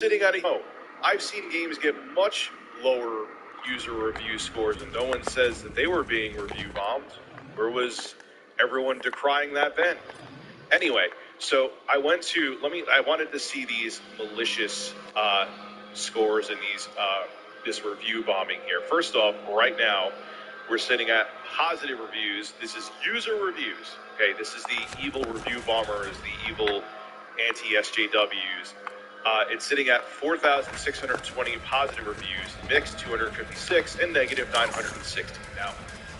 sitting at home. I've seen games get much lower user review scores, and no one says that they were being review bombed. Where was everyone decrying that then? Anyway, so I wanted to see these malicious scores and this review bombing here. First off, right now, we're sitting at positive reviews. This is user reviews. Okay, this is the evil review bombers, the evil anti-SJWs. It's sitting at 4,620 positive reviews, mixed 256, and negative 960. Now,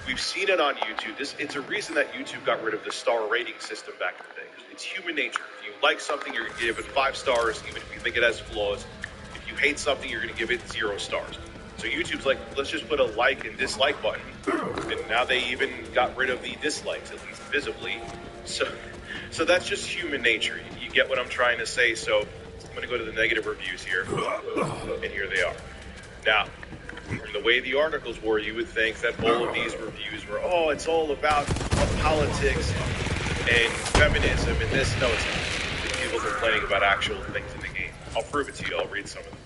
we've seen it on YouTube. It's a reason that YouTube got rid of the star rating system back in the day. It's human nature. If you like something, you're going to give it 5 stars, even if you think it has flaws. If you hate something, you're going to give it 0 stars. So YouTube's like, let's just put a like and dislike button. And now they even got rid of the dislikes, at least visibly. So that's just human nature. You get what I'm trying to say. So I'm going to go to the negative reviews here. And here they are. Now, from the way the articles were, you would think that all of these reviews were, it's all about politics and feminism and this. No, it's not. People complaining about actual things in the game. I'll prove it to you. I'll read some of them.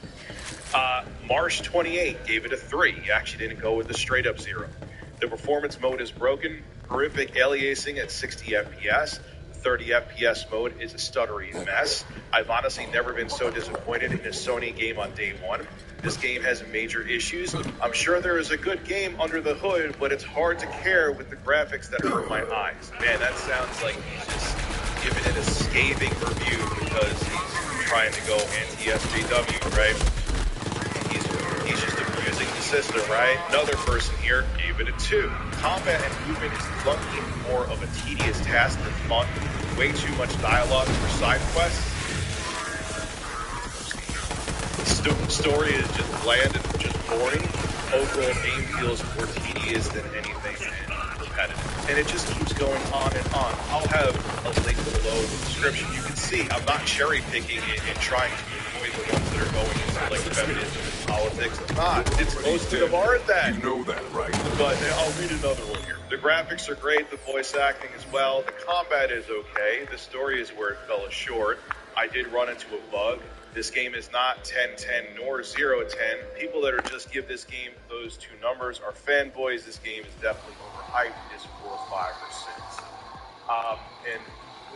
Marsh 28 gave it a 3. He actually didn't go with the straight up 0. The performance mode is broken. Horrific aliasing at 60 FPS. 30 FPS mode is a stuttery mess. I've honestly never been so disappointed in a Sony game on day one. This game has major issues. I'm sure there is a good game under the hood, but it's hard to care with the graphics that hurt my eyes. Man, that sounds like he's just giving it a scathing review because he's trying to go anti-SJW, right? He's just abusing the system, right? Another person here gave it a 2. Combat and movement is clunky, more of a tedious task than fun. Way too much dialogue for side quests. The story is just bland and just boring. Overall game feels more tedious than anything and repetitive. And it just keeps going on and on. I'll have a link below in the description. You can see I'm not cherry picking and trying to avoid the ones that are going into like feminism and politics. I'm not. It's most of them aren't that. You know that, right? But I'll read another one here. The graphics are great, the voice acting as well. The combat is okay. The story is where it fell short. I did run into a bug. This game is not 10-10 nor 0-10. People that are just give this game those 2 numbers are fanboys. This game is definitely overhyped. It's 4 or 5 or 6.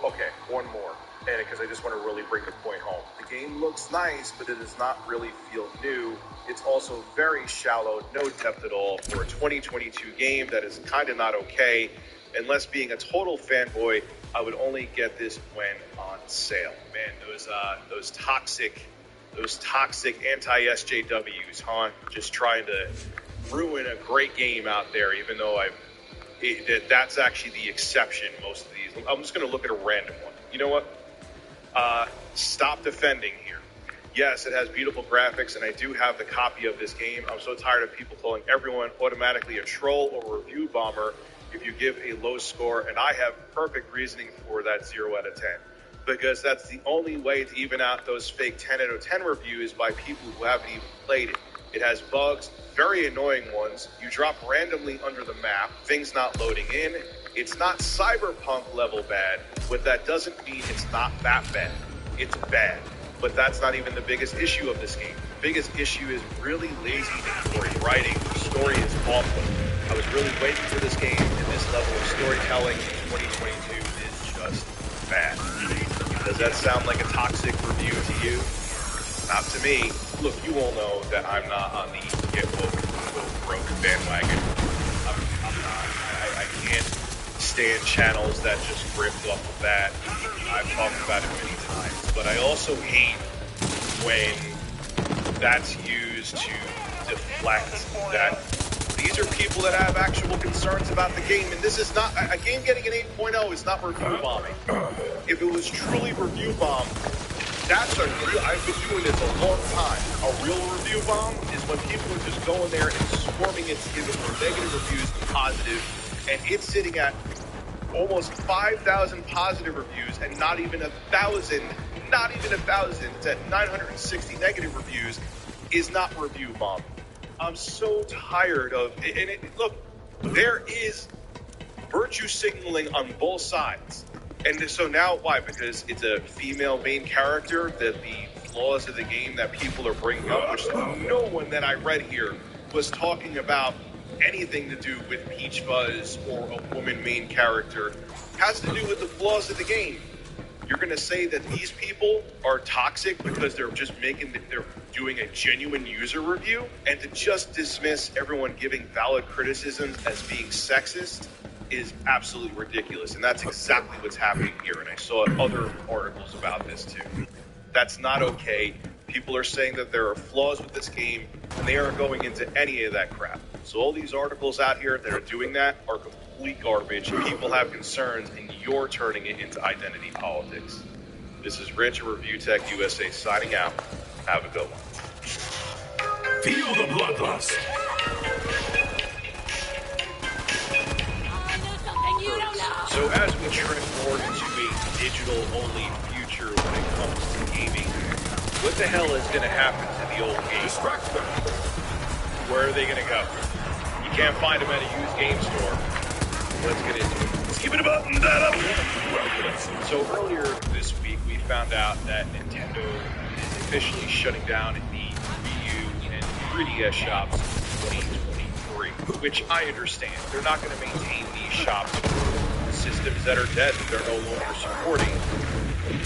Okay, one more. And because I just want to really bring the point home. The game looks nice, but it does not really feel new. It's also very shallow, no depth at all for a 2022 game that is kind of not okay. Unless being a total fanboy, I would only get this when on sale. Man, those toxic anti-SJWs, huh? Just trying to ruin a great game out there, even though that's actually the exception most of these. I'm just going to look at a random one. You know what? Stop defending here. Yes, it has beautiful graphics, and I do have the copy of this game. I'm so tired of people calling everyone automatically a troll or review bomber if you give a low score, and I have perfect reasoning for that 0 out of 10. Because that's the only way to even out those fake 10 out of 10 reviews by people who haven't even played it. It has bugs, very annoying ones. You drop randomly under the map, things not loading in. It's not cyberpunk level bad, but that doesn't mean it's not that bad. It's bad. But that's not even the biggest issue of this game. The biggest issue is really lazy inventory writing. The story is awful. I was really waiting for this game, and this level of storytelling in 2022 is just bad. Does that sound like a toxic review to you? Not to me. Look, you all know that I'm not on the get woke broke bandwagon. I'm not. I can't stand channels that just ripped off of that. I've talked about it many times. But I also hate when that's used to deflect that. These are people that have actual concerns about the game, and this is not a game getting an 8.0 is not review bombing. If it was truly review bomb, I've been doing this a long time. A real review bomb is when people are just going there and swarming it to give it more negative reviews than positive, and it's sitting at almost 5,000 positive reviews and not even 1,000. It's at 960 negative reviews. Is not review bombing. I'm so tired of it. Look, there is virtue signaling on both sides. And so now, why? Because it's a female main character that the flaws of the game that people are bringing up, which no one that I read here was talking about anything to do with Peach Fuzz or a woman main character, has to do with the flaws of the game. You're going to say that these people are toxic because they're doing a genuine user review, and to just dismiss everyone giving valid criticisms as being sexist is absolutely ridiculous. And that's exactly what's happening here. And I saw other articles about this too. That's not okay. People are saying that there are flaws with this game, and they aren't going into any of that crap. So all these articles out here that are doing that are complete garbage. People have concerns, and you're turning it into identity politics. This is Rich of Review Tech USA signing out. Have a good one. Feel the bloodlust. So as we trend forward into a digital-only future when it comes to gaming, what the hell is going to happen to the old games? Distract them. Where are they going to go? You can't find them at a used game store. Let's get into it. Let's give it a button that up. So earlier this week, we found out that Nintendo is officially shutting down the Wii U and 3DS shops in 2023, which I understand. They're not going to maintain these shops for systems that are dead that they're no longer supporting.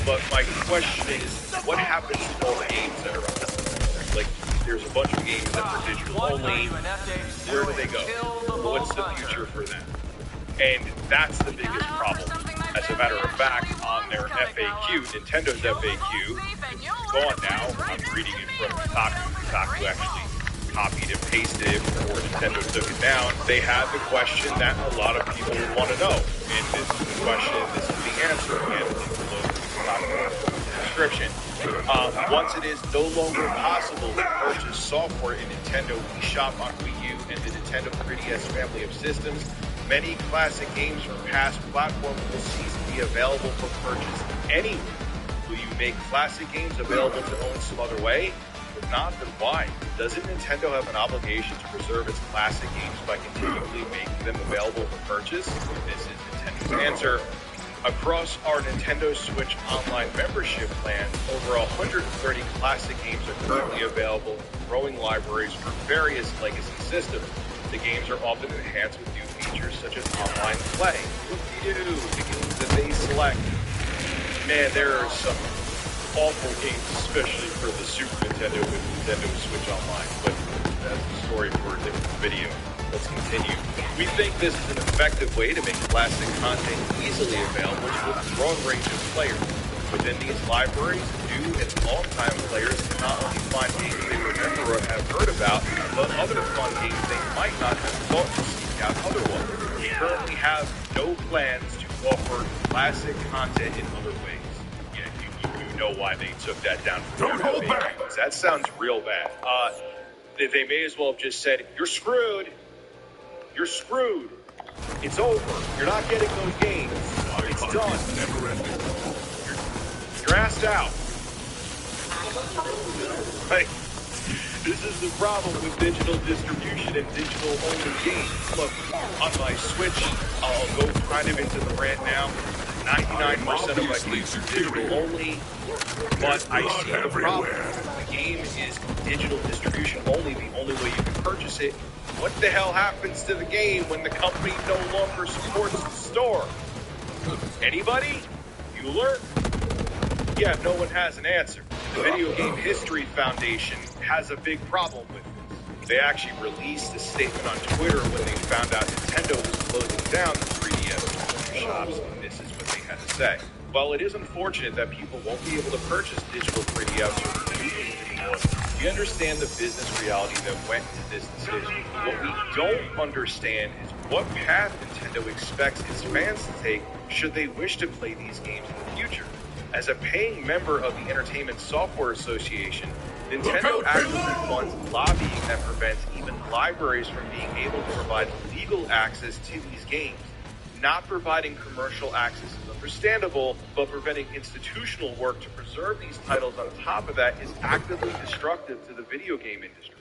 But my question is, what happens to all the games that are on? Like, there's a bunch of games that are digital only. Where do they go? What's the future for them? And that's the biggest problem. As a matter of fact, on their FAQ, Nintendo's FAQ, it's gone now. I'm reading it from Kotaku. Kotaku actually copied and pasted it before Nintendo took it down. They have the question that a lot of people want to know. And this is the question, this is the answer. Again, it's below the Kotaku description. Once it is no longer possible to purchase software in Nintendo eShop on Wii U and the Nintendo 3DS family of systems, many classic games from past platforms will cease to be available for purchase anywhere. Will you make classic games available to own some other way? If not, then why? Doesn't Nintendo have an obligation to preserve its classic games by continually making them available for purchase? This is Nintendo's answer. Across our Nintendo Switch Online membership plan, over 130 classic games are currently available in growing libraries for various legacy systems. The games are often enhanced with new features such as online play. Whoop-de-doo, the games that they select. Man, there are some awful games, especially for the Super Nintendo with Nintendo Switch Online, but that's a story for a different video. Let's continue. We think this is an effective way to make classic content easily available to a broad range of players. Within these libraries, new and long-time players can not only find games they remember or have heard about, but other fun games they might not have thought to seek out otherwise. We currently have no plans to offer classic content in other ways. Yeah, you know why they took that down from Don't hold back. That sounds real bad. They may as well have just said, "You're screwed. You're screwed. It's over. You're not getting those games. It's done. You're assed out." Like, this is the problem with digital distribution and digital-only games. Look, on my Switch, I'll go kind of into the rant now. 99% of my games are digital-only, but I see the problem. The game is digital distribution only, the only way you can purchase it. What the hell happens to the game when the company no longer supports the store? Anybody? Bueller? Yeah, no one has an answer. The Video Game History Foundation has a big problem with this. They actually released a statement on Twitter when they found out Nintendo was closing down the 3DS shops, and this is what they had to say. While it is unfortunate that people won't be able to purchase digital 3DS or Wii games anymore, we understand the business reality that went into this decision. What we don't understand is what path Nintendo expects its fans to take should they wish to play these games in the future. As a paying member of the Entertainment Software Association, Nintendo actively funds lobbying that prevents even libraries from being able to provide legal access to these games. Not providing commercial access is understandable, but preventing institutional work to preserve these titles on top of that is actively destructive to the video game industry.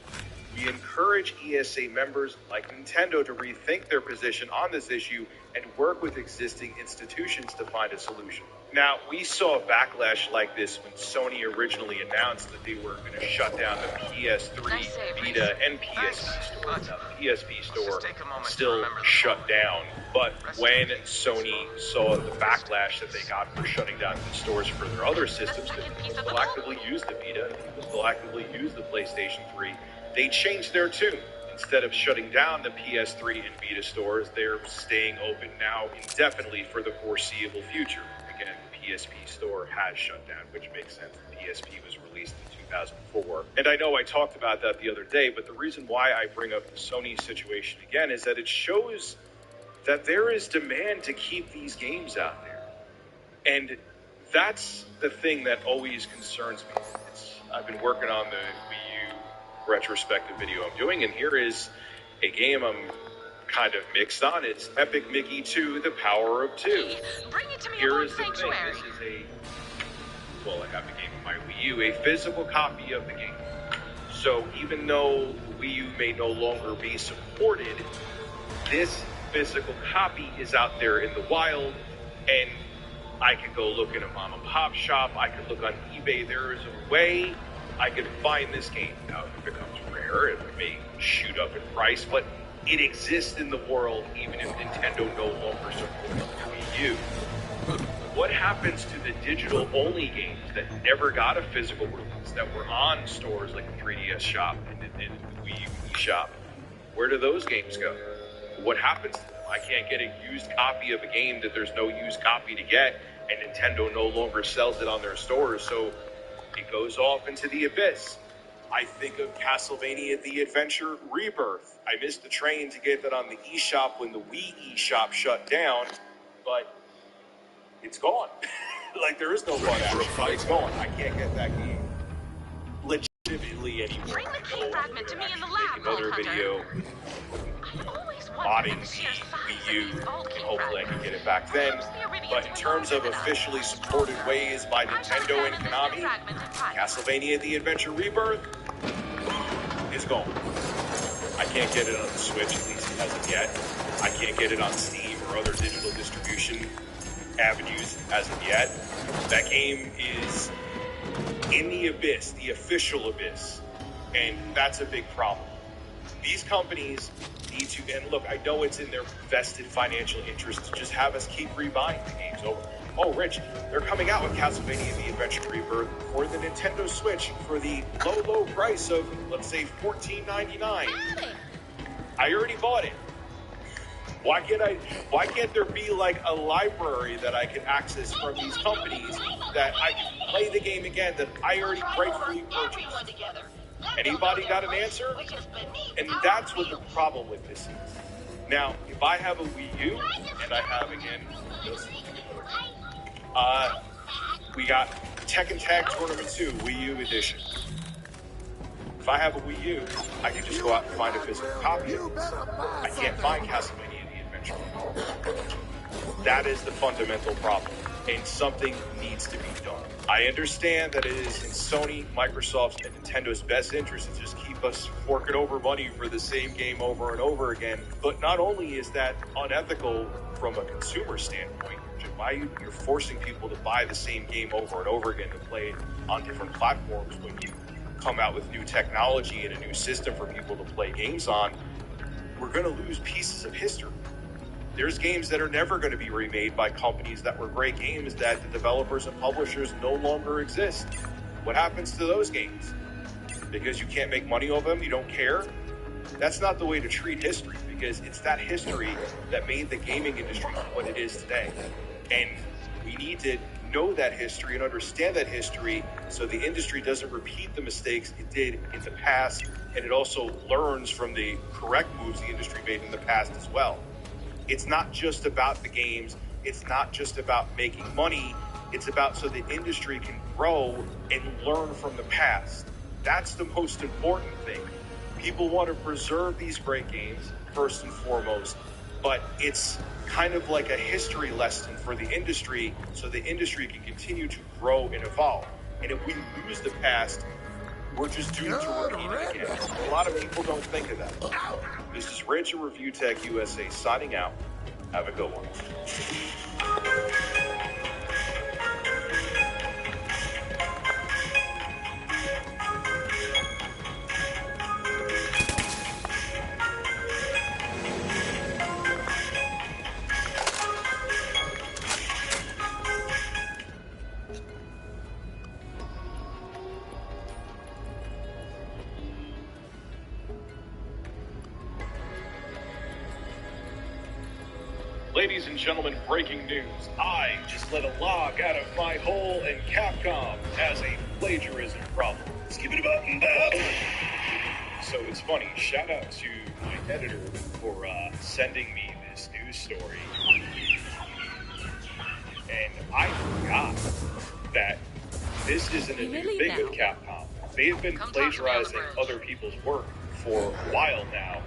We encourage ESA members like Nintendo to rethink their position on this issue and work with existing institutions to find a solution. Now, we saw a backlash like this when Sony originally announced that they were going to shut down the PS3, Vita, and PSP stores. Now, the PSP store still shut down, but when Sony saw the backlash that they got for shutting down the stores for their other systems, that people still actively use the Vita and people still actively use the PlayStation 3, they changed their tune. Instead of shutting down the PS3 and Vita stores, they're staying open now indefinitely for the foreseeable future. Again, the PSP store has shut down, which makes sense. The PSP was released in 2004. And I know I talked about that the other day, but the reason why I bring up the Sony situation again is that it shows that there is demand to keep these games out there. And that's the thing that always concerns me. I've been working on the Wii U retrospective video I'm doing, and here is a game I'm kind of mixed on. It's Epic Mickey 2, The Power of Two. Hey, bring it to me. Here is the thing. This is I have the game on my Wii U, a physical copy of the game. So even though Wii U may no longer be supported, this physical copy is out there in the wild, and I could go look in a mom and pop shop. I could look on eBay. There is a way I could find this game. Now, if it becomes rare, it may shoot up in price, but it exists in the world even if Nintendo no longer supports the Wii U. What happens to the digital-only games that never got a physical release, that were on stores like the 3DS shop and the Wii U shop? Where do those games go? What happens to them? I can't get a used copy of a game that there's no used copy to get, and Nintendo no longer sells it on their stores, so it goes off into the abyss. I think of Castlevania The Adventure Rebirth. I missed the train to get that on the eShop when the Wii eShop shut down, but it's gone. Like, there is no fun action. It's gone. I can't get that game legitimately anymore. Bring the key fragment to me in the lab, another video modding the Wii U, and hopefully I can get it back then. But in terms of officially supported ways by Nintendo and Konami, Castlevania The Adventure Rebirth is gone. I can't get it on the Switch, at least as of yet. I can't get it on Steam or other digital distribution avenues as of yet. That game is in the abyss, the official abyss, and that's a big problem. These companies need to, and look, I know it's in their vested financial interest to just have us keep rebuying the games over. Oh, Rich, they're coming out with Castlevania The Adventure Rebirth for the Nintendo Switch for the low price of, let's say, $14.99. I already bought it. Why can't there be like a library that I can access from these companies that I can play the game again that I already rightfully purchased? Anybody got an answer? And that's what the problem with this is. Now, if I have a Wii U, and I have, again, we got Tekken Tag Tournament 2 Wii U edition. If I have a Wii U, I can just go out and find a physical copy of it. I can't find Castlevania The Adventure. That is the fundamental problem, and something needs to be done. I understand that it is in Sony, Microsoft's, and Nintendo's best interest to just keep us forking over money for the same game over and over again, but not only is that unethical from a consumer standpoint, why you're forcing people to buy the same game over and over again to play it on different platforms when you come out with new technology and a new system for people to play games on, we're going to lose pieces of history. There's games that are never going to be remade by companies that were great games that the developers and publishers no longer exist. What happens to those games? Because you can't make money off them, you don't care? That's not the way to treat history, because it's that history that made the gaming industry what it is today. And we need to know that history and understand that history so the industry doesn't repeat the mistakes it did in the past, and it also learns from the correct moves the industry made in the past as well. It's not just about the games, it's not just about making money, it's about so the industry can grow and learn from the past. That's the most important thing. People want to preserve these great games, first and foremost, but it's kind of like a history lesson for the industry so the industry can continue to grow and evolve. And if we lose the past, we're just doomed to repeat it again. A lot of people don't think of that. This is Rich at Review Tech USA signing out. Have a good one. Ladies and gentlemen, breaking news. I just let a log out of my hole and Capcom has a plagiarism problem. Skip it about So it's funny, shout out to my editor for sending me this news story. And I forgot that this isn't a new thing with Capcom. They've been plagiarizing other people's work for a while now,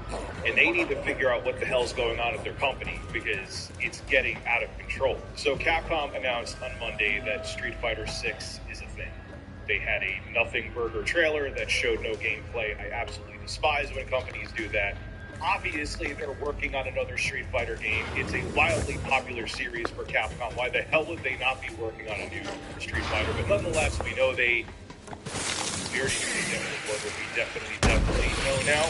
and they need to figure out what the hell's going on at their company because it's getting out of control. So Capcom announced on Monday that Street Fighter 6 is a thing. They had a nothing burger trailer that showed no gameplay. I absolutely despise when companies do that. Obviously, they're working on another Street Fighter game. It's a wildly popular series for Capcom. Why the hell would they not be working on a new Street Fighter? But nonetheless, we know we already knew what we definitely know now.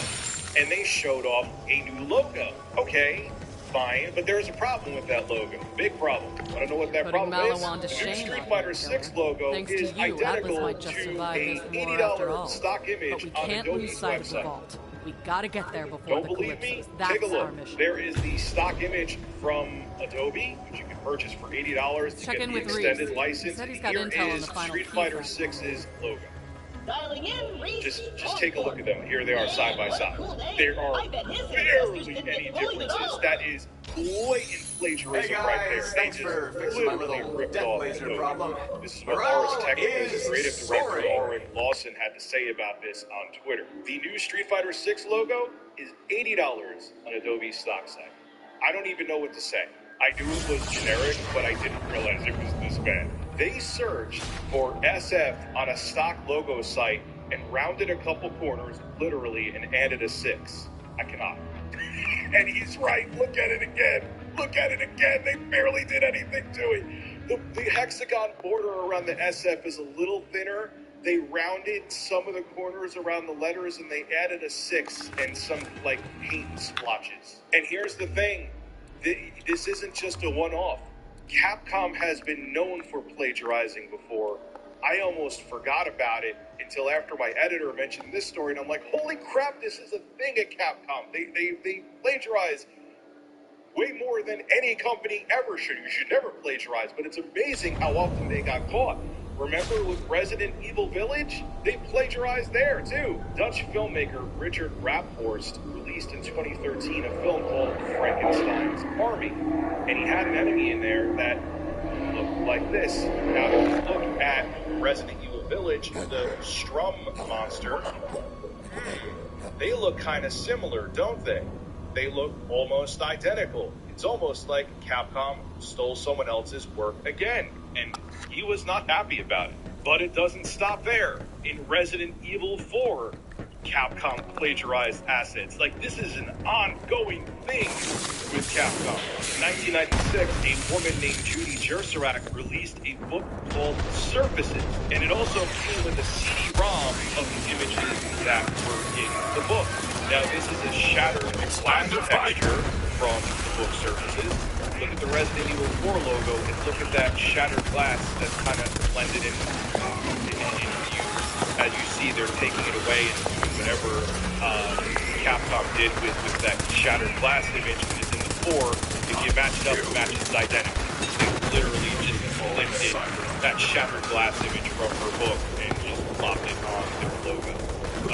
And they showed off a new logo. Okay, fine, but there's a problem with that logo. Big problem. Want to know what that problem is? The new Street Fighter 6 logo is identical to a $80 stock image on Adobe's website. We gotta get there before Don't believe me? Take a look. There is the stock image from Adobe, which you can purchase for $80 to get the extended license. Here is Street Fighter 6's logo. Just take a look at them. Here they are side by side. There are barely any differences. That is blatant plagiarism right there. They just literally ripped off Adobe. This is what Ars Technica's creative director Oren Lawson had to say about this on Twitter. The new Street Fighter 6 logo is $80 on Adobe's stock site. I don't even know what to say. I knew it was generic, but I didn't realize it was this bad. They searched for SF on a stock logo site and rounded a couple corners, literally, and added a 6. I cannot. And he's right. Look at it again. Look at it again. They barely did anything to it. The hexagon border around the SF is a little thinner. They rounded some of the corners around the letters, and they added a 6 and some, paint splotches. And here's the thing. This isn't just a one-off. Capcom has been known for plagiarizing before. I almost forgot about it until after my editor mentioned this story, and I'm like, holy crap, this is a thing at Capcom. They plagiarize way more than any company ever should. You should never plagiarize, but it's amazing how often they got caught. Remember with Resident Evil Village? They plagiarized there, too. Dutch filmmaker Richard Raphorst released in 2013 a film called Frankenstein's Army. And he had an enemy in there that looked like this. Now, if you look at Resident Evil Village, the Strum monster, they look kind of similar, don't they? They look almost identical. It's almost like Capcom stole someone else's work again. And he was not happy about it. But it doesn't stop there. In Resident Evil 4, Capcom plagiarized assets. This is an ongoing thing with Capcom. In 1996, a woman named Judy Jerserak released a book called Surfaces, and it also came with a CD-ROM of the images that were in the book. Now, this is a shattered glass texture from the book Surfaces. Look at the Resident Evil 4 logo, and look at that shattered glass that's kind of blended in view. As you see, they're taking it away and doing whatever Capcom did with that shattered glass image that is in the 4. If you match it up, it matches identical. They literally just lifted that shattered glass image from her book and just plopped it on their logo.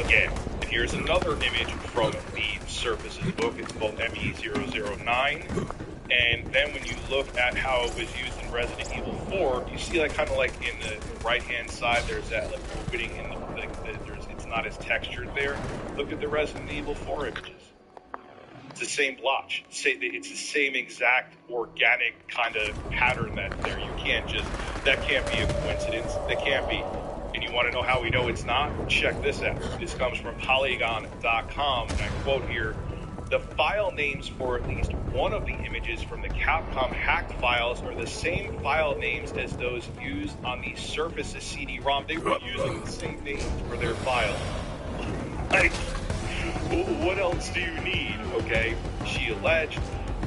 Again, and here's another image from the Surfaces book. It's called ME009. And then when you look at how it was used in Resident Evil 4, you see in the right-hand side, there's that opening in it's not as textured there. Look at the Resident Evil 4 images. It's the same blotch. It's the same exact organic kind of pattern that's there. That can't be a coincidence. That can't be. And you want to know how we know it's not? Check this out. This comes from Polygon.com, and I quote here, "The file names for at least one of the images from the Capcom hacked files are the same file names as those used on the Surface's CD-ROM." They were using the same names for their files. Like, what else do you need, okay? She alleged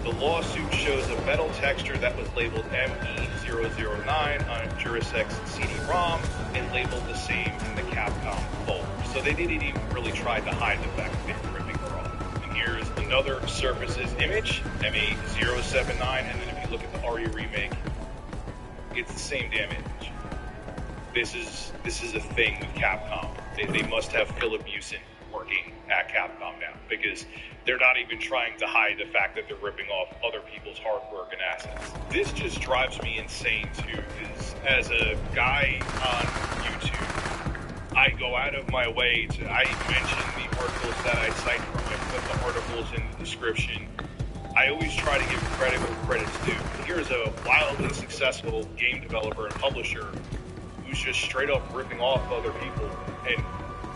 the lawsuit shows a metal texture that was labeled ME009 on Jurasek's CD-ROM and labeled the same in the Capcom folder. So they didn't even really try to hide the fact that they were ripping her off. And here's another Surface's image, ME079, and then if you look at the RE remake, it's the same damn image. This is a thing with Capcom. They must have Philip Mewson working at Capcom now, because they're not even trying to hide the fact that they're ripping off other people's hard work and assets. This just drives me insane too, because as a guy on YouTube, I go out of my way to, I mention the articles that I cite from it, put the articles in the description. I always try to give credit where credit's due. Here's a wildly successful game developer and publisher who's just straight up ripping off other people, and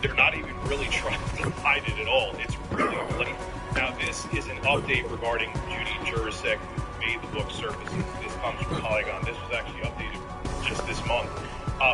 they're not even really trying to hide it at all. It's really blatant. Now, this is an update regarding Judy Jurasek, who made the book Surfaces. This comes from Polygon. This was actually updated just this month.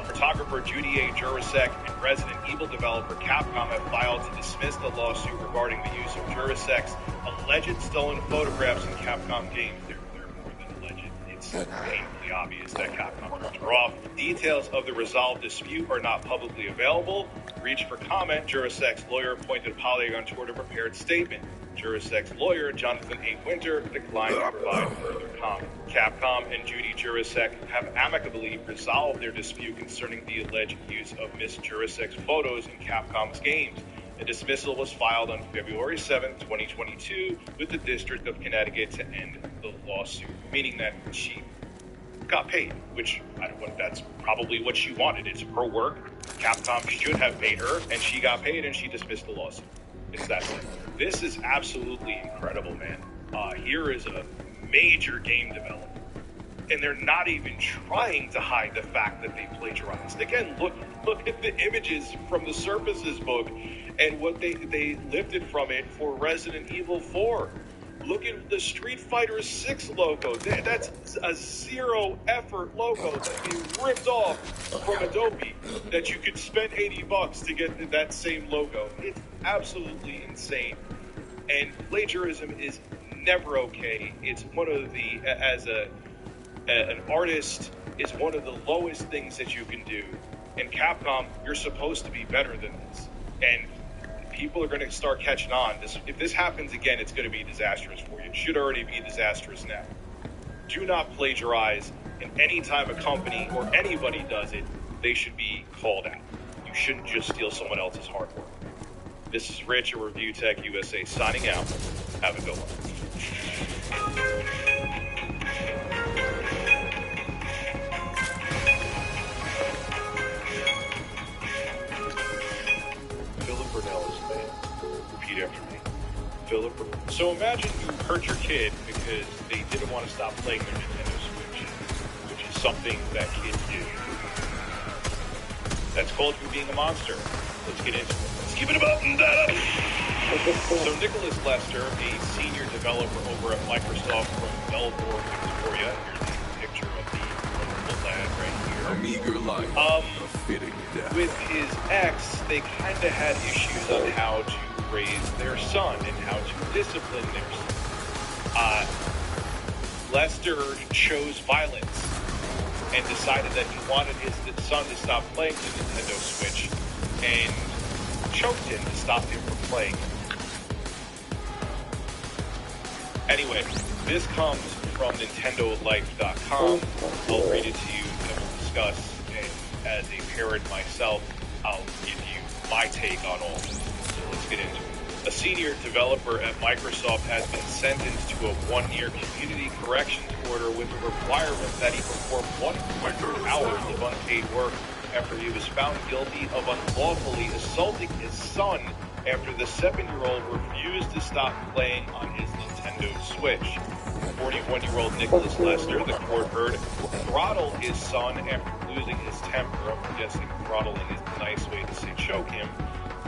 Photographer Judy A. Jurasek and Resident Evil developer Capcom have filed to dismiss the lawsuit regarding the use of Jurasek's alleged stolen photographs in Capcom games. They're more than alleged. It's painfully obvious that Capcom ripped her off. Details of the resolved dispute are not publicly available. Reached for comment, Jurasek's lawyer pointed Polygon toward a prepared statement. Jurasek's lawyer, Jonathan A. Winter, declined to provide further comment. Capcom and Judy Jurasek have amicably resolved their dispute concerning the alleged use of Miss Jurasek's photos in Capcom's games. A dismissal was filed on February 7, 2022, with the District of Connecticut to end the lawsuit, meaning that she got paid, which I don't know, that's probably what she wanted. It's her work. Capcom should have paid her, and she got paid, and she dismissed the lawsuit. It's that simple. This is absolutely incredible, man. Here is a major game developer, and they're not even trying to hide the fact that they plagiarized. Again, look at the images from the Surfaces book and what they lifted from it for Resident Evil 4. Look at the Street Fighter 6 logo. That's a zero effort logo that they ripped off from Adobe that you could spend $80 to get that same logo. It's absolutely insane. And plagiarism is never okay. It's one of the, as an artist, is one of the lowest things that you can do. And Capcom, you're supposed to be better than this. And people are going to start catching on. If this happens again, it's going to be disastrous for you. It should already be disastrous now. Do not plagiarize, and anytime a company or anybody does it, they should be called out. You shouldn't just steal someone else's hard work. This is Rich at Review Tech USA signing out. Have a good one. So imagine you hurt your kid because they didn't want to stop playing their Nintendo Switch, which is something that kids do. That's called you being a monster. Let's get into it. Let's give it a button. So Nicholas Lester, a senior developer over at Microsoft from Melbourne, Victoria. Here's a picture of the wonderful lad right here. A meager life, a fitting death. With his ex, they kind of had issues on how to raise their son and how to discipline their son. Lester chose violence and decided that he wanted his son to stop playing the Nintendo Switch and choked him to stop him from playing. Anyway, this comes from NintendoLife.com. I'll read it to you and we'll discuss. And as a parent myself, I'll give you my take on all this. So let's get into it. A senior developer at Microsoft has been sentenced to a 1-year community corrections order with the requirement that he perform 100 hours of unpaid work after he was found guilty of unlawfully assaulting his son after the 7-year-old refused to stop playing on his Nintendo Switch. 41-year-old Nicholas Lester, the court heard, throttled his son after losing his temper, I'm guessing throttling is a nice way to say choke him,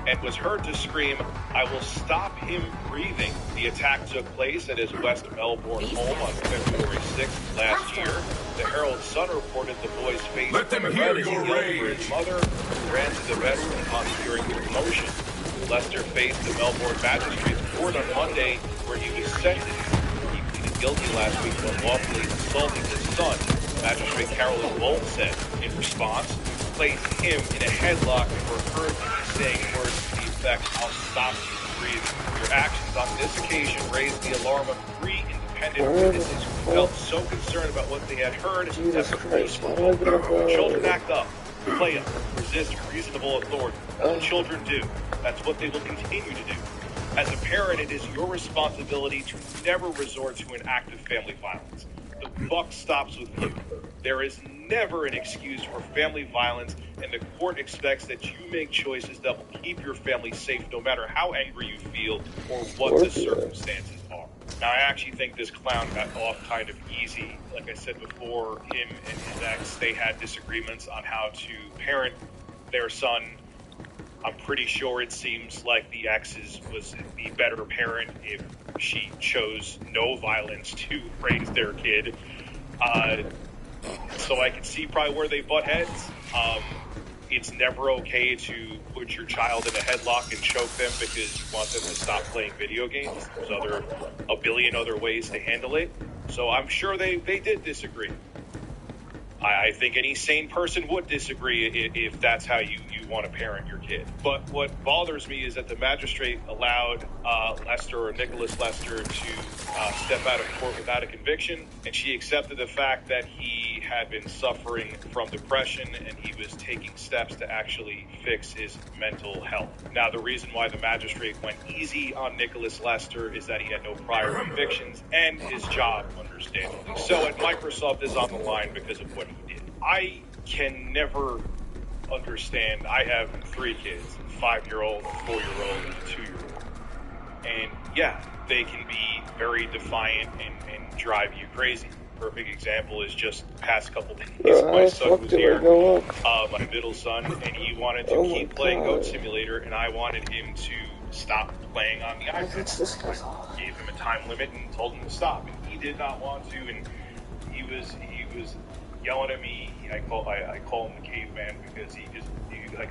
and was heard to scream, "I will stop him breathing." The attack took place at his West Melbourne home on February 6th last year. The Herald Sun reported the boy's face Let them red hear as he your yelled for rage. his mother, who ran to the rescue upon hearing the commotion. Lester faced the Melbourne Magistrate's Court on Monday, where he was sentenced. He pleaded guilty last week to unlawfully assaulting his son. Magistrate Carolyn Bolt said, in response, placed him in a headlock and were heard to be saying words to the effect, "I'll stop you breathing." Your actions on this occasion raised the alarm of 3 independent witnesses who felt so concerned about what they had heard that the police were called. Children act up, play up, resist reasonable authority. Children do. That's what they will continue to do. As a parent, it is your responsibility to never resort to an act of family violence. The buck stops with you. There is never an excuse for family violence, and the court expects that you make choices that will keep your family safe no matter how angry you feel or what the circumstances are. Now, I actually think this clown got off kind of easy. Like I said before, him and his ex, they had disagreements on how to parent their son. I'm pretty sure it seems like the ex was the better parent if she chose no violence to raise their kid. So I can see probably where they butt heads. It's never okay to put your child in a headlock and choke them because you want them to stop playing video games. There's a billion other ways to handle it. So I'm sure they did disagree. I think any sane person would disagree if that's how you want to parent your kid. But what bothers me is that the magistrate allowed Lester, or Nicholas Lester, to step out of court without a conviction, and she accepted the fact that he had been suffering from depression and he was taking steps to actually fix his mental health. Now, the reason why the magistrate went easy on Nicholas Lester is that he had no prior convictions and his job, understandably. So at Microsoft is on the line because of what he did. I can never understand. I have 3 kids, a 5-year-old, a 4-year-old, and a 2-year-old. And yeah, they can be very defiant and drive you crazy. Perfect example is just the past couple days, my son was here, my middle son, and he wanted to keep playing Goat Simulator, and I wanted him to stop playing on the iPad. I gave him a time limit and told him to stop, and he did not want to, and he was yelling at me. I call him the caveman because he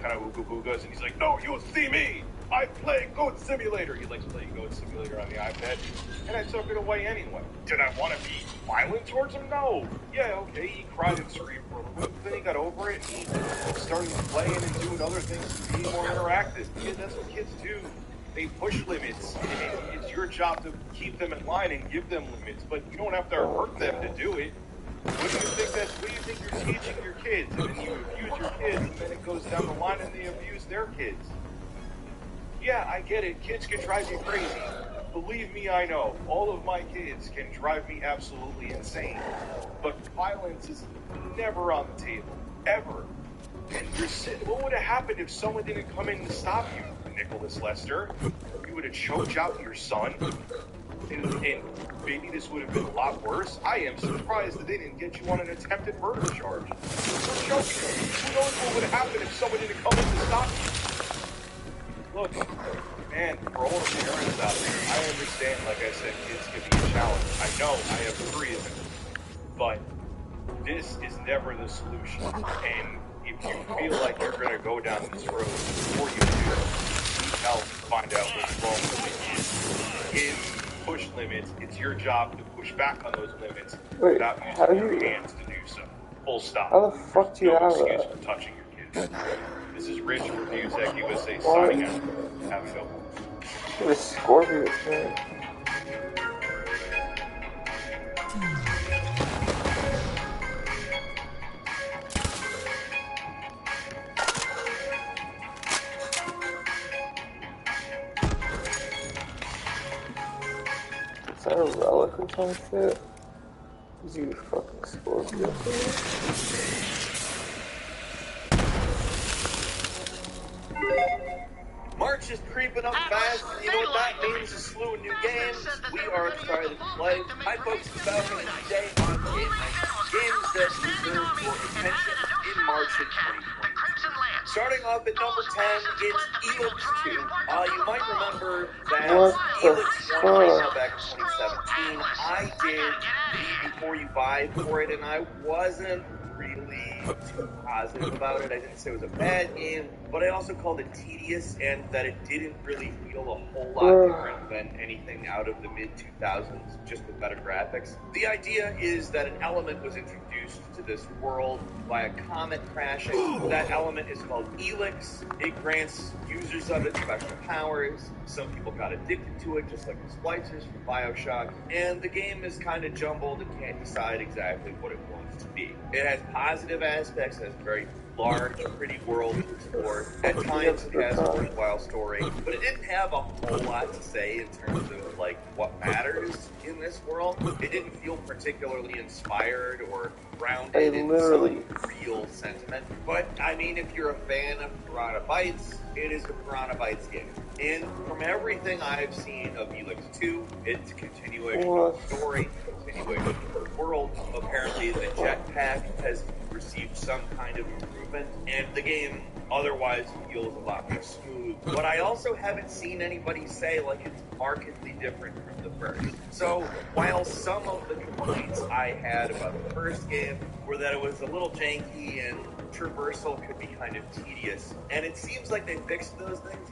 kind of ooga-boogas, and he's like, "No, you'll see me! I play Goat Simulator!" He likes playing Goat Simulator on the iPad, and I took it away anyway. Did I want to be violent towards him? No. Yeah, okay, he cried and screamed for a little bit, but then he got over it, and he started playing and doing other things to be more interactive. Yeah, that's what kids do. They push limits. It's your job to keep them in line and give them limits, but you don't have to hurt them to do it. What do you think you're teaching your kids? And then you abuse your kids, and then it goes down the line and they abuse their kids. Yeah, I get it. Kids can drive you crazy. Believe me, I know. All of my kids can drive me absolutely insane. But violence is never on the table. Ever. And what would have happened if someone didn't come in and stop you, Nicholas Lester? You would have choked out your son? And maybe this would have been a lot worse. I am surprised that they didn't get you on an attempted murder charge. For choking him. Who knows what would have happened if someone didn't come in to stop you? Look, man, for all the parents out there, I understand, like I said, kids can be a challenge. I know, I have 3 of them. But this is never the solution. And if you feel like you're going to go down this road, before you do, seek help to find out what's wrong with it. Push limits, it's your job to push back on those limits without using your hands to do so. Full stop. How the fuck do you have excuse that? for touching your kids. This is Rich from Tech USA signing out. Have a good one. The Scorpius, man. Is that a relic or some shit? Is you fucking Scorpio? March is creeping up fast, and you know what that means? A slew of new games. We are excited to play. I focus about today on games that deserve your attention in March of 2020. Starting off at number 10, it's Elix 2. You might remember that What the Elix 1 came out fuck? back in 2017. I did the Before You Buy for it, and I wasn't really too positive about it. I didn't say it was a bad game, but I also called it tedious and that it didn't really feel a whole lot different than anything out of the mid-2000s, just with better graphics. The idea is that an element was introduced to this world by a comet crashing. That element is called Elix. It grants users of it special powers. Some people got addicted to it, just like the splicers from BioShock. And the game is kind of jumbled and can't decide exactly what it wants to be. It has positive aspects, it has a very large, pretty world to explore. At times it has a worthwhile story, but it didn't have a whole lot to say in terms of like what matters in this world. It didn't feel particularly inspired or grounded in some real sentiment. But I mean, if you're a fan of Piranha Bytes, it is a Piranha Bytes game. And from everything I've seen of Elix 2, it's a continuation of the story, continuation of the world. Apparently the jetpack has received some kind of improvement, and the game otherwise feels a lot more smooth. But I also haven't seen anybody say like it's markedly different from the first. So while some of the complaints I had about the first game were that it was a little janky and traversal could be kind of tedious, and it seems like they fixed those things,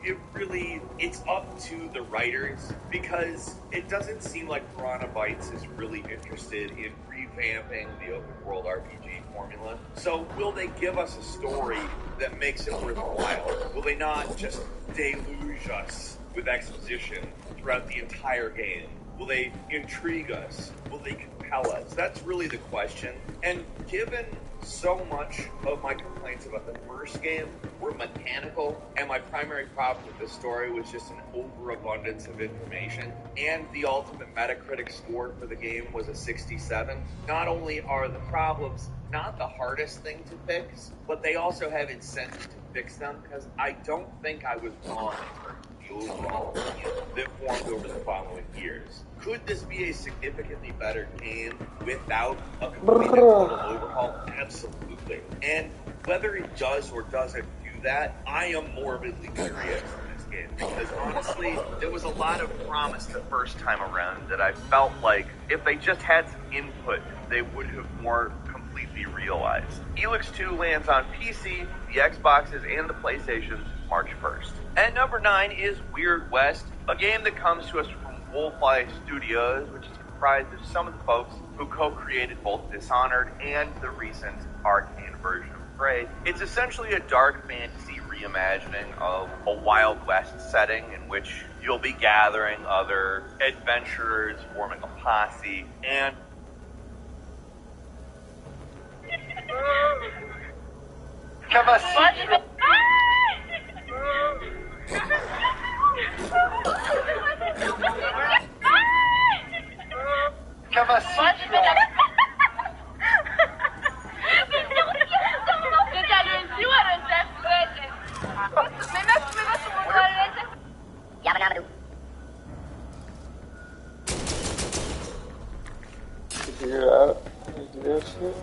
it's up to the writers, because it doesn't seem like Piranha Bytes is really interested in revamping the open world RPG formula. So will they give us a story that makes it worthwhile? Will they not just deluge us with exposition throughout the entire game? Will they intrigue us? Will they compel us? That's really the question. And given so much of my complaints about the first game were mechanical, and my primary problem with the story was just an overabundance of information, and the ultimate Metacritic score for the game was a 67, not only are the problems not the hardest thing to fix, but they also have incentive to fix them, because I don't think I was wrong in terms of the overall opinion that formed over the following years. Could this be a significantly better game without a complete and total overhaul? Absolutely. And whether it does or doesn't do that, I am morbidly curious in this game, because honestly, there was a lot of promise the first time around that I felt like if they just had some input, they would have more completely realized. Elix 2 lands on PC, the Xboxes, and the PlayStations March 1st. At number 9 is Weird West, a game that comes to us from Wolfeye Studios, which is comprised of some of the folks who co-created both Dishonored and the recent arcane version of Prey. It's essentially a dark fantasy reimagining of a Wild West setting in which you'll be gathering other adventurers, forming a posse, and Did you hear that? Did you do that shit?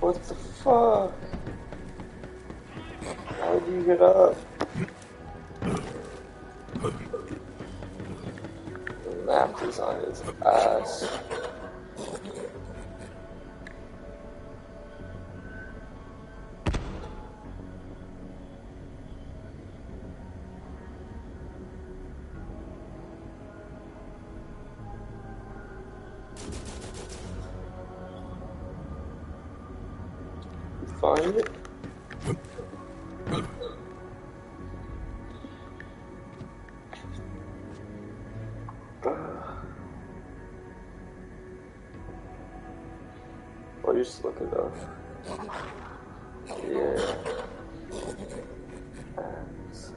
What the fuck? How did you get up? The map is on his ass. Find it. Or just look it up. Yeah. Yes.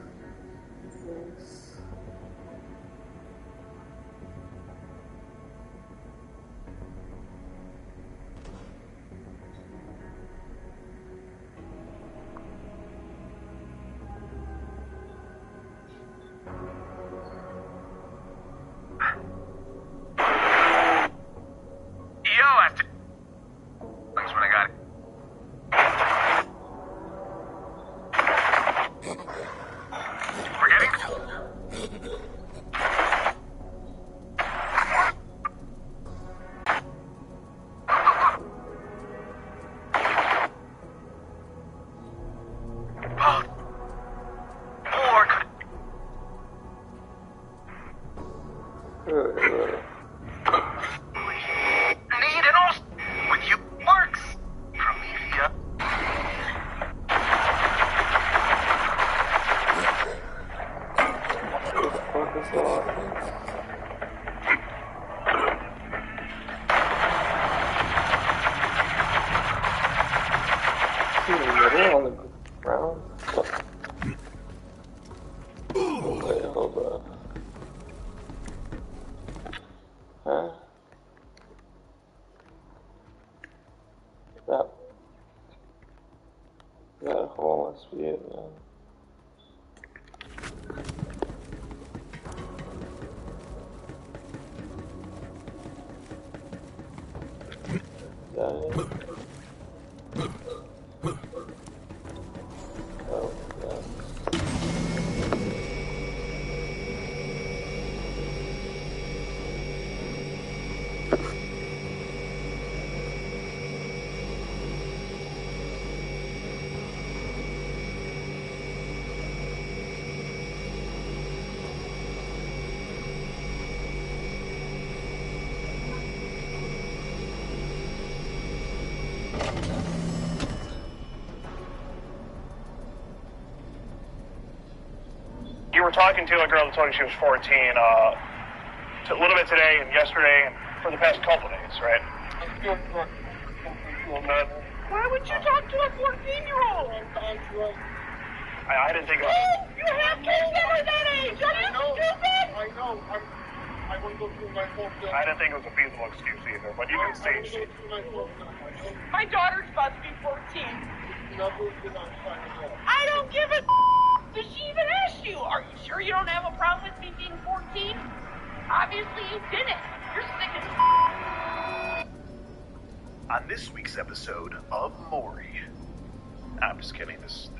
dying. Oh, God. You were talking to a girl that told you she was 14 a little bit today and yesterday and for the past couple days, right? Why would you talk to a 14-year-old? I didn't think it was... You have kids that are that age! Are you stupid? I know. I want to go through my phone. I didn't think it was a feasible excuse either, but you can see she... My daughter's about to be 14. I don't give a Did she even ask you? Are you sure you don't have a problem with me being 14? Obviously you didn't. You're sick as On this week's episode of Maury. I'm just kidding, this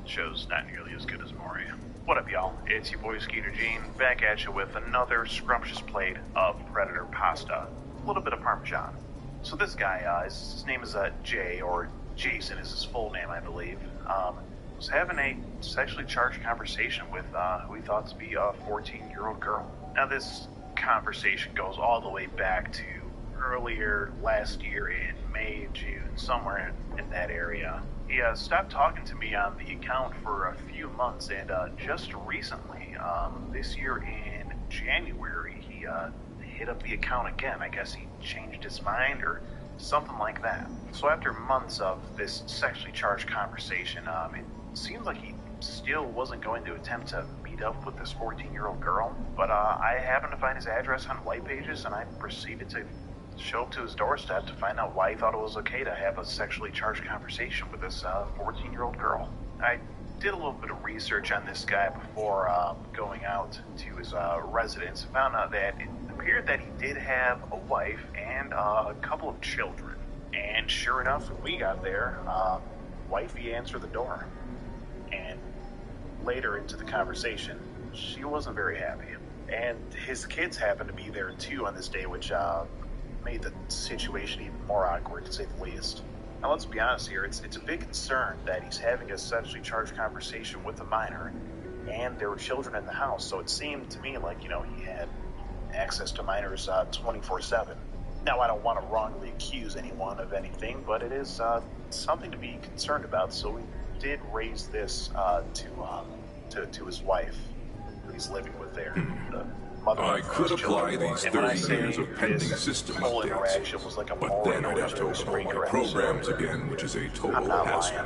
show's not nearly as good as Maury. What up, y'all? It's your boy Skeeter Gene, back at you with another scrumptious plate of Predator pasta. A little bit of Parmesan. So this guy, his name is Jay, or Jason is his full name, I believe, was having a sexually charged conversation with who he thought to be a 14-year-old girl. Now this conversation goes all the way back to earlier last year in May, June, somewhere in that area. He stopped talking to me on the account for a few months, and just recently, this year in January, he hit up the account again. I guess he changed his mind or something like that. So after months of this sexually charged conversation, it seemed like he still wasn't going to attempt to meet up with this 14-year-old girl, but I happened to find his address on White Pages, and I proceeded to show up to his doorstep to find out why he thought it was okay to have a sexually charged conversation with this 14-year-old girl. I did a little bit of research on this guy before going out to his residence and found out that it appeared that he did have a wife and a couple of children. And sure enough, when we got there, wifey answered the door. And later into the conversation, she wasn't very happy. And his kids happened to be there too on this day, which made the situation even more awkward, to say the least. Now let's be honest here, it's a big concern that he's having a sexually charged conversation with a minor, and there were children in the house, so it seemed to me like, he had access to minors 24/7. Now I don't want to wrongly accuse anyone of anything, but it is something to be concerned about, so we did raise this to his wife, who he's living with there. I could apply these 30 years of pending systems updates, but then I'd have to open all my programs again, which is a total hassle.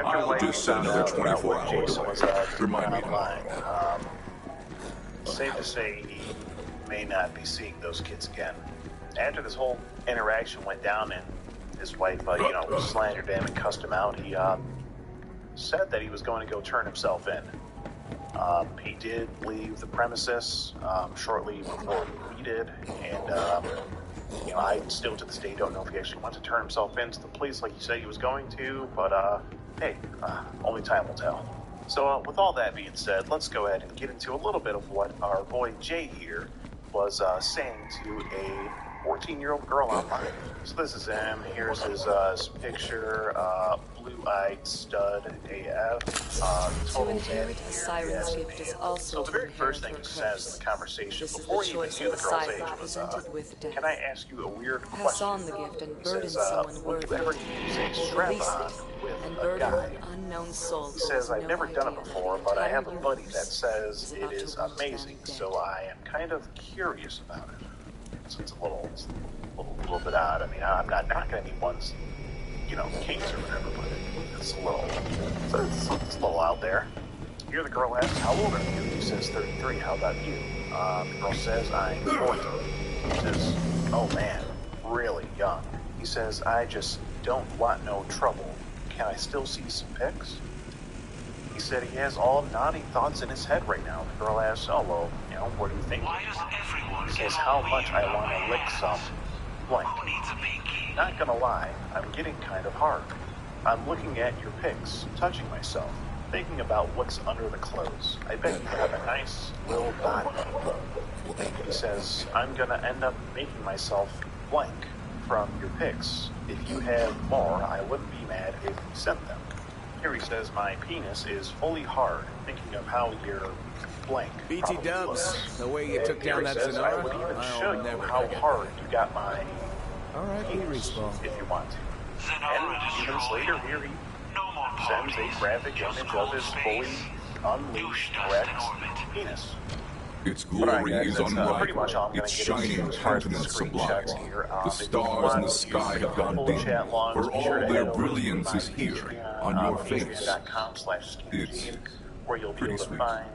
I'll just send another 24 hours away. Remind me tomorrow. Safe to say he may not be seeing those kids again. After this whole interaction went down and his wife, slandered him and cussed him out, he said that he was going to go turn himself in. He did leave the premises shortly before we did, and I still to this day don't know if he actually went to turn himself into the police like he said he was going to, but hey, only time will tell. So with all that being said, let's go ahead and get into a little bit of what our boy Jay here was saying to a 14-year-old girl online. So this is him. Here's his picture. Blue-eyed stud AF. Total daddy here. So the very first thing he says in the conversation before he even knew the girl's age was, can I ask you a weird question? Pass on the gift and burden someone would you worthy, ever use a strap-on with a guy? Unknown soul. He says, I've never done it before, but I have a buddy that says it is amazing, so I am kind of curious about it. So it's a little bit odd. I mean, I'm not knocking anyone's, kinks or whatever, but it's a little out there. Here the girl asks, how old are you? He says 33. How about you? The girl says, I'm 40. He says, oh man, really young. He says, I just don't want no trouble. Can I still see some pics? He said he has all naughty thoughts in his head right now. The girl asks, oh, well, what do you think? He says, how much I want to lick some blank. Not gonna lie, I'm getting kind of hard. I'm looking at your pics, touching myself, thinking about what's under the clothes. I bet you have a nice little body. He says, I'm gonna end up making myself blank from your pics. If you have more, I wouldn't be mad if you sent them. Here he says, my penis is fully hard, thinking of how you're blank. BT Dubs, the way you took down that says, Sonora, I would even show I'll you never how forget hard that. you got my Alright, penis, respawn. if you want to. And moments later, here he sends a graphic image of his fully unleashed, erect penis. Its glory is pretty much all I'm unrivaled, gonna its get shining into as far as the countenance sublime. screenshots here. The stars in the sky have gone dim, for all their brilliance is here, on your face. It's where you'll be able to sweet. find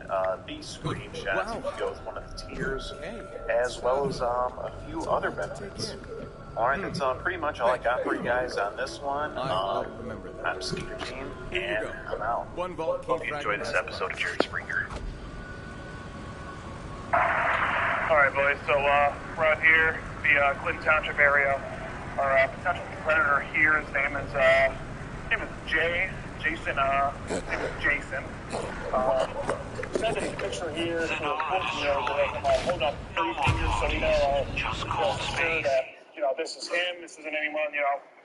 these screenshots if you go with one of the tiers, as well as a few other benefits. Alright, that's pretty much all I got for you guys on this one. I'm Skeeter Gene, and I'm out. Hope you enjoyed this episode of Jared Springer. Alright, boys, so we're out here, the Clinton Township area. Our potential predator here, his name is Jason. Send a picture here to a 14-year-old girl. Hold up 3 fingers so we know, that, this is him. This isn't anyone,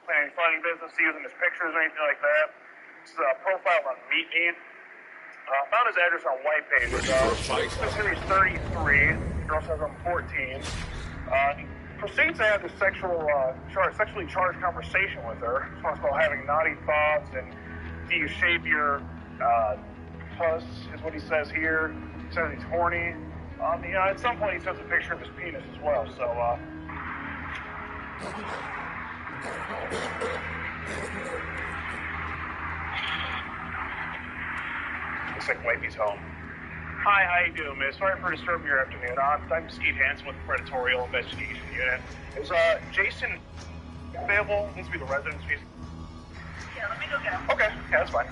playing any funny business, using his pictures or anything like that. This is a profile on MeetMe. Found his address on white pages. Says here he's 33. Girl says I'm 14. He proceeds to have this sexually charged conversation with her. Talks about having naughty thoughts and do you shave your puss, is what he says here. He says he's horny. At some point he sends a picture of his penis as well. So, looks like Wifey's home. Hi, how you doing, miss? Sorry for disturbing your afternoon. I'm Steve Hansen with the Predatorial Investigation Unit. Is Jason available? Needs to be the residence piece. Yeah, let me go get him. Okay, yeah, that's fine.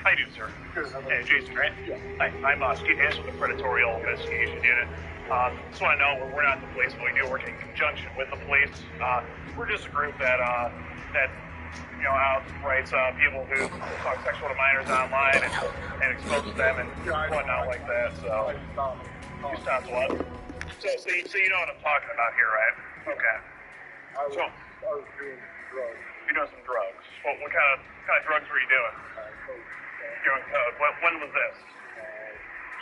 How you doing, sir? Good. Hey, Jason, right? Yeah. Hi, I'm Steve Hansen with the Predatorial Investigation Unit. Just want to know, we're not the police, but we do work in conjunction with the police. We're just a group that outrights people who talk sexual to minors online and exposes them and whatnot like that. So, you stopped what? So you know what I'm talking about here, right? Okay. I was doing drugs. You're doing some drugs. What kind of drugs were you doing? Doing code. When was this?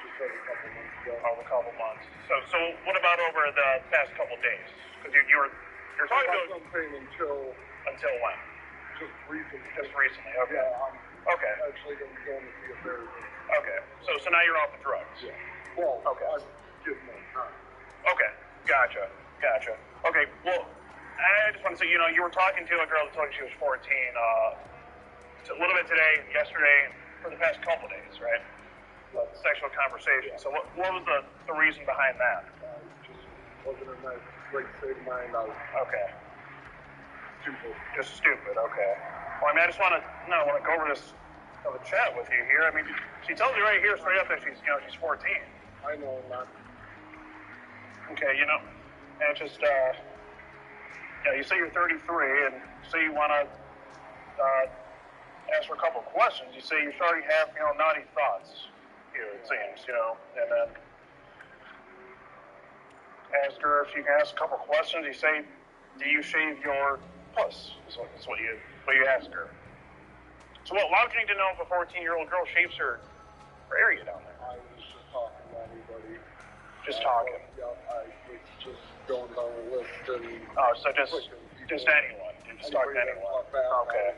Just over a couple months ago. Over a couple months. So what about over the past couple days? Because you're talking to something until when? just recently. Just recently. Okay. Yeah, I'm Okay. actually going to be going to see a therapist. Okay. So now you're off the drugs. Yeah. Well, Okay. I'm getting more time. Okay. Gotcha. Okay. Well, I just want to say, you were talking to a girl that told you she was 14. A little bit today, yesterday, for the past couple days, right? Sexual conversation. So what was the reason behind that? Just wasn't in that great state of mind. I was Okay. stupid. Just stupid. Okay. Well, I just want to go over this, have a chat with you here. I mean, she tells you right here straight up that she's 14. I know I'm not. Okay, and it's just, you say you're 33, and say you want to ask her a couple of questions. You say you already have, naughty thoughts here, it seems, and then ask her if you can ask a couple of questions. You say, do you shave your puss? Is what you ask her. So why would you need to know if a 14-year-old girl shaves her area down there? I was just talking to anybody. Just talking. Yeah, I was just going down the list and. Oh, so just anyone. You just talk to anyone. Okay.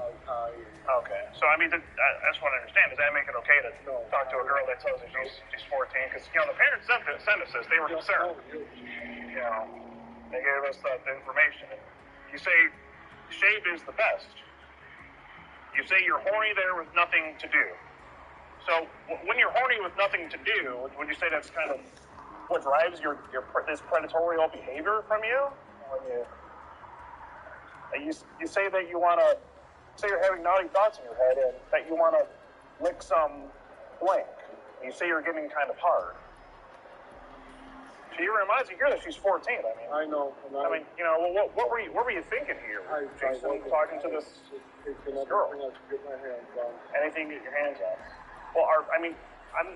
Okay. So I just want to understand. Does that make it okay to talk to a girl that tells you she's 14? Because the parents sent us this. They were concerned. They gave us the information. You say shave is the best. You say you're horny there with nothing to do. So when you're horny with nothing to do, would you say that's kind of what drives this predatory behavior from you? When you say that you want to, say you're having naughty thoughts in your head and that you want to lick some blank. You say you're getting kind of hard. She reminds me here that she's 14. I know. I mean, you know, what were you thinking here, Jason, talking to this girl? I could get my hands on. Anything you get your hands on. Well, I'm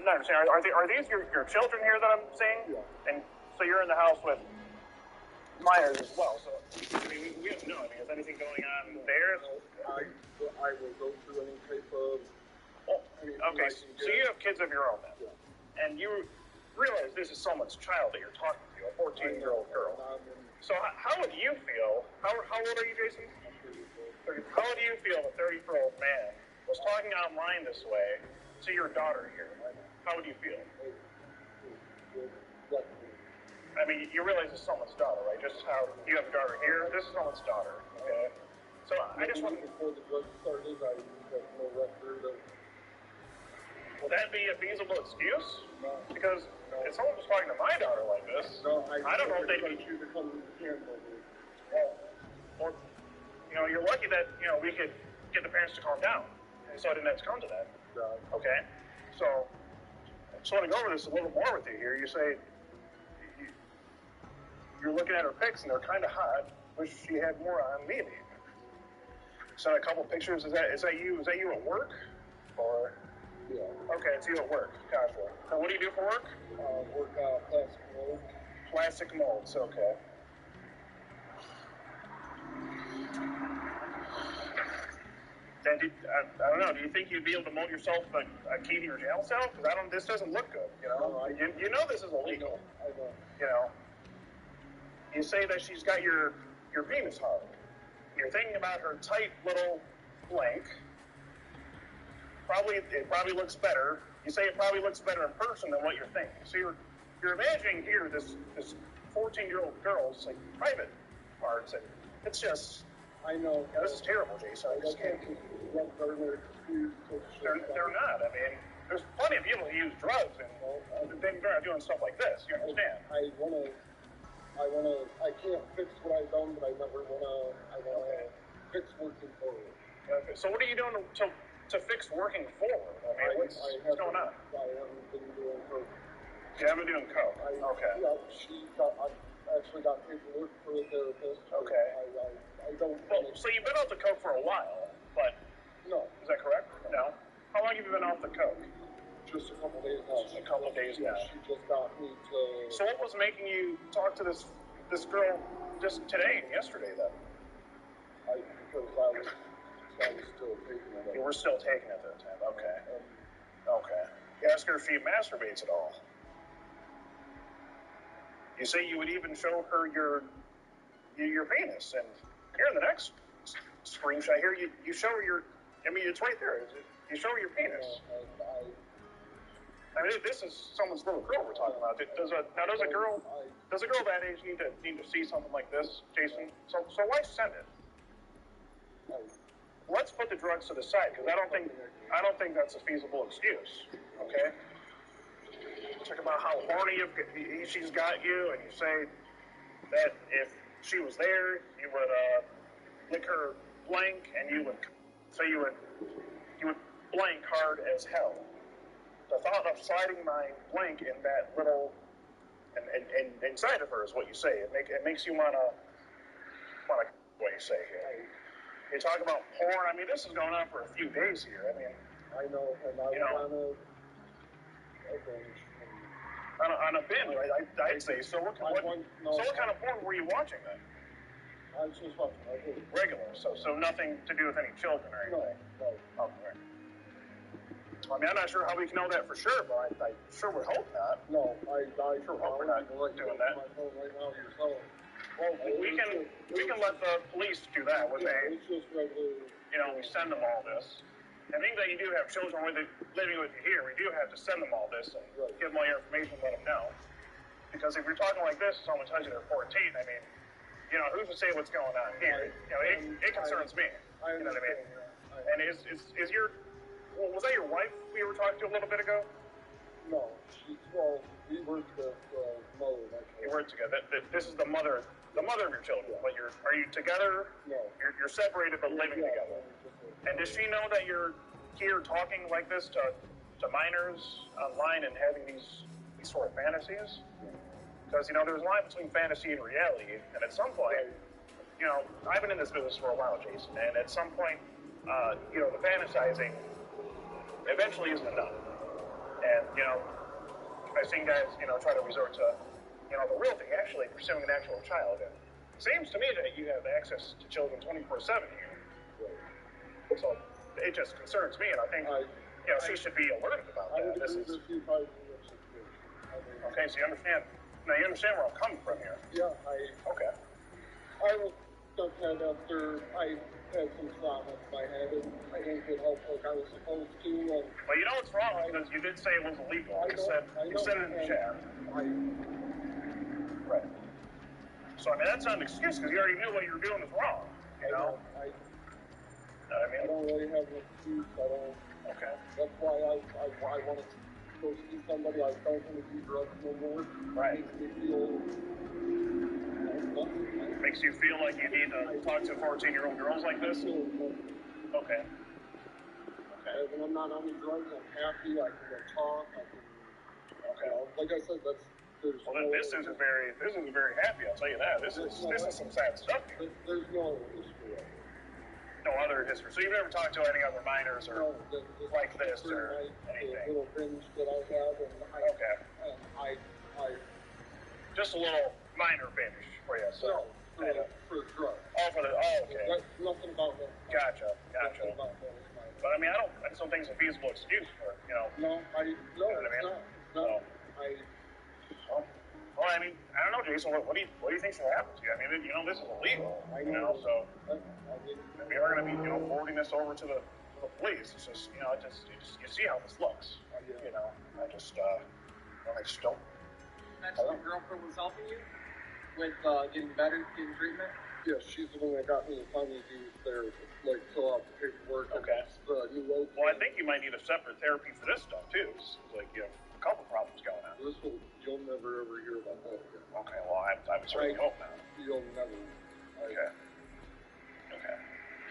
not understanding. Are these your children here that I'm seeing? Yeah. And so you're in the house with minors as well. So I mean, we don't know. I mean, is anything going on there? I will go through any type of. Okay, so you have kids of your own then, and you realize this is someone's child that you're talking to, a 14-year-old girl. So how would you feel? How old are you, Jason? 30. How would you feel if a 30-year-old man was talking online this way to your daughter here? How would you feel? I mean, you realize it's someone's daughter, right? Just how you have a daughter here, this is someone's daughter, okay? So I just want to... Before the drug started, I had no record of... Would that be a feasible excuse? No. Because if someone was talking to my daughter like this, I don't know if they'd be... you to come to the camp with me. Well, you know, you're lucky that, you know, we could get the parents to calm down. So I didn't have to come to that. Yeah. Okay? So, I just want to go over this a little more with you here. You say... You're looking at her pics and they're kind of hot. Wish she had more on, maybe. Sent a couple pictures. Is that you? Is that you at work? Or Yeah. okay, it's you at work. Gotcha. And what do you do for work? Work plastic mold. Plastic molds. Okay. Then I don't know. Do you think you'd be able to mold yourself a key to your jail cell? Because this doesn't look good. You know. You know this is illegal. I know. You know. You say that she's got your penis hard. You're thinking about her tight little blank. It probably looks better. You say it probably looks better in person than what you're thinking. So you're imagining here this 14-year-old girl's like private parts, and it's just. I know. Yeah, this is terrible, Jason. They're not. I mean, there's plenty of people who use drugs and they're not doing stuff like this. You understand? I can't fix what I've done, but I wanna fix working forward. Okay. So what are you doing to fix working forward? I mean, what's going on? I haven't been doing coke. You haven't been doing coke? Okay. Yeah, I actually got paperwork for a therapist. Okay. I don't... Well, so you've been off the coke for a while, but... No. Is that correct? No? How long have you been off the coke? Just a couple days now. Just a couple days now. She just got me to... So what was making you talk to this girl just today and yesterday, then? Because I was still taking it. You were still taking it at that time. Okay. Okay. You ask her if she masturbates at all. You say you would even show her your penis, and here in the next screenshot here, you show her your. I mean, it's right there. You show her your penis. I mean, this is someone's little girl we're talking about. Does a girl that age need to see something like this, Jason? So why send it? Let's put the drugs to the side, because I don't think that's a feasible excuse. Okay. Talk about how horny she's got you, and you say that if she was there, you would lick her blank, and you would blank hard as hell. The thought of sliding my blank in that little and inside of her is what you say. It makes you wanna what you say here. You talk about porn. I mean, this is going on for a few days here. I mean, I know, and I was on a binge. I'd say. So what kind of porn were you watching then? I was just watching regular. So nothing to do with any children or anything. No. Okay. I mean, I'm not sure how we can know that for sure, but I sure would hope not. No, I sure hope we're not doing that. Right now yourself. Well, we can let the police do that when they, it's just regular, we send them all this. I think that you do have children living with you here. We do have to send them all this and give them all your information and let them know. Because if you're talking like this, someone tells you they're 14, I mean, who's to say what's going on here? It concerns me. You know what I mean? And is your, was that your wife we were talking to a little bit ago? No, we work with mother. You work together. This is the mother of your children. But are you together? No. You're separated but living together. And does she know that you're here talking like this to minors online and having these sort of fantasies? Because, you know, there's a line between fantasy and reality, and at some point, you know, I've been in this business for a while, Jason, and at some point, you know, the fantasizing eventually isn't enough. And, you know, I've seen guys, you know, try to resort to, you know, the real thing, actually pursuing an actual child. And it seems to me that you have access to children 24/7 here. So it just concerns me, and I think, you know, she should be alerted about that. This is... Okay, so you understand. Now you understand where I'm coming from here. Yeah, Okay. I was stuck head after I had some trauma in my head, and I didn't get help like I was supposed to. And Well, you know what's wrong, because you did say it was illegal. You said it in the chat. Right. So, I mean, that's not an excuse, because you already knew what you were doing was wrong. You know? I mean, don't really have an excuse. I don't. Okay. That's why I want to go see somebody. I don't want to do drugs no more. Right. It makes me feel. Makes you feel like you need to talk to 14-year-old girls like this? Okay. When I'm not on the drugs, I'm happy. I can go talk. I can. Okay. Like I said, that's. Well, this isn't very happy. I'll tell you that. This is some sad stuff. There's no history. No other history. So you've never talked to any other minors or like this or anything? A little binge that I have, and I just a little minor binge for you. So for the drug. Okay. That's nothing about that. Gotcha. Nothing about that. But I mean, I just don't think it's a feasible excuse for, you know. No, you know what I mean? No. Well, I mean, I don't know, Jason. What do you think should happen to you? I mean, you know, this is illegal. You know, so we are going to be, you know, forwarding this over to the police. It's just, you know, you see how this looks. You know, I just don't. You mentioned your girlfriend was helping you with getting better, getting treatment. Yeah, she's the one that got me to finally do therapy, like fill out the paperwork. Okay. The new load. Well, I think you might need a separate therapy for this stuff too. It's like you have a couple problems going on. This will, you'll never ever hear about that again. Okay, well, I would certainly hope not. You'll never. Okay.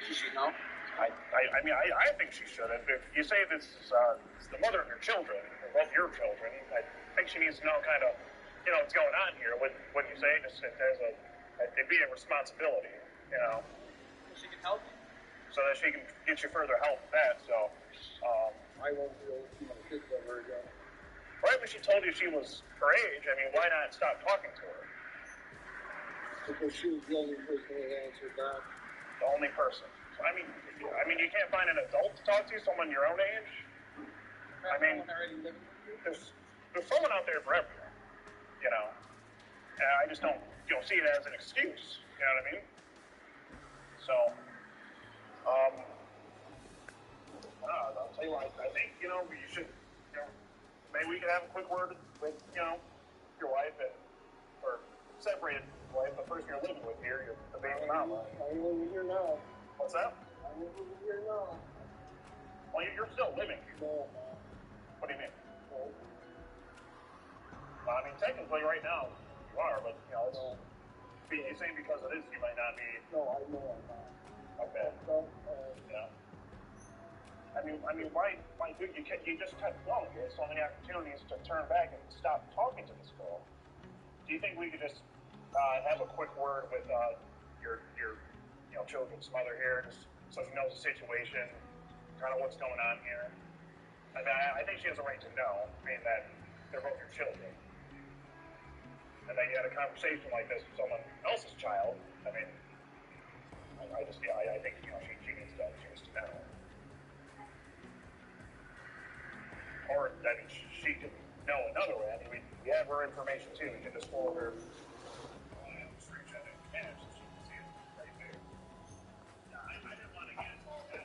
She should know. I mean, I think she should. If you say this is the mother of your children, or both your children, I think she needs to know kind of, you know, what's going on here. When you say just that it'd be a responsibility, you know. She can help you. So that she can get you further help with that. So, I won't be able to see my kids ever again. Right when she told you she was her age, I mean, why not stop talking to her? Because she was the only person that answered back. The only person. I mean, you can't find an adult to talk to, someone your own age. I mean, there's someone out there for everyone, you know. And I just don't, you know, see it as an excuse. You know what I mean? So, I'll tell you what. I think, you know, you should, you know, maybe we could have a quick word with, you know, your wife or separated wife, the person you're living with here, the baby mama. I'm living here now. What's that? I'm living here now. Well, you're still living here. No. What do you mean? No. Well, I mean, technically, right now, you are, but, you know, it's, you say because it is, you might not be. No, I know I'm not. Okay. Yeah. I mean, why, dude? You just kept going. You had so many opportunities to turn back and stop talking to this girl. Do you think we could just have a quick word with your you know, children's mother here, just so she knows the situation, kind of what's going on here? I mean, I think she has a right to know, being that they're both your children, and that you had a conversation like this with someone else's child. I mean, I think, you know, she needs to know. Or, I mean, she could know another way. I mean, we have her information too. We can just forward her. Just reach out and manage so she can see it right there. Yeah, I didn't want to get into all that.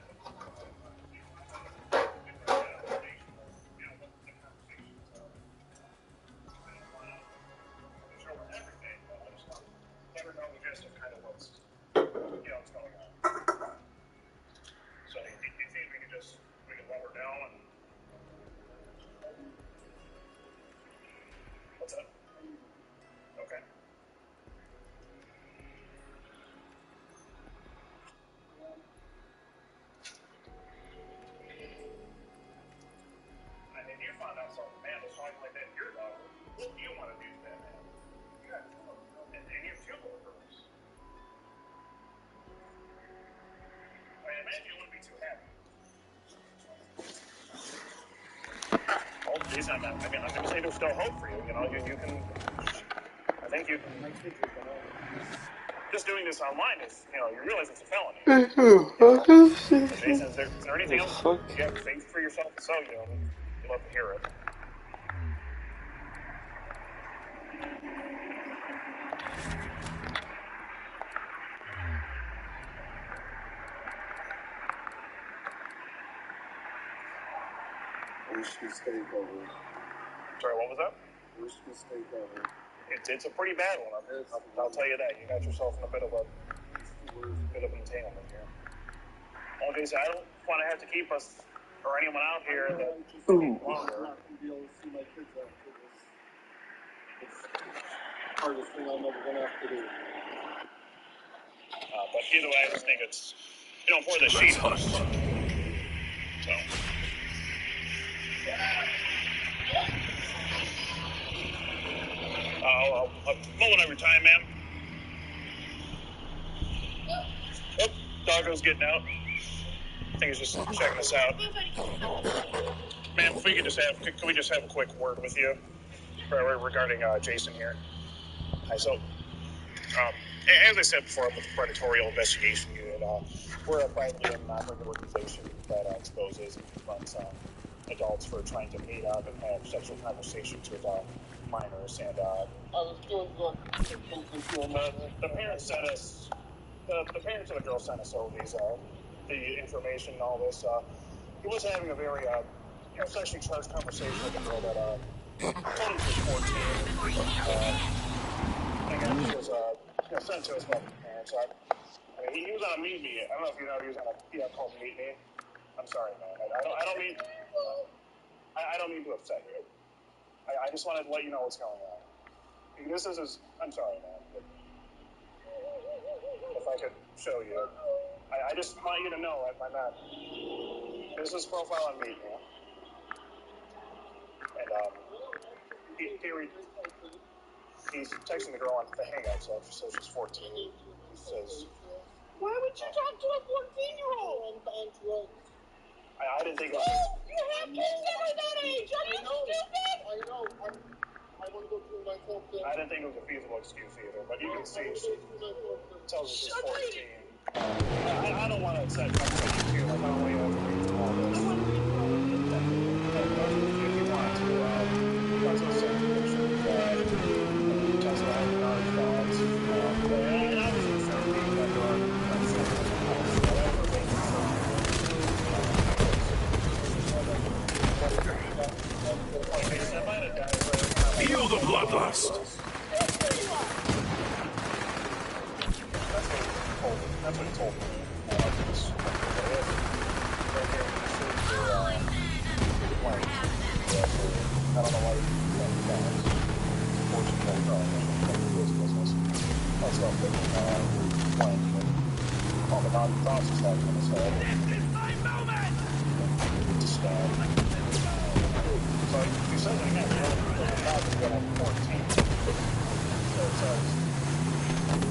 You know, what the conversations are. I don't want to show her everything, but I just want to let her know the gist of kind of what's, you know, what's going on. So, do you think we can let her know and what's up? Okay. Jason, I'm going to say there's still hope for you. You know, you can. I think you can. Just doing this online is, you know, you realize it's a felony. Jason, is there anything else you have faith for yourself? So, you know, you'd love to hear it. Worst mistake ever. Sorry, what was that? Worst mistake ever. It's a pretty bad one. I'll tell you that. You got yourself in a bit of an entanglement here. Well, Jason, I don't want to have to keep us or anyone out here that longer. I'm not going to be able to see my kids after this. It's the hardest thing I'm ever going to have to do. But either way, I just think it's, you know, for the sheep. So. I'll moment over time, ma'am. Oh, doggo's getting out. I think he's just checking us out. Ma'am, if we could just have, can we just have a quick word with you regarding Jason here? Hi, so, as I said before, I'm with the Predatorial Investigation Unit. We're a privately owned non-profit organization that exposes and confronts adults for trying to meet up and have sexual conversations with minors. And I was doing good. The parents sent us, the parents of the girl sent us over these, the information and all this. He was having a very, sexually charged conversation with a girl that, told him she was 14. And he was, sent to us by the parents. I mean, he was on a Meet Me. I don't know if you know, he was on a app called Meet Me. I'm sorry, man. I don't mean to upset you. I just wanted to let you know what's going on. This is his, I'm sorry, man. But if I could show you. I just want you to know I'm not. This is his profile on Meet Me. And he's texting the girl on the Hangout, so she's 14. He says, Why would you talk to a 14-year-old? I didn't think it was. You have kids that are that age. Are you stupid? I know. I want to go through my whole thing. I didn't think it was a feasible excuse either, but you can see she tells us she's 14. I don't want to upset you here. Like, I don't want you to read through all this. If you want to, let's go send pictures, test out our thoughts. And I was just thinking that there are Feel the bloodlust. That's what he told me. I don't know why all the non-process stuff in his head. So he says it again, when I'm 14. So it says,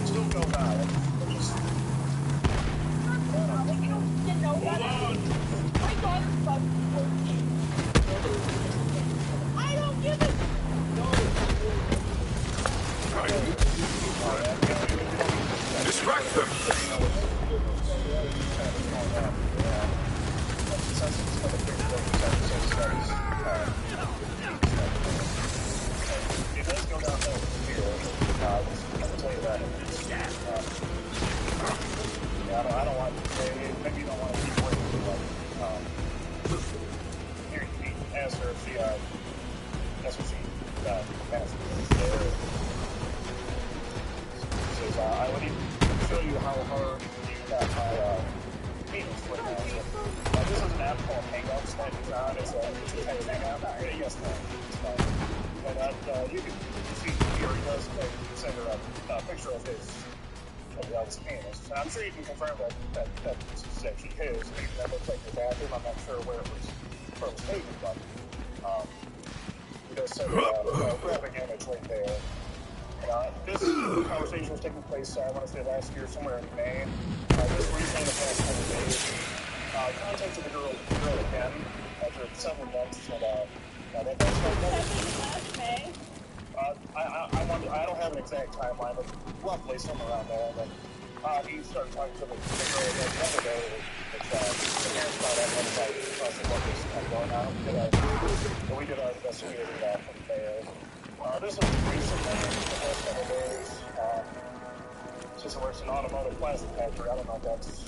still go valid, but just... Hold on! My daughter's about 14. I don't give it. Distract them! It does go downhill from here. I can tell you that. I don't want maybe you don't want to keep waiting, but here he asked her if she that's what she asked me. She says, I would even show you how hard you got my penis right now. This is an app called Hangouts that he's on. It's a texting app. Yes, no, it's fine. But you can see here he does send her a picture of his penis. And I'm sure you can confirm that this is actually his. Maybe that looks like your bathroom. I'm not sure where it was taken, but he does send a graphic image right there. This conversation was taking place, I want to say last year, somewhere in May. Just recently, in the past couple of days, contacted the girl again after several months, and that's last May. I don't have an exact timeline, but roughly somewhere around there. And then he started talking to the girl again the other day, which parents found out one night because of what was kind of going on. We did our investigating from there. This was recently, the past couple of days. Since it works in an automotive plastic factory, I don't know if that's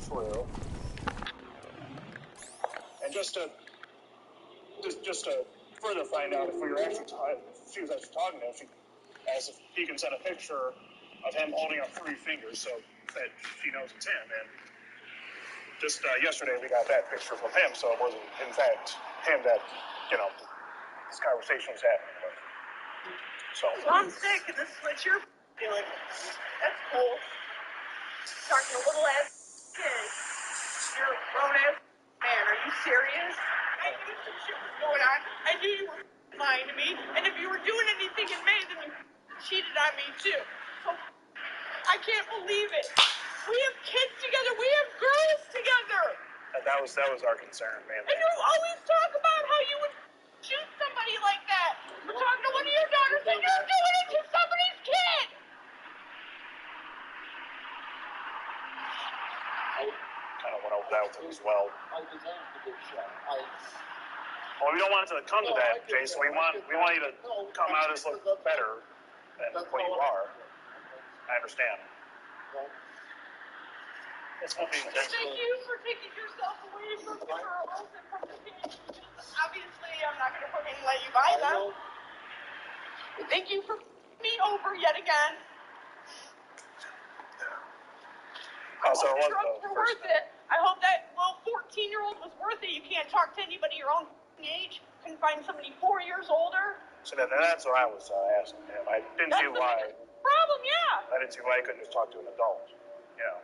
true. And just to further find out if we were actually she was actually talking to him, she asked if he can send a picture of him holding up 3 fingers so that she knows it's him. And just yesterday we got that picture from him, so it wasn't in fact him that this conversation was happening with. So I'm sick, and this is what you're feeling. That's cool. Talking to little ass kid. You're a grown ass man. Are you serious? I knew some shit was going on. I knew you were lying to me. And if you were doing anything in May, then you cheated on me too. So I can't believe it. We have kids together. We have girls together. And that was our concern, man. And you always talk about how you would shoot somebody like that. We're talking to one of your daughters, and you're doing it to somebody's kid. Kind of went over that with him as well. Well, we don't want it to come to that, Jason. We want you to come out as look better than what you are. I understand. Thank you for taking yourself away from the girls and from the kids. Obviously, I'm not going to fucking let you buy them. Thank you for me over yet again. I hope the drugs were worth it. I hope that little 14-year-old was worth it. You can't talk to anybody your own age. Couldn't find somebody 4 years older. So that's what I was asking him. I didn't see why. Problem, yeah. I didn't see why he couldn't just talk to an adult. Yeah.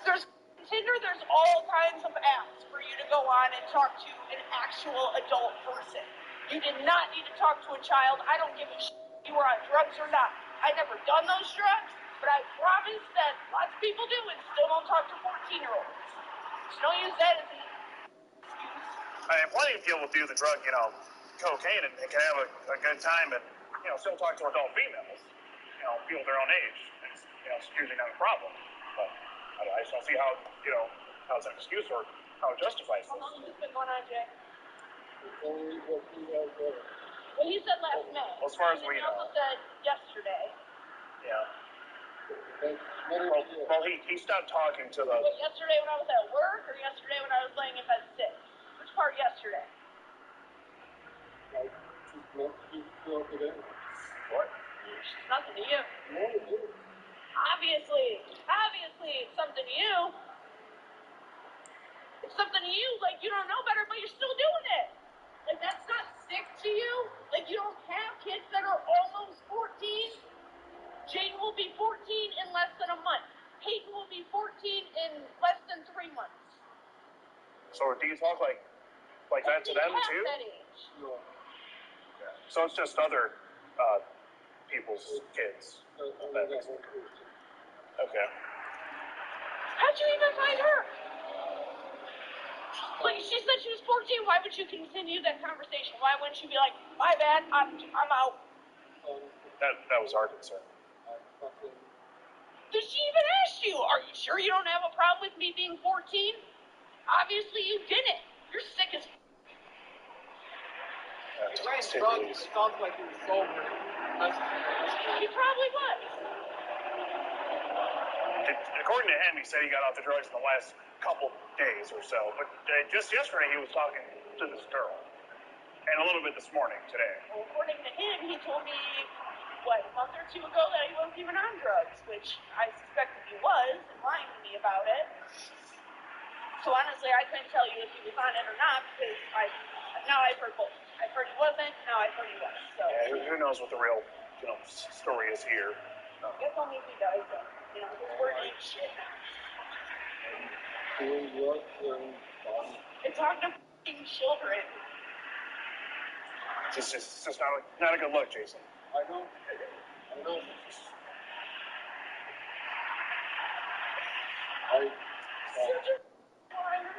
There's Tinder. There's all kinds of apps for you to go on and talk to an actual adult person. You did not need to talk to a child. I don't give a shit if you were on drugs or not. I never done those drugs, but I promise that lots of people do and still don't talk to 14-year-olds. So don't use that as an excuse. I mean, plenty of people do the drug, cocaine, and they can have a good time, and still talk to adult females, people their own age. It's usually not a problem. But I just don't see how it's an excuse or how it justifies How this. long has this been going on, Jay? Well, he said last May. Well, as far as we know. He also said yesterday. Yeah. Well, he stopped talking to the... Wait, yesterday when I was at work, or yesterday when I was laying in bed sick? Which part yesterday? What? It's nothing to you. Obviously, it's something to you. It's something to you, like you don't know better, but you're still doing it. Like that's not sick to you. Like you don't have kids that are almost 14. Jane will be 14 in less than a month. Peyton will be 14 in less than 3 months. So do you talk like that to them too? That age. So it's just other people's kids. Okay. How'd you even find her? Like she said she was 14. Why would you continue that conversation? Why wouldn't you be like, my bad, I'm out? That was our concern. Did she even ask you? Are you sure you don't have a problem with me being 14? Obviously you didn't. You're sick as. He ran drugs. It sounds like he was sober. He probably was. According to him, he said he got off the drugs in the last couple days or so. But just yesterday, he was talking to this girl. And a little bit this morning, today. Well, according to him, he told me, a month or two ago that he wasn't even on drugs, which I suspected he was, and lying to me about it. So honestly, I couldn't tell you if he was on it or not, because now I've heard both. I've heard he wasn't, now I've heard he was. So. Yeah, who knows what the real story is here. Guess only he does, but, his word ain't shit now. It's hard to f***ing children. It's just not a good look, Jason. I know. I such a liar.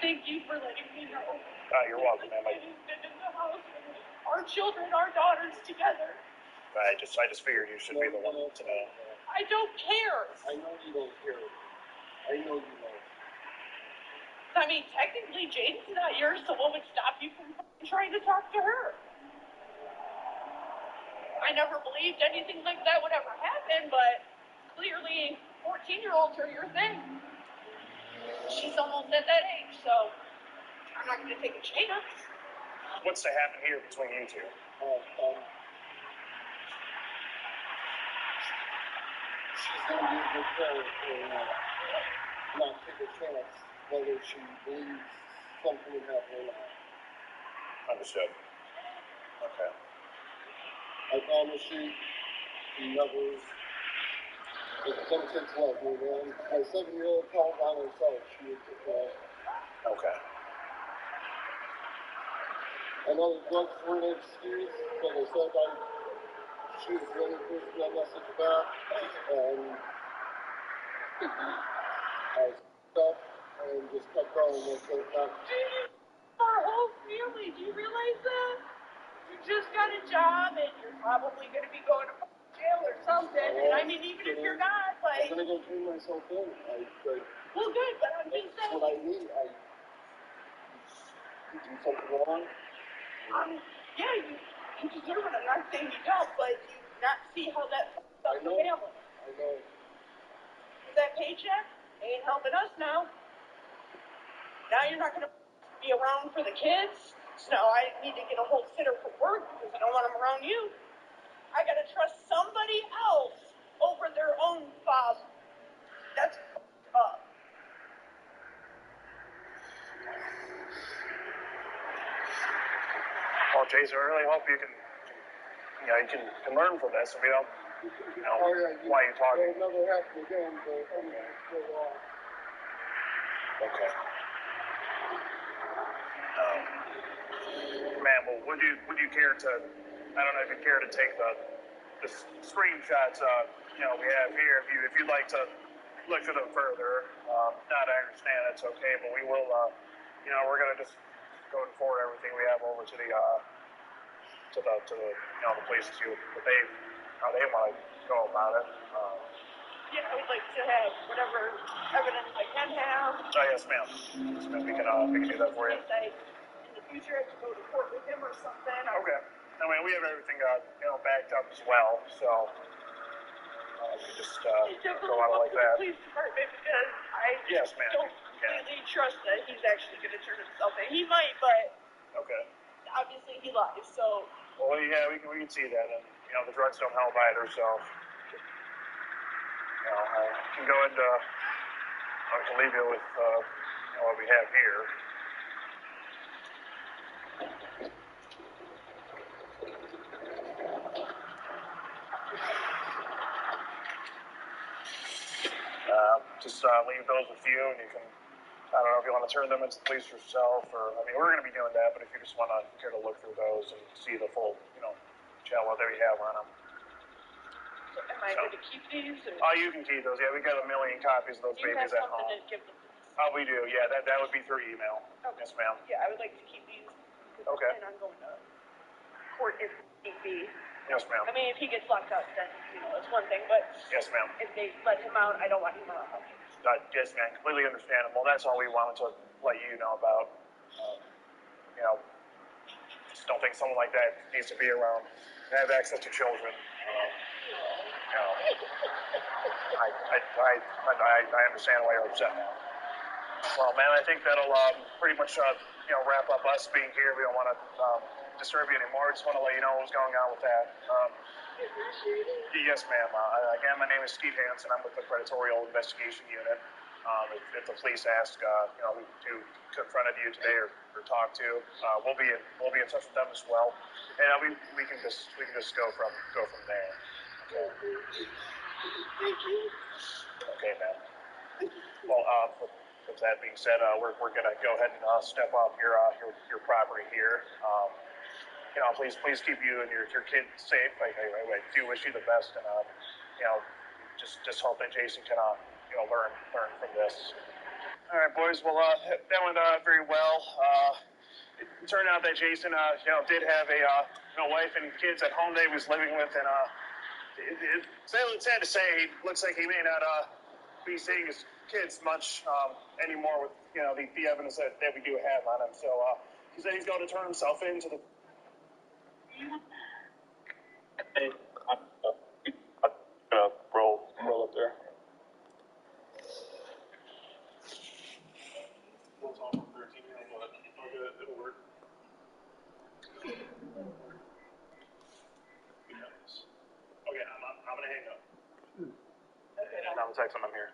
Thank you for letting me know. You're welcome, ma'am. He's been in the house with our children, our daughters together. I just figured you should be the one to know. I don't care. I know you don't care. I know you don't. I mean, technically, Jane's not yours, so what would stop you from trying to talk to her? I never believed anything like that would ever happen, but clearly 14-year-olds are your thing. She's almost at that age, so I'm not going to take a chance. What's to happen here between you two? She's going to be a good parent and not take a chance whether she believes something would happen or not. Understood. Okay. I promise you, she never. Some kids love me, man. My 7-year-old called on herself. She was Okay. I know the drugs were an excuse, but I said she was the only person that messaged back, and I stuff and just kept going with it. Our whole family, do you realize that? You just got a job and you're probably going to be going to jail or something. And I mean, even if you're not, like. I'm going to go turn myself in. Well, good, but I'm just saying. That's what I need. You do something wrong? Yeah, you deserve it. I'm not saying you don't, but you not see how that fucks up the family. I know. That paycheck ain't helping us now. Now you're not going to be around for the kids. So now I need to get a whole sitter for work because I don't want them around you. I got to trust somebody else over their own father. That's up. Well, Jason, I really hope you can learn from this. And we don't, why you're talking. It'll never happen again, but Okay. Ma'am, well, would you care to? I don't know if you care to take the screenshots we have here. If you'd like to look at them further. Not, I understand it's okay, but we will. We're gonna just go and forward everything we have over to the the places how they want to go about it. Yeah, I would like to have whatever evidence I can have. Oh yes, ma'am. Yes, ma'am. We can do that for you. In the future, I have to go to court with him or something. Okay. I mean, we have everything backed up as well, so we just go out like that. Police department because I yes, ma'am. don't really trust that he's actually going to turn himself in. He might, but obviously he lies. So. Well, yeah, we can see that, and the drugs don't help either. So, I can go ahead. I can leave you with what we have here. Just leave those with you, and you can. I don't know if you want to turn them into the police yourself, or we're going to be doing that. But if you just want to care to look through those and see the full, channel that we have on them. Am I going to keep these? Or? Oh, you can keep those. Yeah, we got 1 million copies of those babies at home. To give them? Oh, we do. Yeah, that would be through email. Okay. Yes, ma'am. Yeah, I would like to keep these. Okay. And I'm going to court if need be. Yes, ma'am. I mean, if he gets locked up, then it's one thing. But yes, ma'am. If they let him out, I don't want him out. Yes, ma'am. Completely understandable. That's all we wanted to let you know about. Just don't think someone like that needs to be around and have access to children. I understand why you're upset now. Well, man, I think that'll pretty much wrap up us being here. We don't want to disturb you anymore. Just want to let you know what's going on with that. Yes, ma'am. Again, my name is Steve Hansen. I'm with the Predatorial Investigation Unit. If the police ask, who confronted you today or talk to, we'll be in touch with them as well, and we can just go from there. Okay. Thank you. Okay, ma'am. Well, with that being said, we're gonna go ahead and step off your property here. Please keep you and your kid safe. I do wish you the best, and just hope that Jason can learn from this. All right, boys. Well, that went very well. It turned out that Jason, did have a wife and kids at home that he was living with, and it's sad to say, it looks like he may not be seeing his kids much anymore with the evidence that we do have on him. So he said he's going to turn himself into the. Hey, I'm gonna roll up there. We'll talk from 13, but it'll work. Okay, I'm gonna hang up. And I'm texting him here.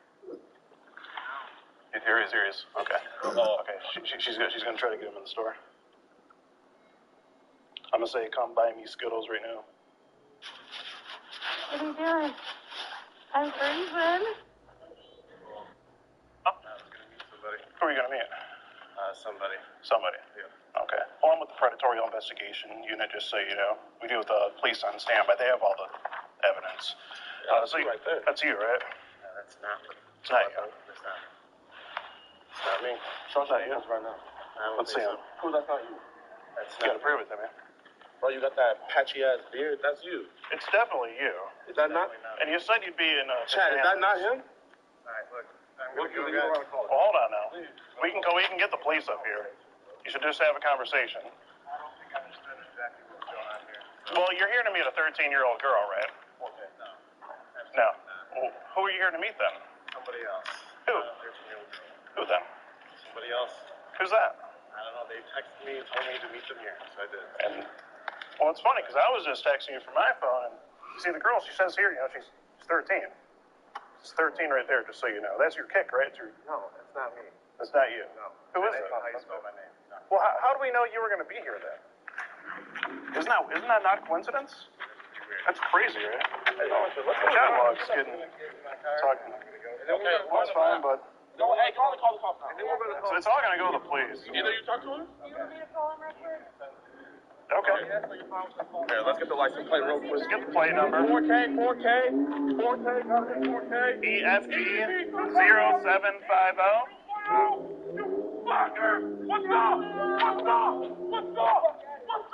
Here he is. Okay. Okay. She's gonna try to get him in the store. I'm gonna say, come buy me Skittles right now. What are you doing? I'm freezing. Oh. Who are you gonna meet? Somebody. Yeah. Okay. Well, I'm with the Predatory Investigation Unit, just so you know. We deal with the police on standby. They have all the evidence. That's right there. That's you, right? No, that's not. It's not you. It's not me. Show us your right now. Let's see him. Who? That's not you. You gotta prove it to me. Bro, you got that patchy ass beard. That's you. It's definitely you. Is that not? And you said you'd be in Chad, is that not him? Alright, look. Well, hold on now. We can get the police up here. You should just have a conversation. I don't think I understood exactly what's going on here. Well, you're here to meet a 13-year-old girl, right? Okay, no. No. Well, who are you here to meet then? Somebody else. Who? 13-year-old girl. Who then? Somebody else. Who's that? I don't know. They texted me and told me to meet them here, so I did. And well, it's funny because I was just texting you from my phone, and you see the girl. She says here, she's 13. She's 13 right there, just so you know. That's your kick, right? No, that's not me. That's not you. No. Who is it? How you spell my name? No. Well, how do we know you were going to be here then? Isn't that not coincidence? That's crazy, right? The chat log's getting talking. Okay, That's fine, but No, hey, call the cops now. so it's all going to go to the police. Either you talk to him? You want me to call him real quick? Okay. Here, let's get the license plate real quick. Let's get the plate number. 4K, got it, 4K. EFG 0750. Fucker! What's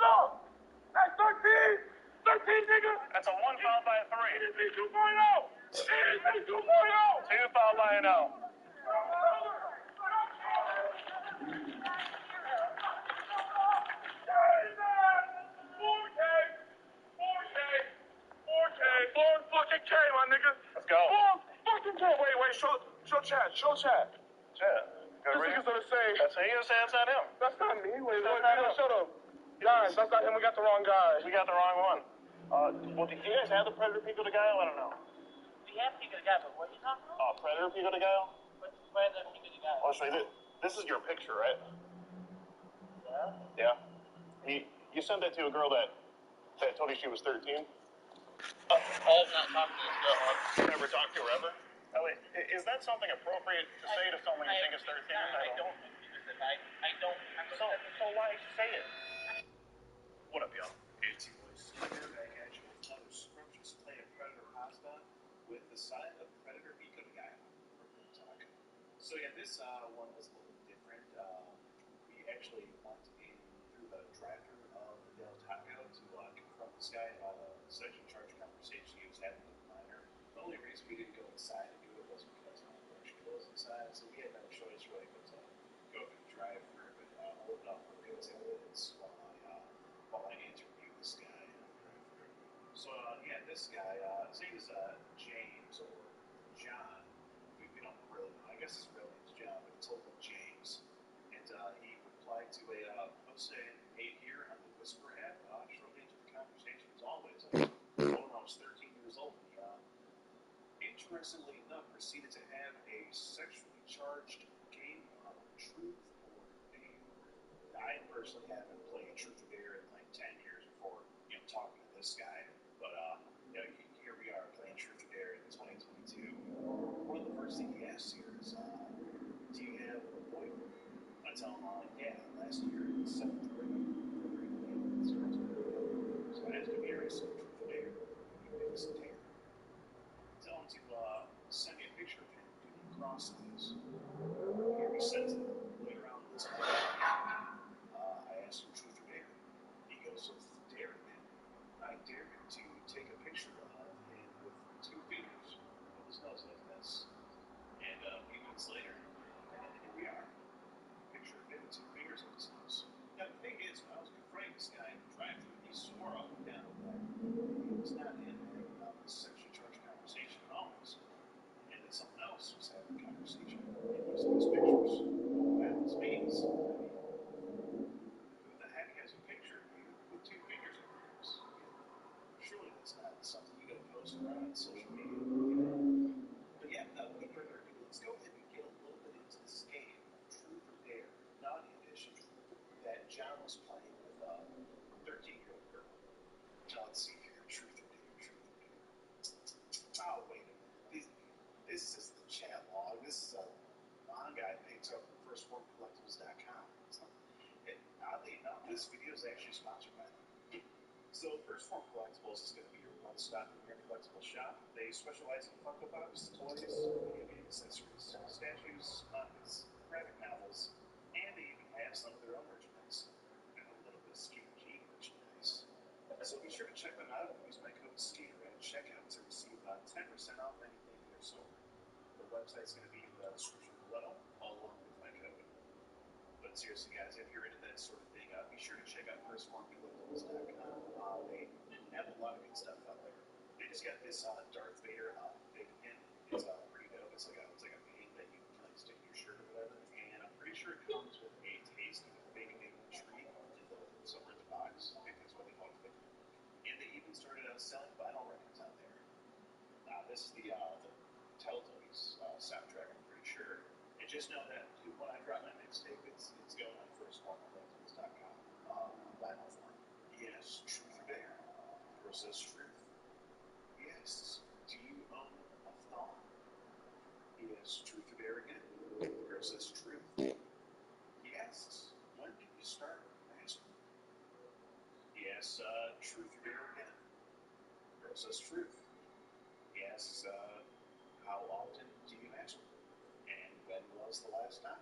up? Hey, 13! 13, nigga! That's a 1 followed by a 3. It is me 2.0! It is me 2.0! 2 followed by an O. Fucking K, my nigga. Let's go. Fucking K. Wait, show Chad. Chat. This nigga's gonna say, That's he gonna say that's not him. that's not me. Wait, That's not him. shut up. Guys, that's not him. We got the wrong guy. We got the wrong one. Well, do you guys have the Predator Pico de Gallo? I don't know. We have Pico de Gallo, but what are you talking about? Predator Pico de Gallo? What's Predator Pico de Gallo? I'll show you this. This is your picture, right? Yeah? Yeah. You sent that to a girl that told you she was 13? I've not talked to this girl. Never talked to her ever? Oh, wait, is that something appropriate to say to someone you think is 13? I don't think it is. I don't. So why say it? What up, y'all? It's your boys. We're back at you with another scrumptious plate of Predator pasta with the side of Predator Pico de Gallo. So yeah, this one was a little different. We actually went in through the drive-thru of Del Taco to confront this guy about a sexual charge conversation he was having with a minor. The only reason we didn't go inside and do it was because the actually was inside, so we had no choice really but to go through the drive-thru and hold up for real evidence while I interview this guy. So yeah, this guy, his name is James or John. We don't really know. I guess his real name is John, but it's over James. And he replied to a post saying, "Hey, here on the Whisper app, shortly into the conversation as always. I was 13 years old. Interestingly enough, proceeded to have a sexually charged game of Truth or Dare. I personally haven't played Truth or Dare in like 10 years before talking to this guy, but here we are playing Truth or Dare in 2022. One of the first things he asks here is, do you have a boyfriend? I tell him, yeah, last year in 7th grade. So I asked him here, I said, Truth or Dare? He makes a dare. Tell him to send me a picture of him doing promise is. Here he says it later on in this video. I asked him truth or dare. He goes with dare again. I dare him to take a picture of him with 2 fingers of his nose like this. And a few minutes later, and here we are. Picture of him with 2 fingers of his nose. Now the thing is, when I was confronting this guy in the drive-thru, he swore up and down that he was not in a sexually charged conversation at all. And that someone else was having a conversation and using these pictures. That was means. Who the heck has a picture of you with 2 fingers in your nose? Surely that's not something you gotta post around on social media. But yeah, without any further ado, let's go ahead and get a little bit into this game, Truth or Dare, Naughty Edition, that John was playing with a 13-year-old girl. Now let's see here, Truth or Dare, Truth or Dare. Oh, wait a minute. This is the chat log. This is a manga I picked up from firstformcollectibles.com. Oddly enough, this video is actually sponsored by them. So, First Form Collectibles is going to be your one-stop premier collectible shop. They specialize in Funko Pops, toys, and accessories, statues, mangas, graphic novels, and they even have some of their own merchandise. And a little bit of Skater G merchandise. So be sure to check them out and use my code SKATER at checkout to receive 10% off anything in their store. The website's going to be in the description below, all along with my code. But seriously, guys, if you're into that sort of thing, be sure to check out firstformcollectibles.com. They have a lot of good stuff out there. They just got this Darth Vader big pin. It's pretty dope. It's like a pin that you can like stick to your shirt or whatever. And I'm pretty sure it comes with a taste of a big maple tree somewhere in the box. I think that's what they call it. And they even started selling vinyl records out there. This is the Teletubbies soundtrack, I'm pretty sure. And just know that when I drop my mixtape, it's going on firstformcollectibles.com vinyl form. Yes, truth or dare. Girl says truth. Yes. Do you own a thong? Yes, truth or dare again. Girl says truth. Yes. When did you start masturbating? Yes, truth or dare again. Girl says truth. Yes, how often do you masturbate? And when was the last time?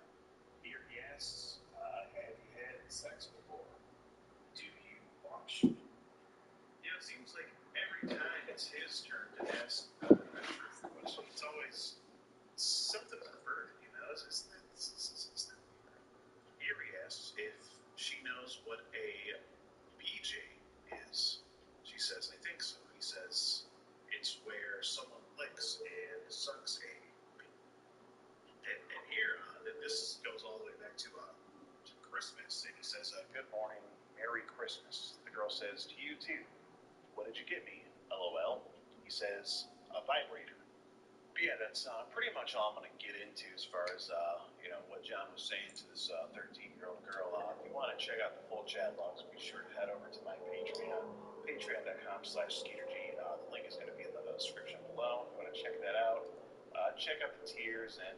Here he asks, have you had sex before? Do you watch? Yeah, it seems like every time it's his turn to ask a truthful question, it's always something perverted, you know? It's here he asks if she knows what a BJ is. She says, I think so. He says, it's where someone licks and sucks a and here, this goes all the way back to Christmas. And he says, good morning, Merry Christmas. The girl says, to you too. What did you get me? LOL. He says, a vibrator. But yeah, that's pretty much all I'm going to get into as far as, what John was saying to this 13-year-old girl. If you want to check out the full chat logs, be sure to head over to my Patreon, patreon.com/SkaterG. The link is going to be in the description below. If you want to check that out. Check out the tiers and,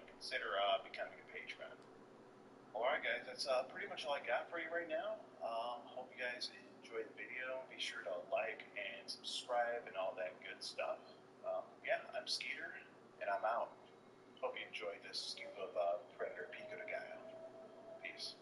consider becoming a patron. Alright guys, that's pretty much all I got for you right now. Hope you guys enjoyed the video. Be sure to like and subscribe and all that good stuff. I'm Skeeter, and I'm out. Hope you enjoyed this scoop of Predator Pico de Gallo. Peace.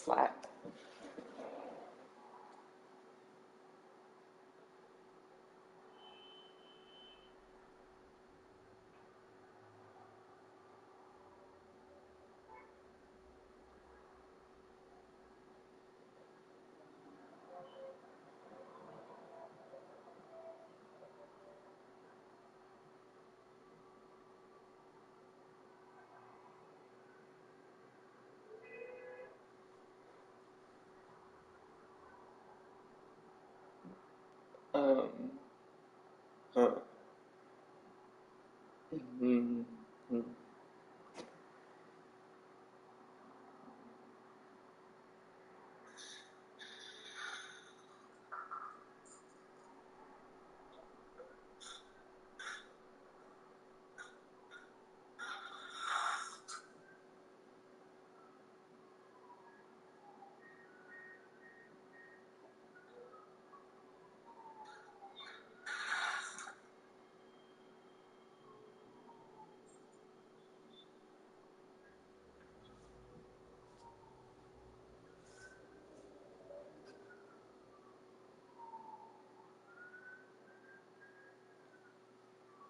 flat. Huh. Mm-hmm.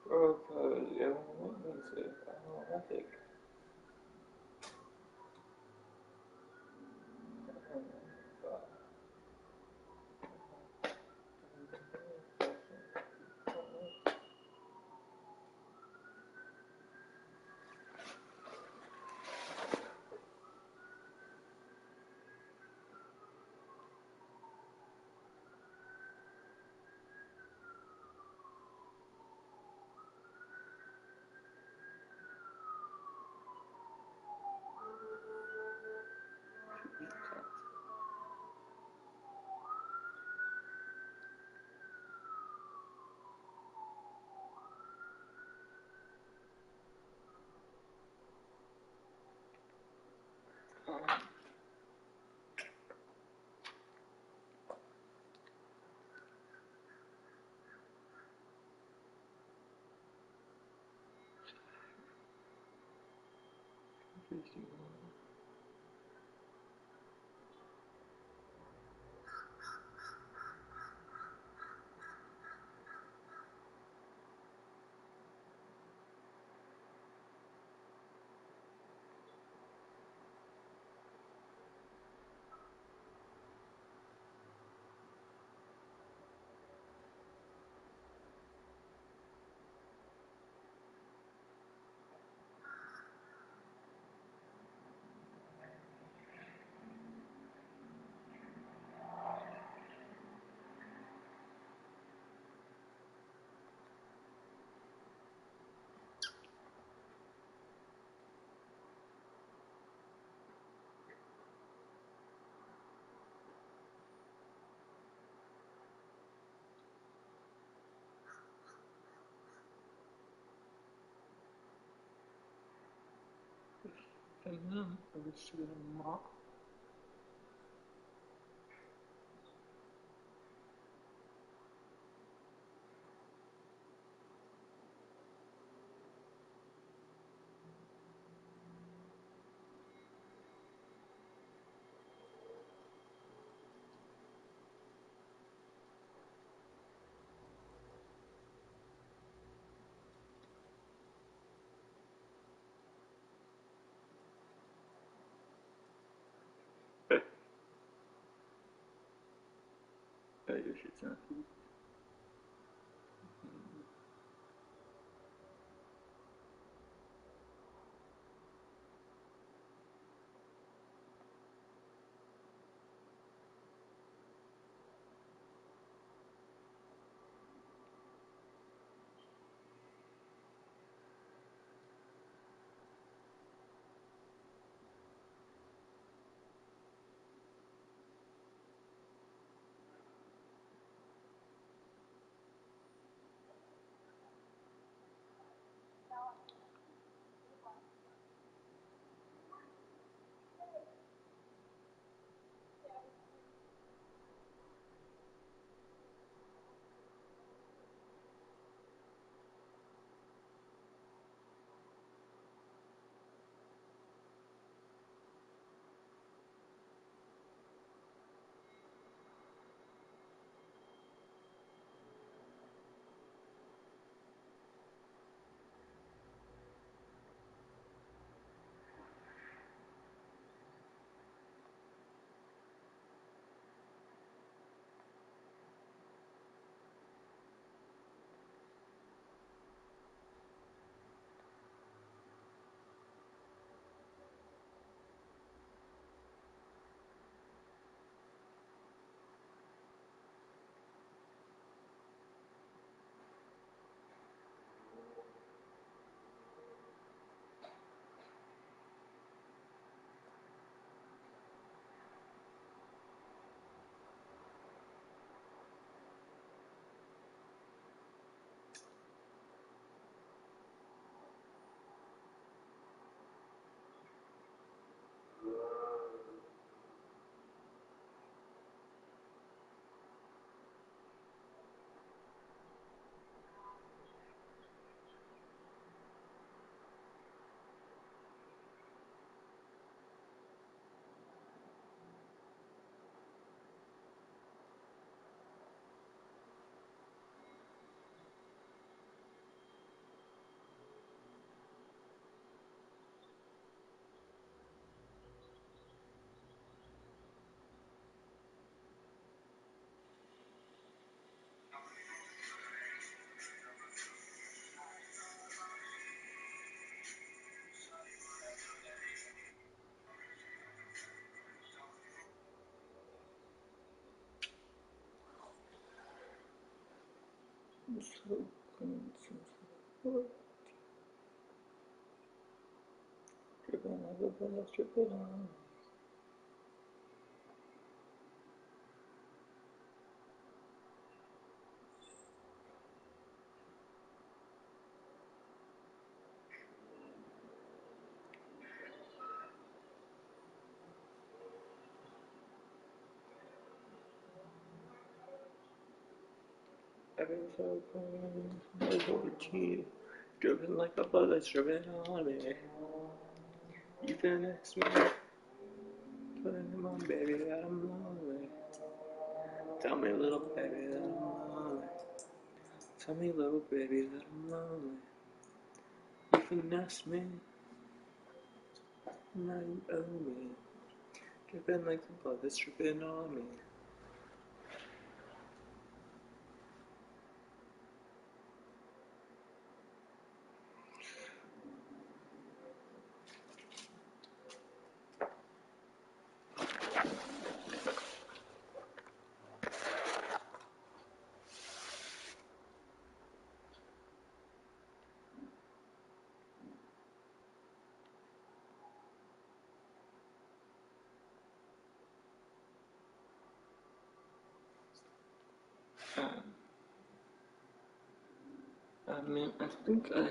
Propose, yeah, what was it? Oh, I think. I wish you a mark. Yeah, your shit's not. So clean, so dripping like a bullet, dripping on. Every so clean, no more tea, dripping like a bullet, dripping on me. You finesse me, putting in my baby that I'm lonely. Tell me, little baby, that I'm lonely. Tell me, little baby, that I'm lonely. You finesse me, now you owe me. Dripping like the blood that's dripping on me. I mean, I think I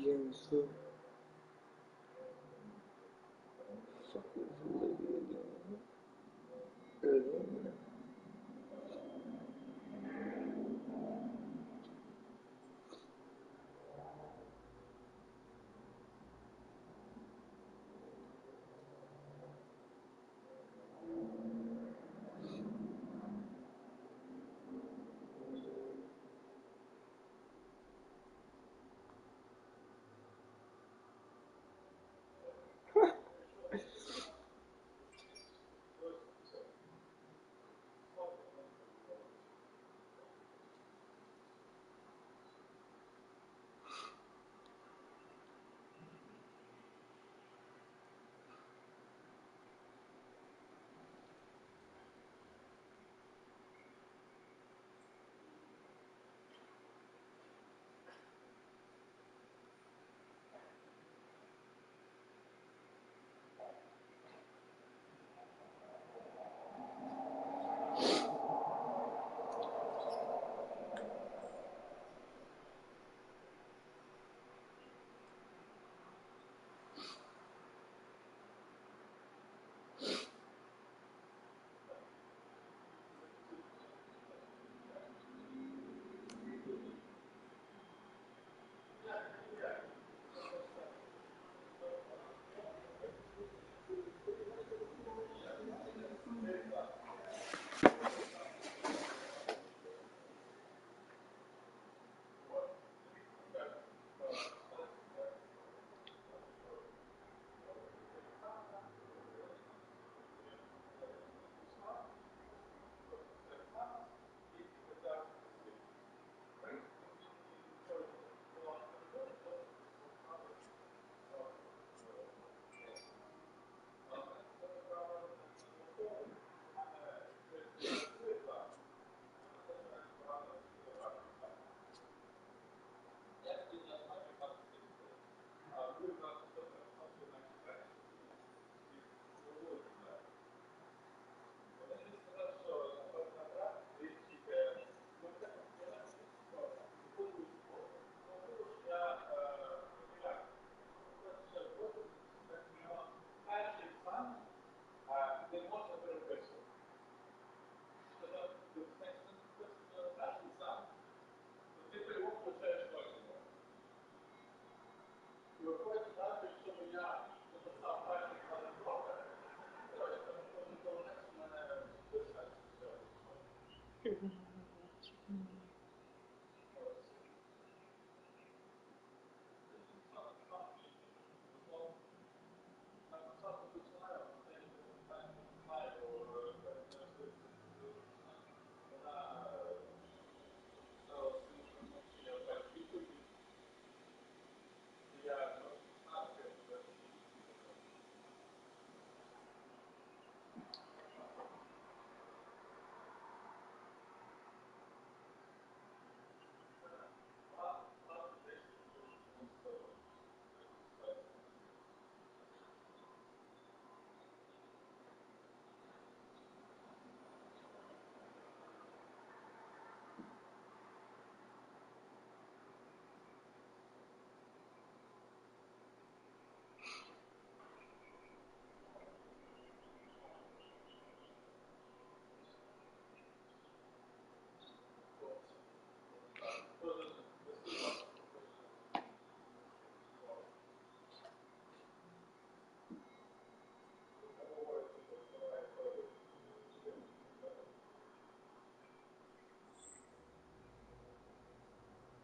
yes, so fuck this lady again.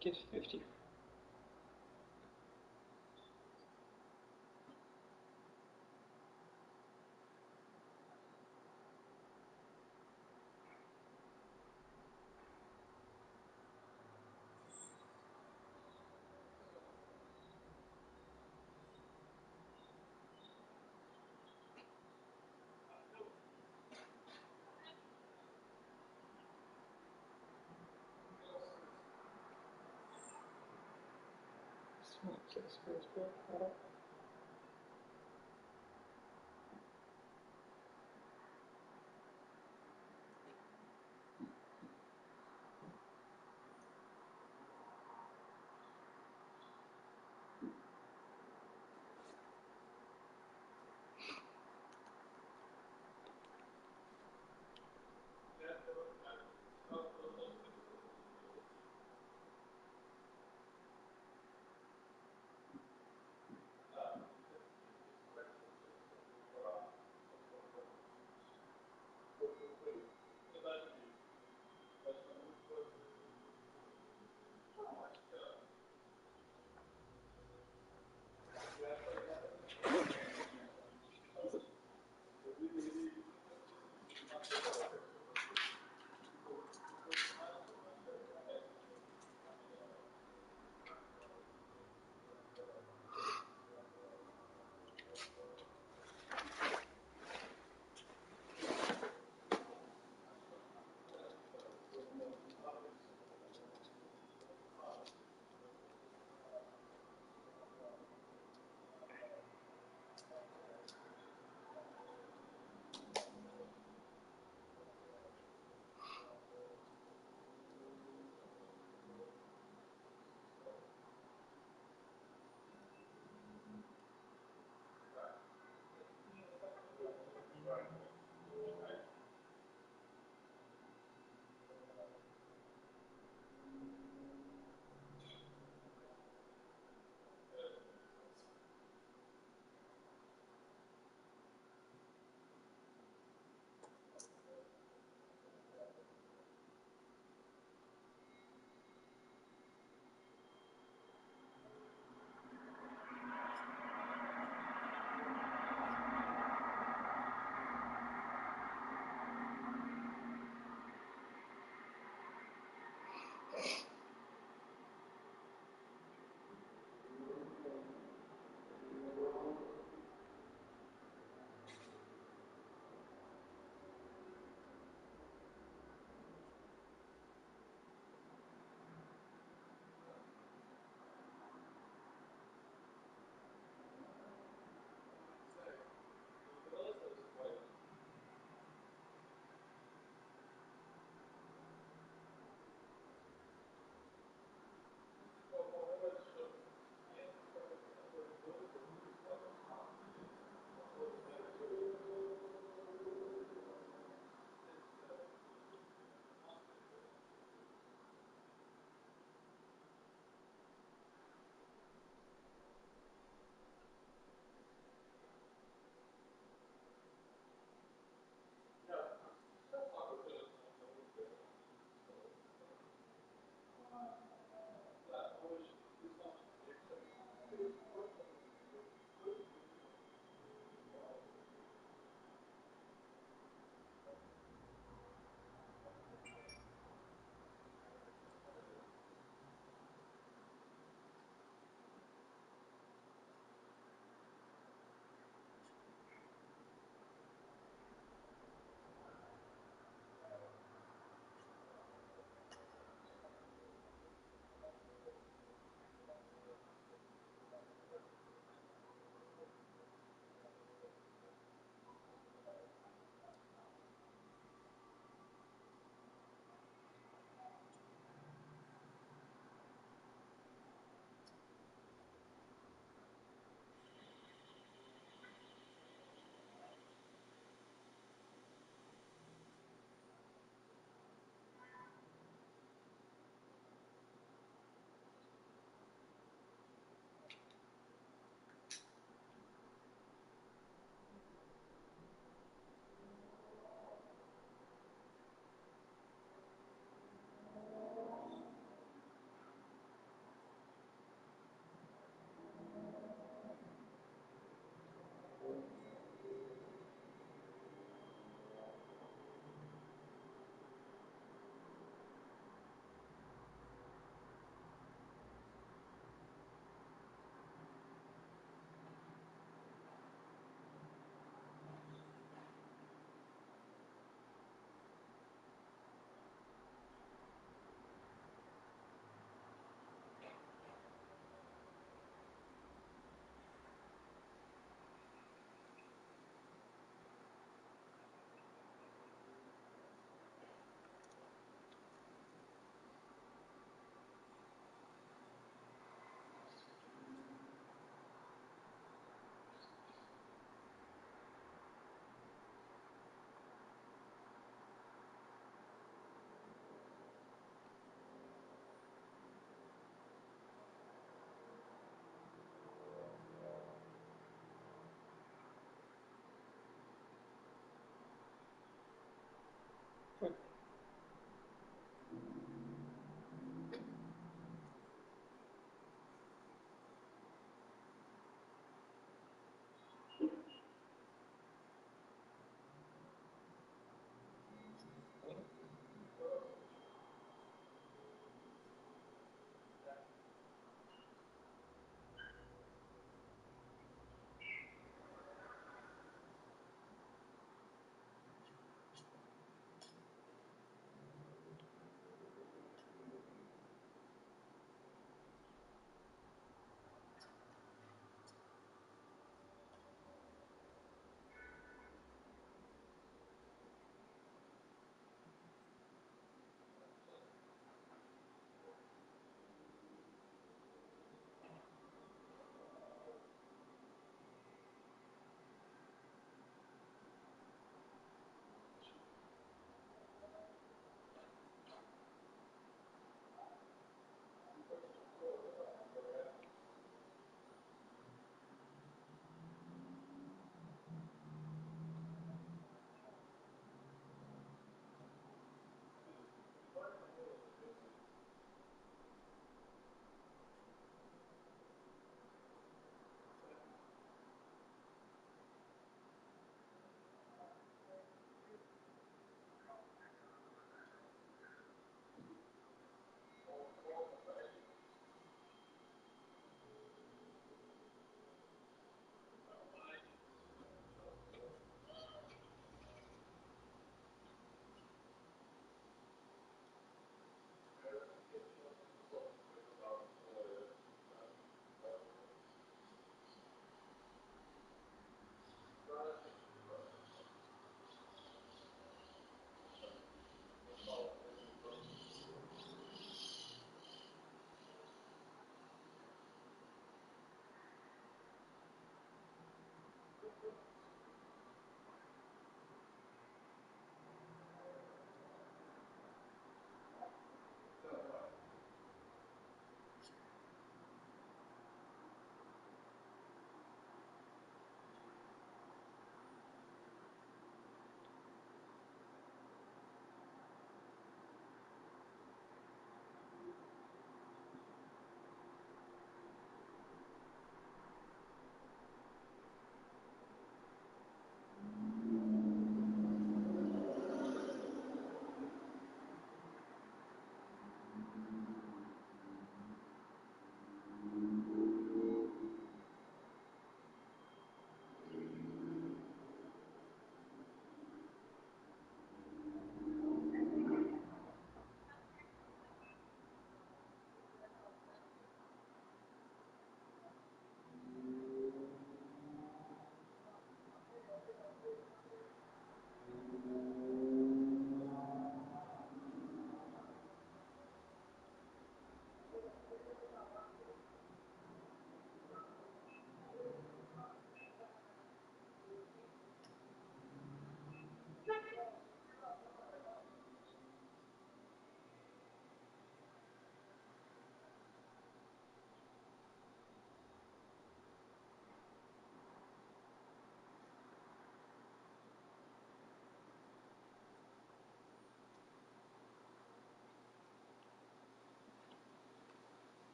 Get 50.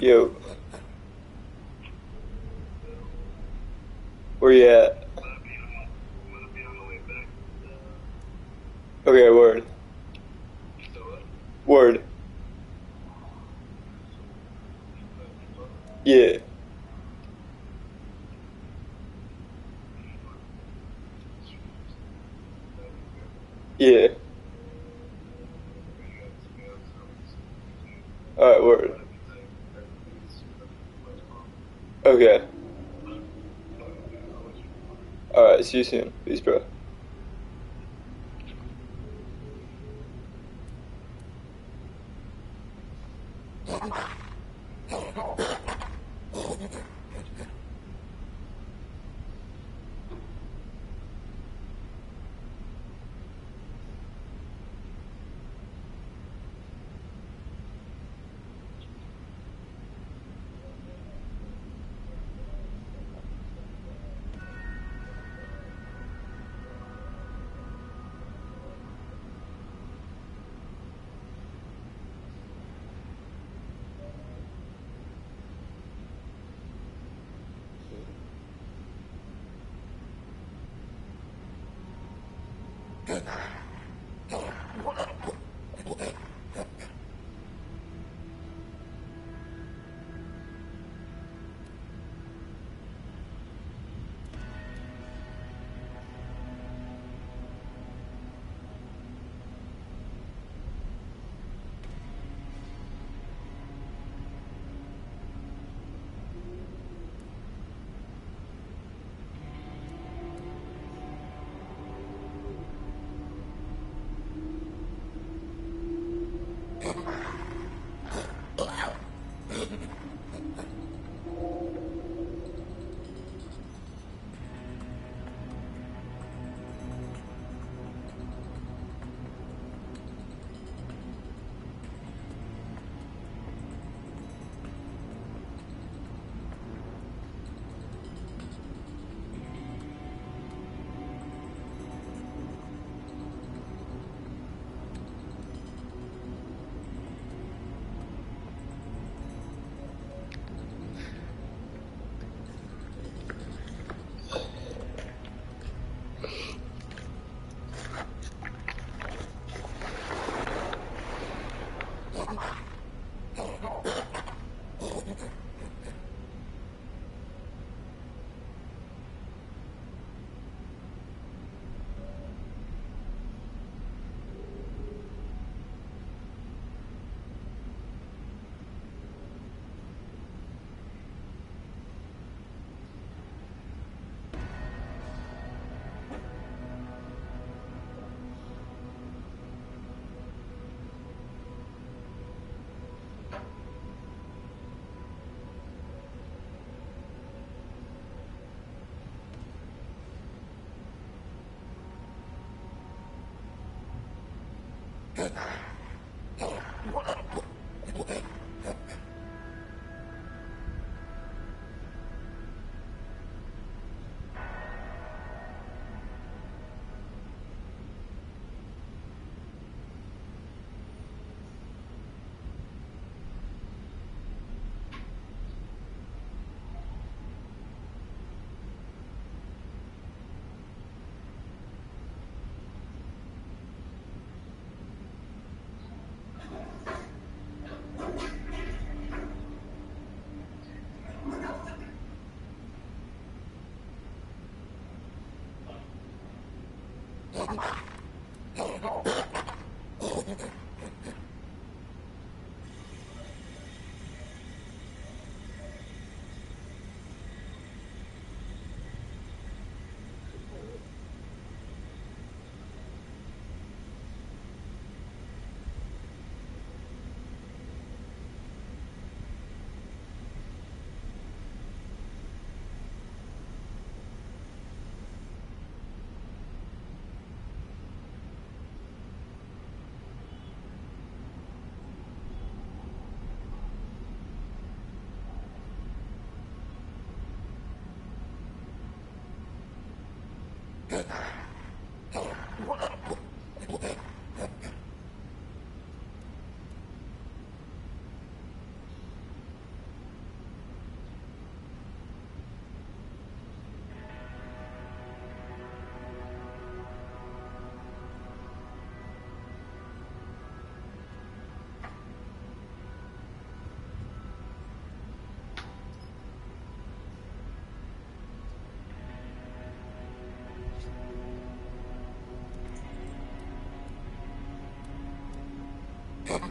Yo. Where you at? Okay, word. Word. Yeah. Yeah. Alright, word. Okay. Alright, see you soon. Peace, bro. Can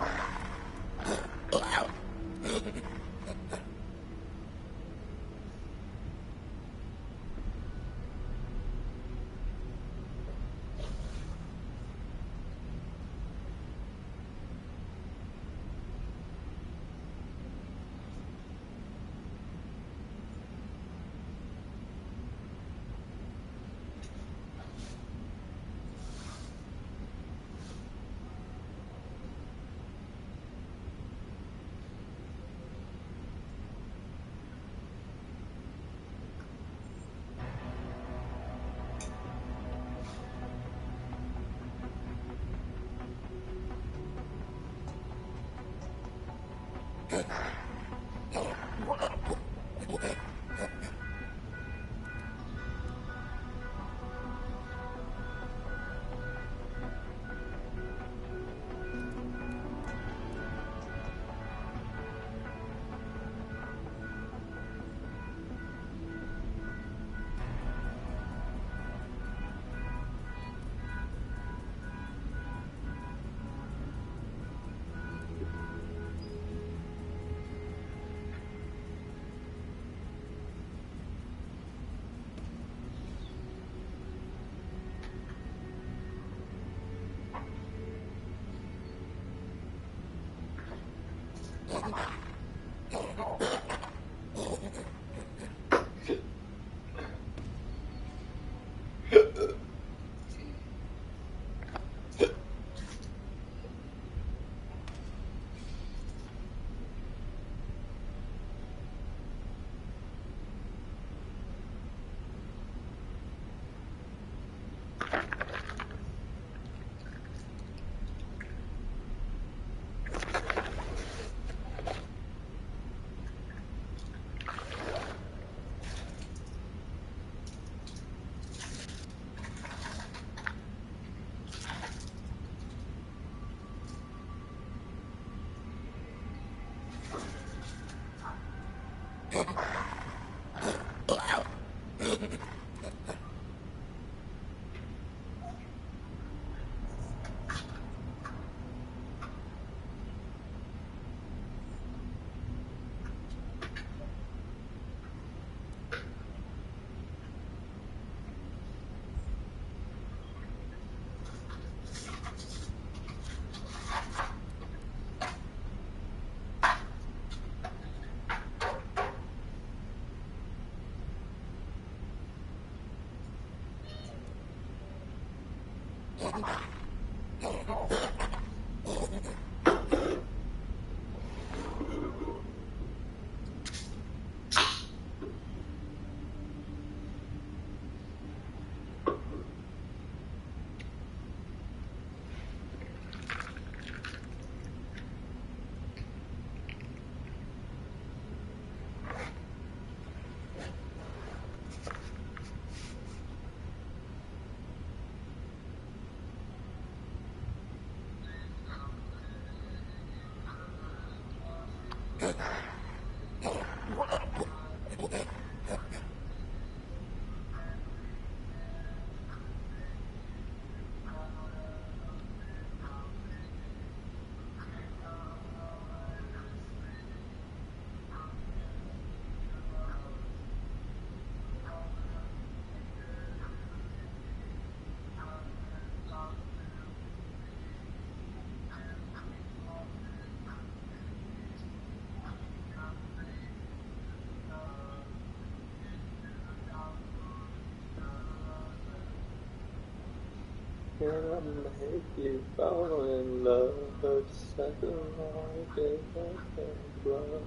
I make you fall in love? Second life is a blood.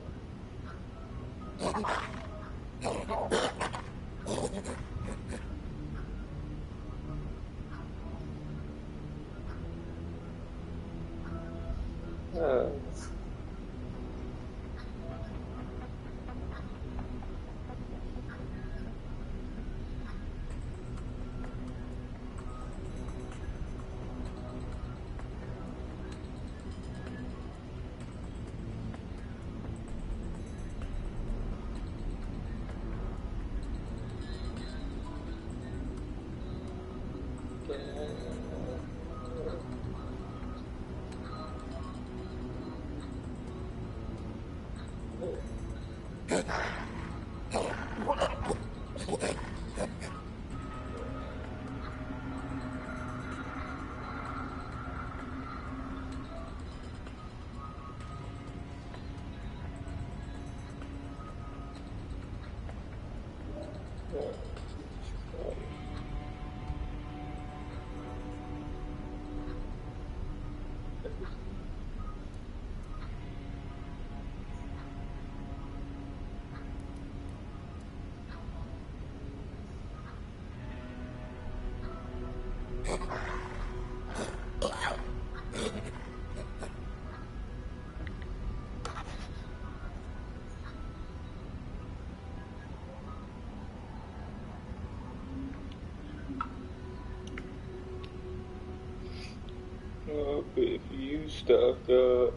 Oh, but if you stuck up.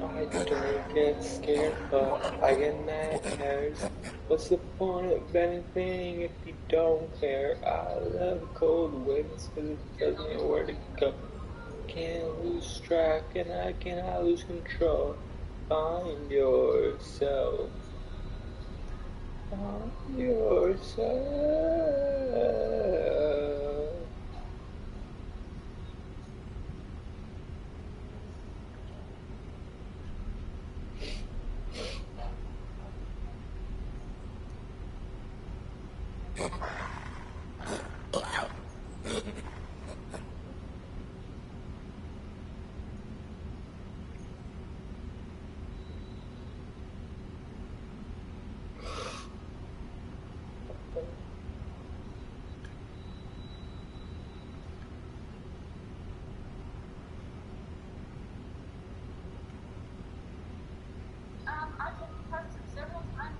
I don't get scared, but I get nightmares. What's the point of anything if you don't care? I love cold winds cause it tells me where to go. Can't lose track and I cannot lose control. Find yourself. Find yourself. I've been pressed it several times.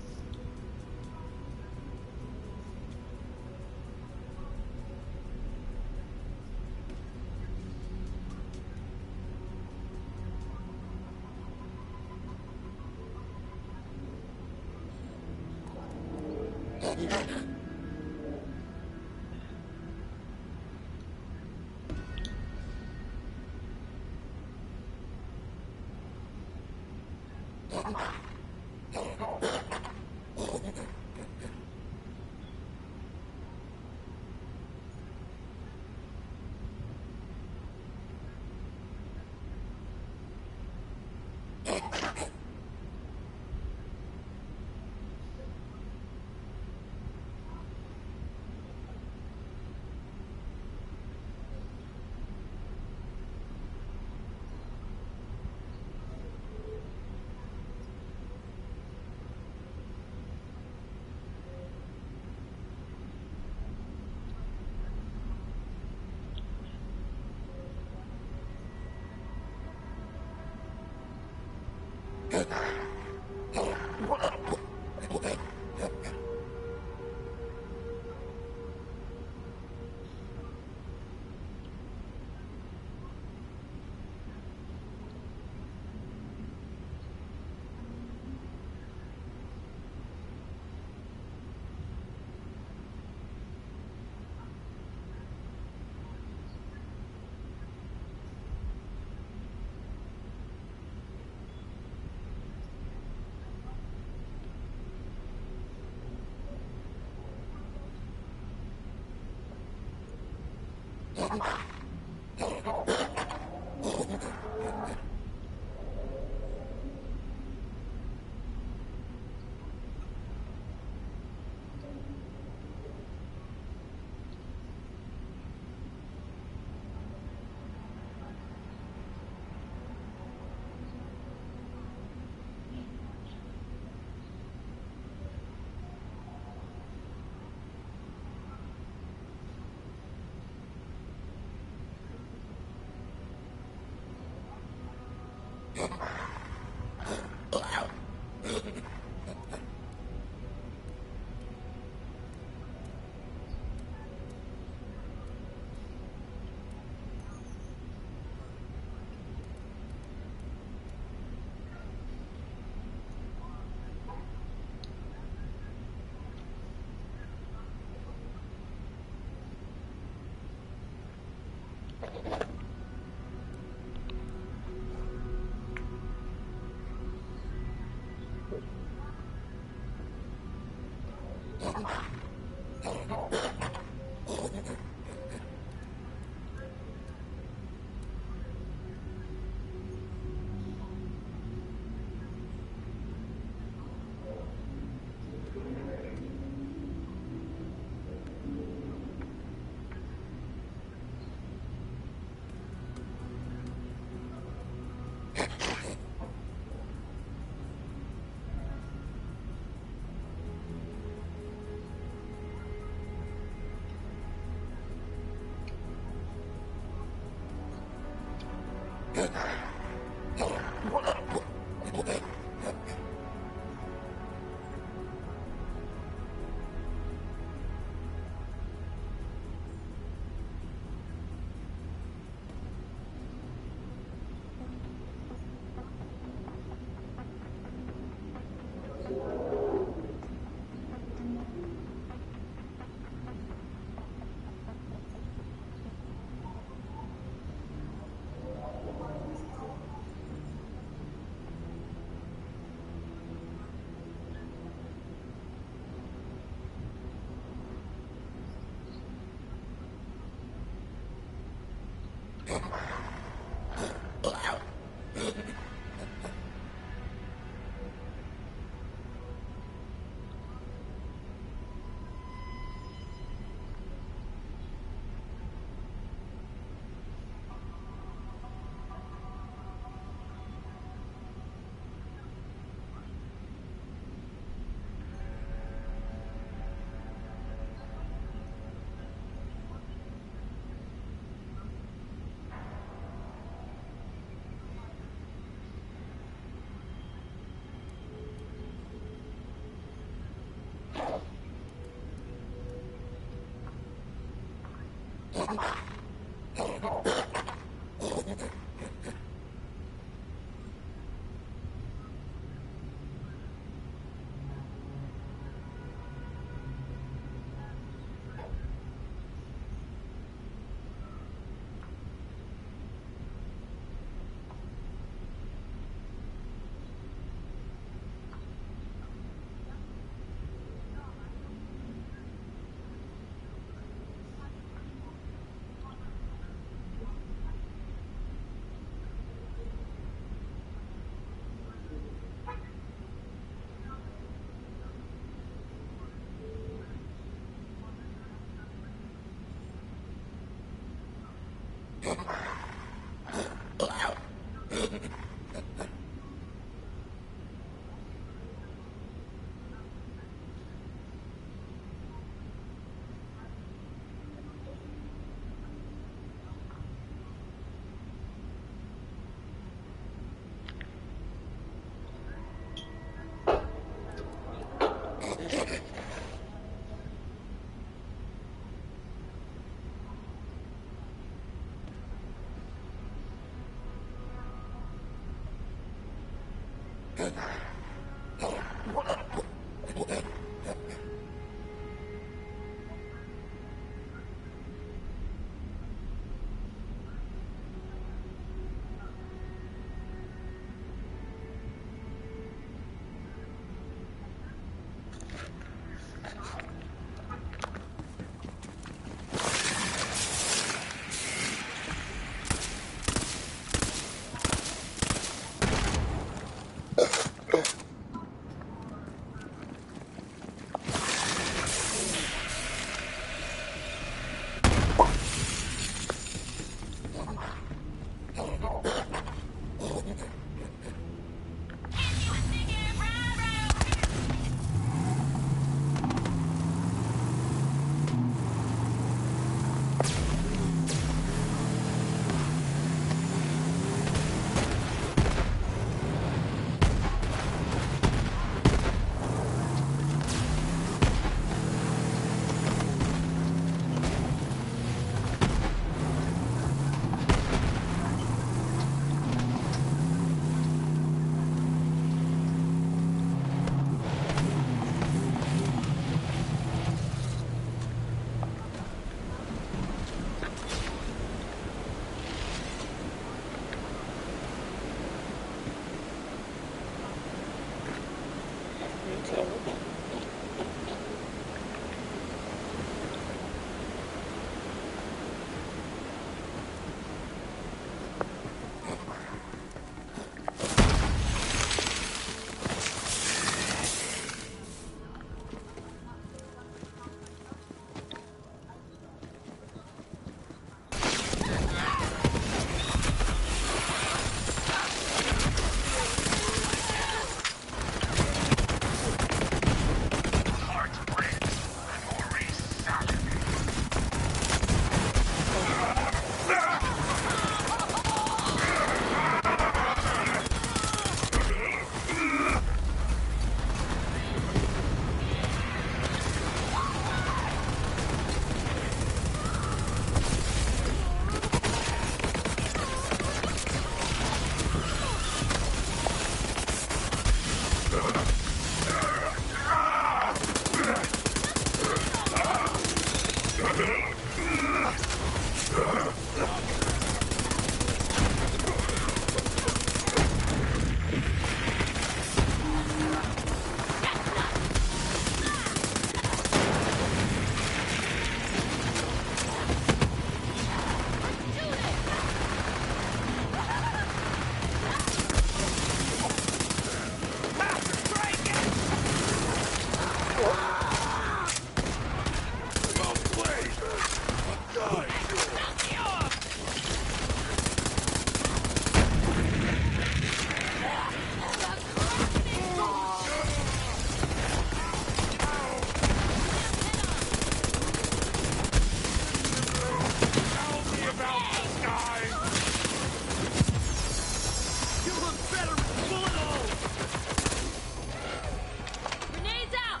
Grenades out!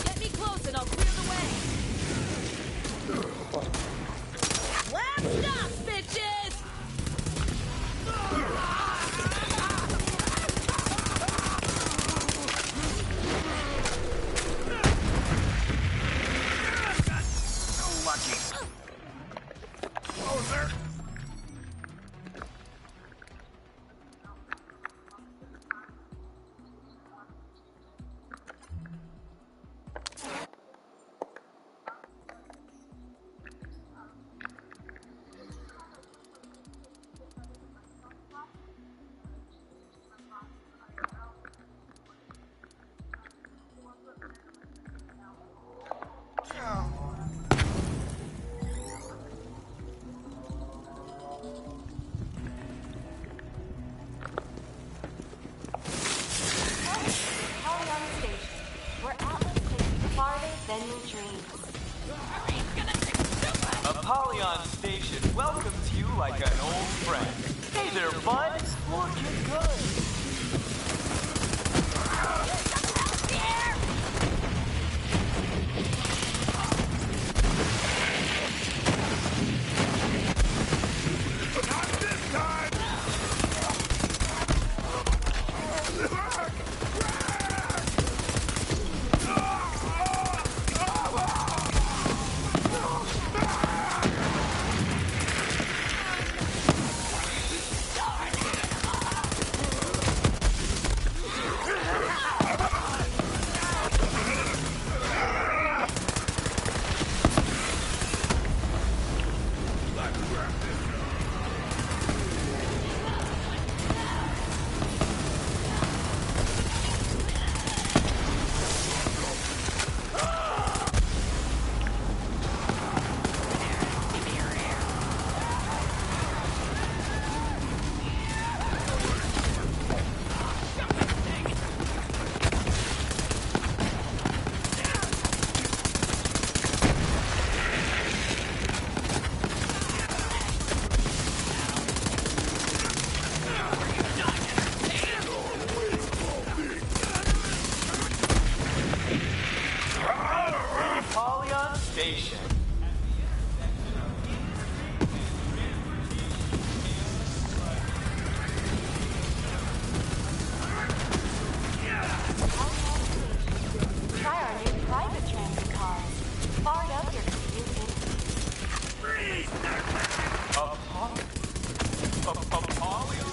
Get me close and I'll clear the way. Blast off, bitches! Apollyon Station welcomes you like an old friend. Hey there, bud. Looking good. Station. Try our new private transit cars. Fired up your commute. Apollyon?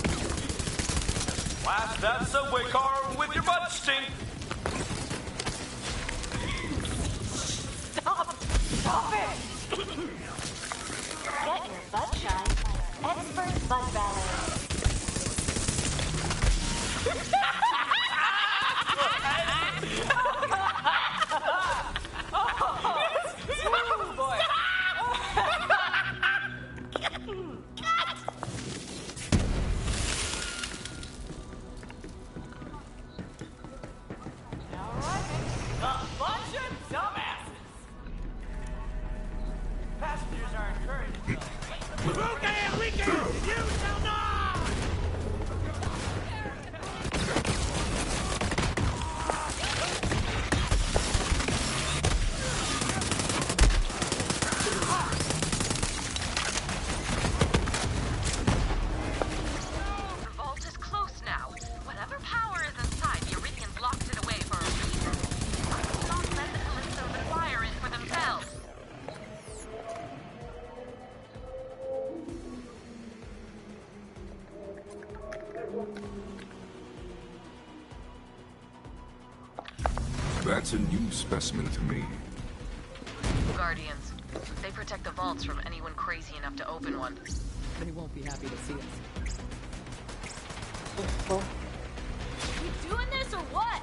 Blast that subway car with your butt stink! Stop it! Get your butt shine. Expert butt ballet. Oh, boy. A bunch of dumbasses! Passengers are encouraged to Bouquet weekend! You shall not! Revolt is close now. Whatever power is inside, the Eurythians locked it away for a reason. Not let the Callisto wire it for themselves. That's a new specimen to me. Guardians. They protect the vaults from anyone crazy enough to open one. They won't be happy to see us. You doing this or what?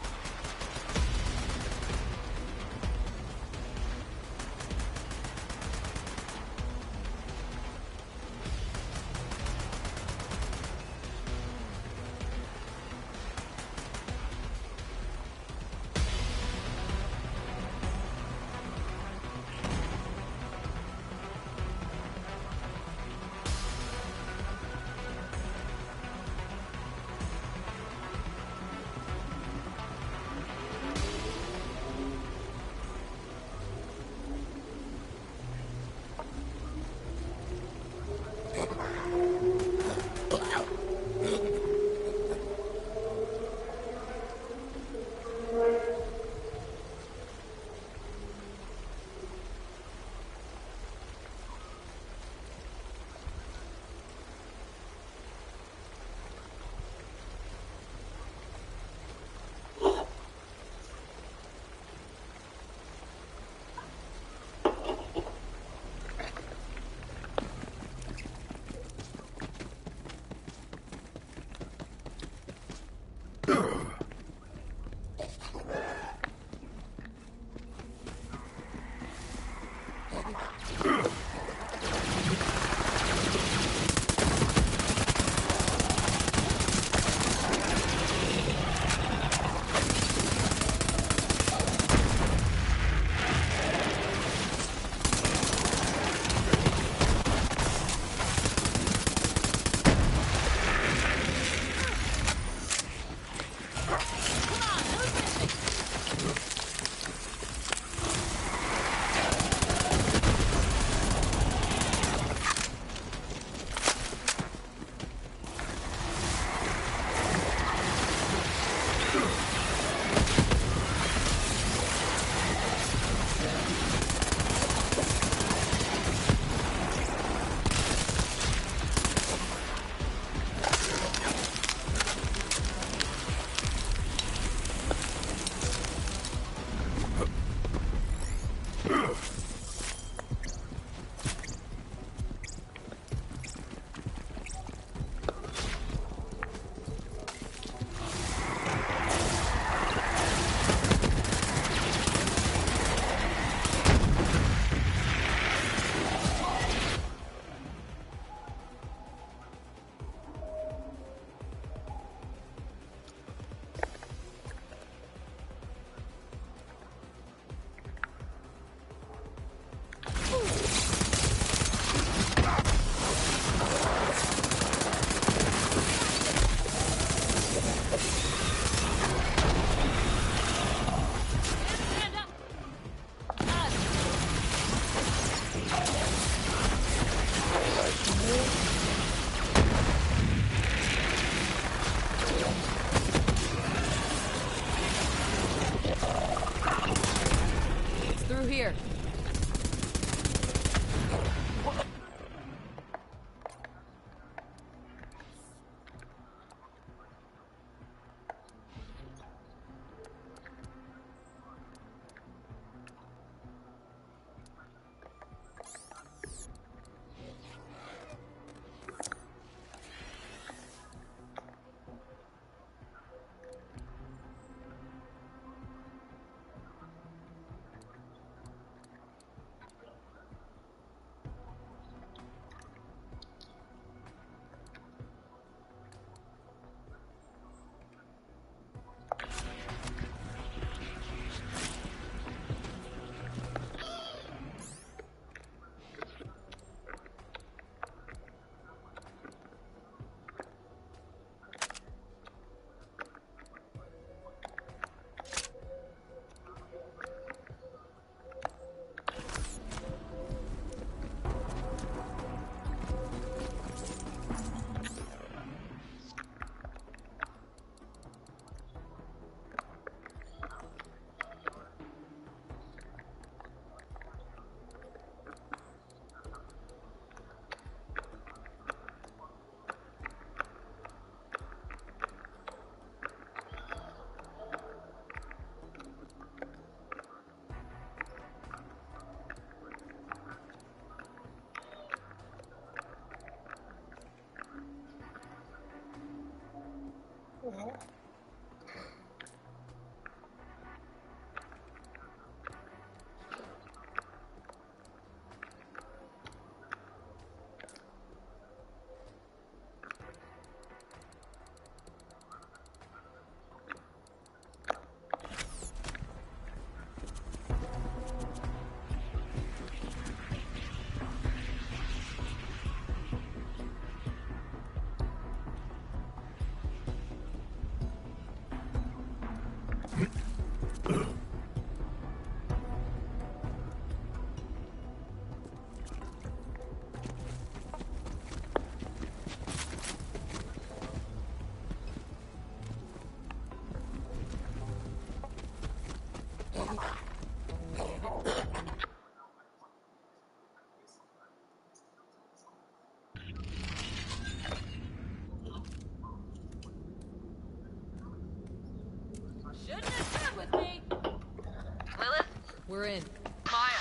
We're in. Maya,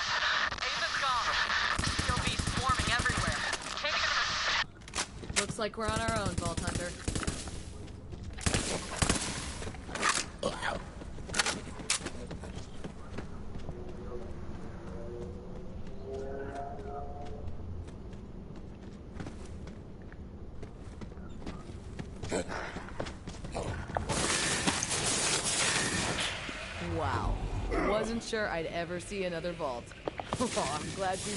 Ava's gone. Still be swarming everywhere. Looks like we're on our own, Vault Hunter. Wow. Wasn't sure I'd ever see another vault. Oh, I'm glad you...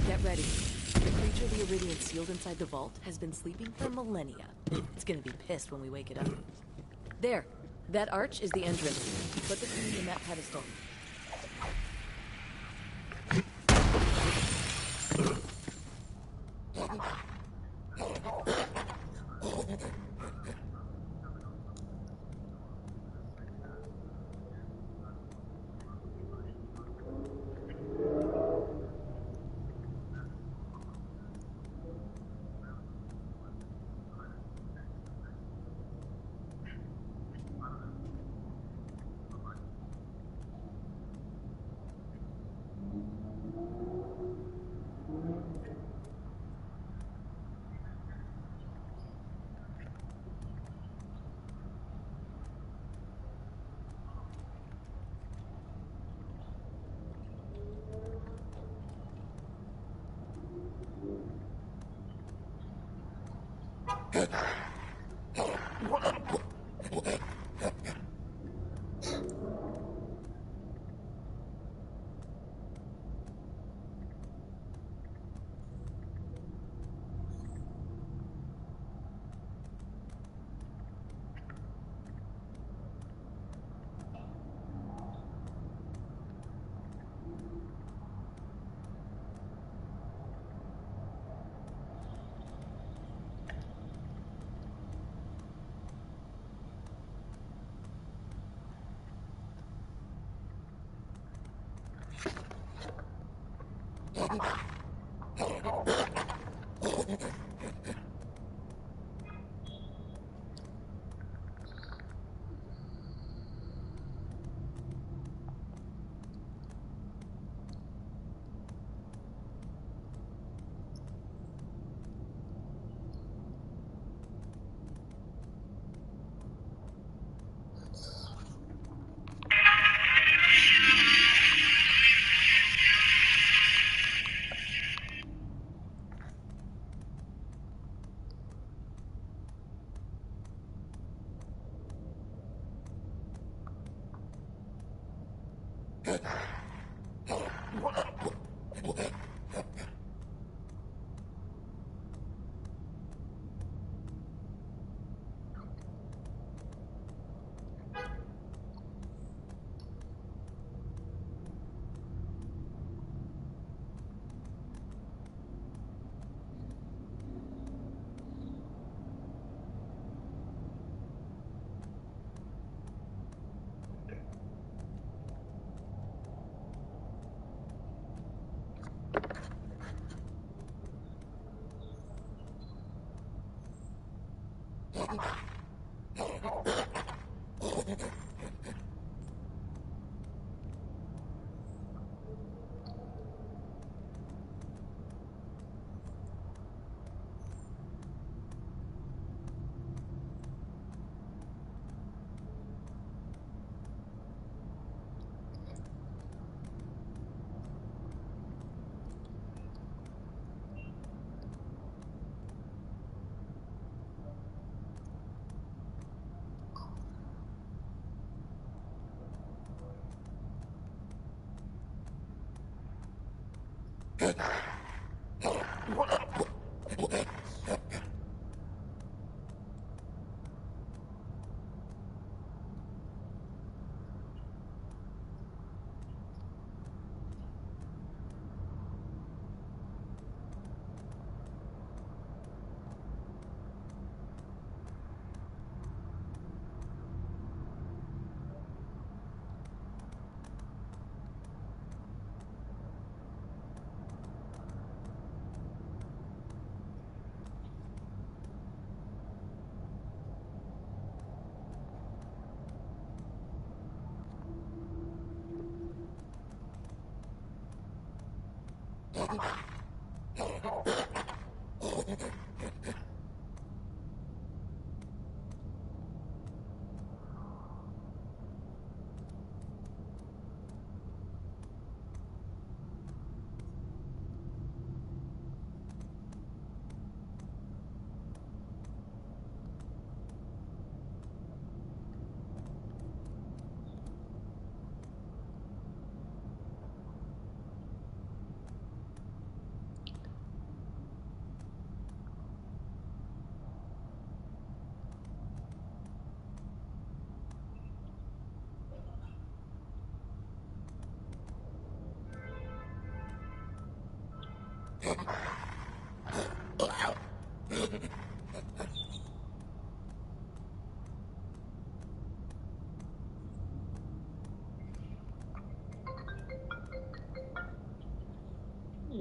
Get ready. The creature the Iridian sealed inside the vault has been sleeping for millennia. It's gonna be pissed when we wake it up. There. That arch is the entrance. Put the key in that pedestal.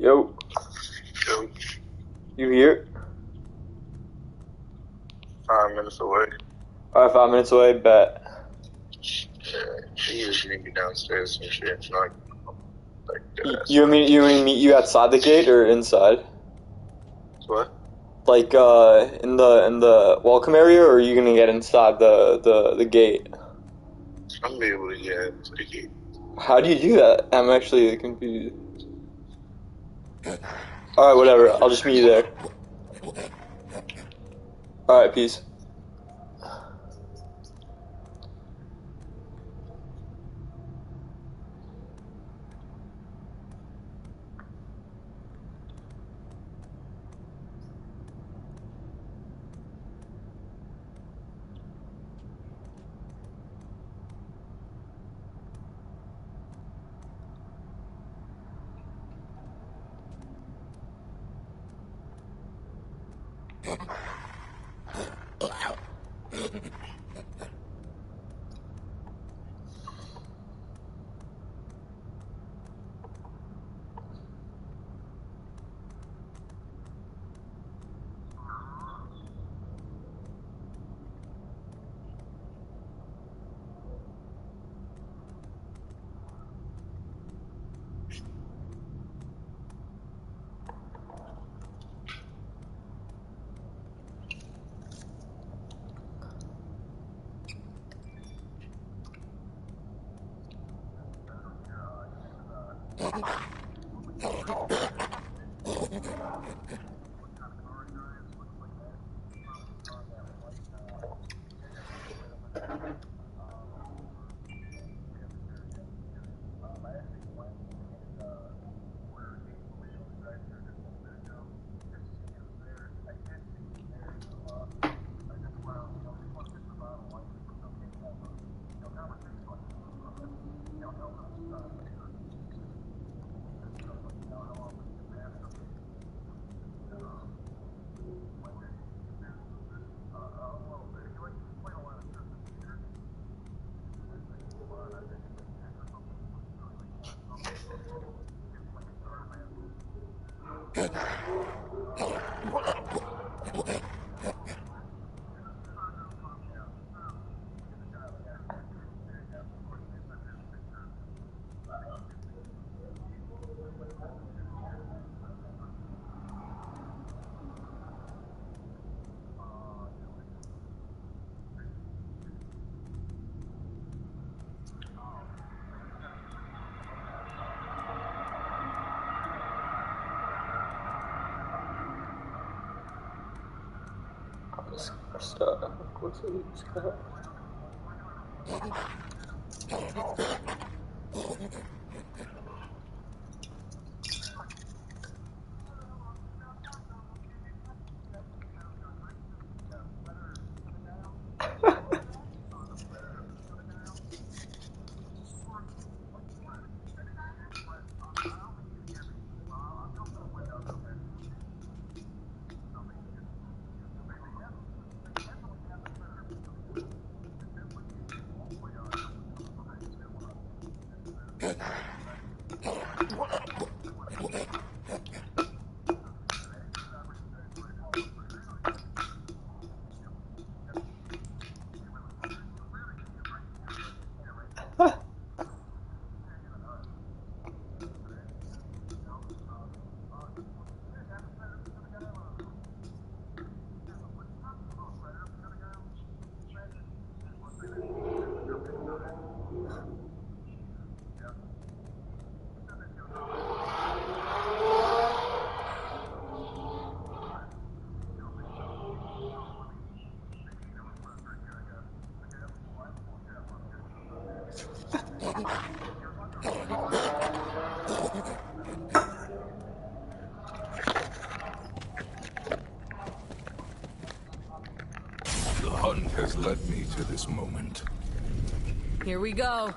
Yo. You here? 5 minutes away. Alright, 5 minutes away, bet. Yeah, she just meet me downstairs and shit. It's not like that. You mean meet you outside the gate or inside? What? Like in the welcome area, or are you gonna get inside the gate? I'm gonna be able to get into the gate. How do you do that? I'm actually confused. Alright, whatever. I'll just meet you there. Alright, peace. Start. Of course, I need to start. has led me to this moment. Here we go.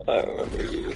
I remember you.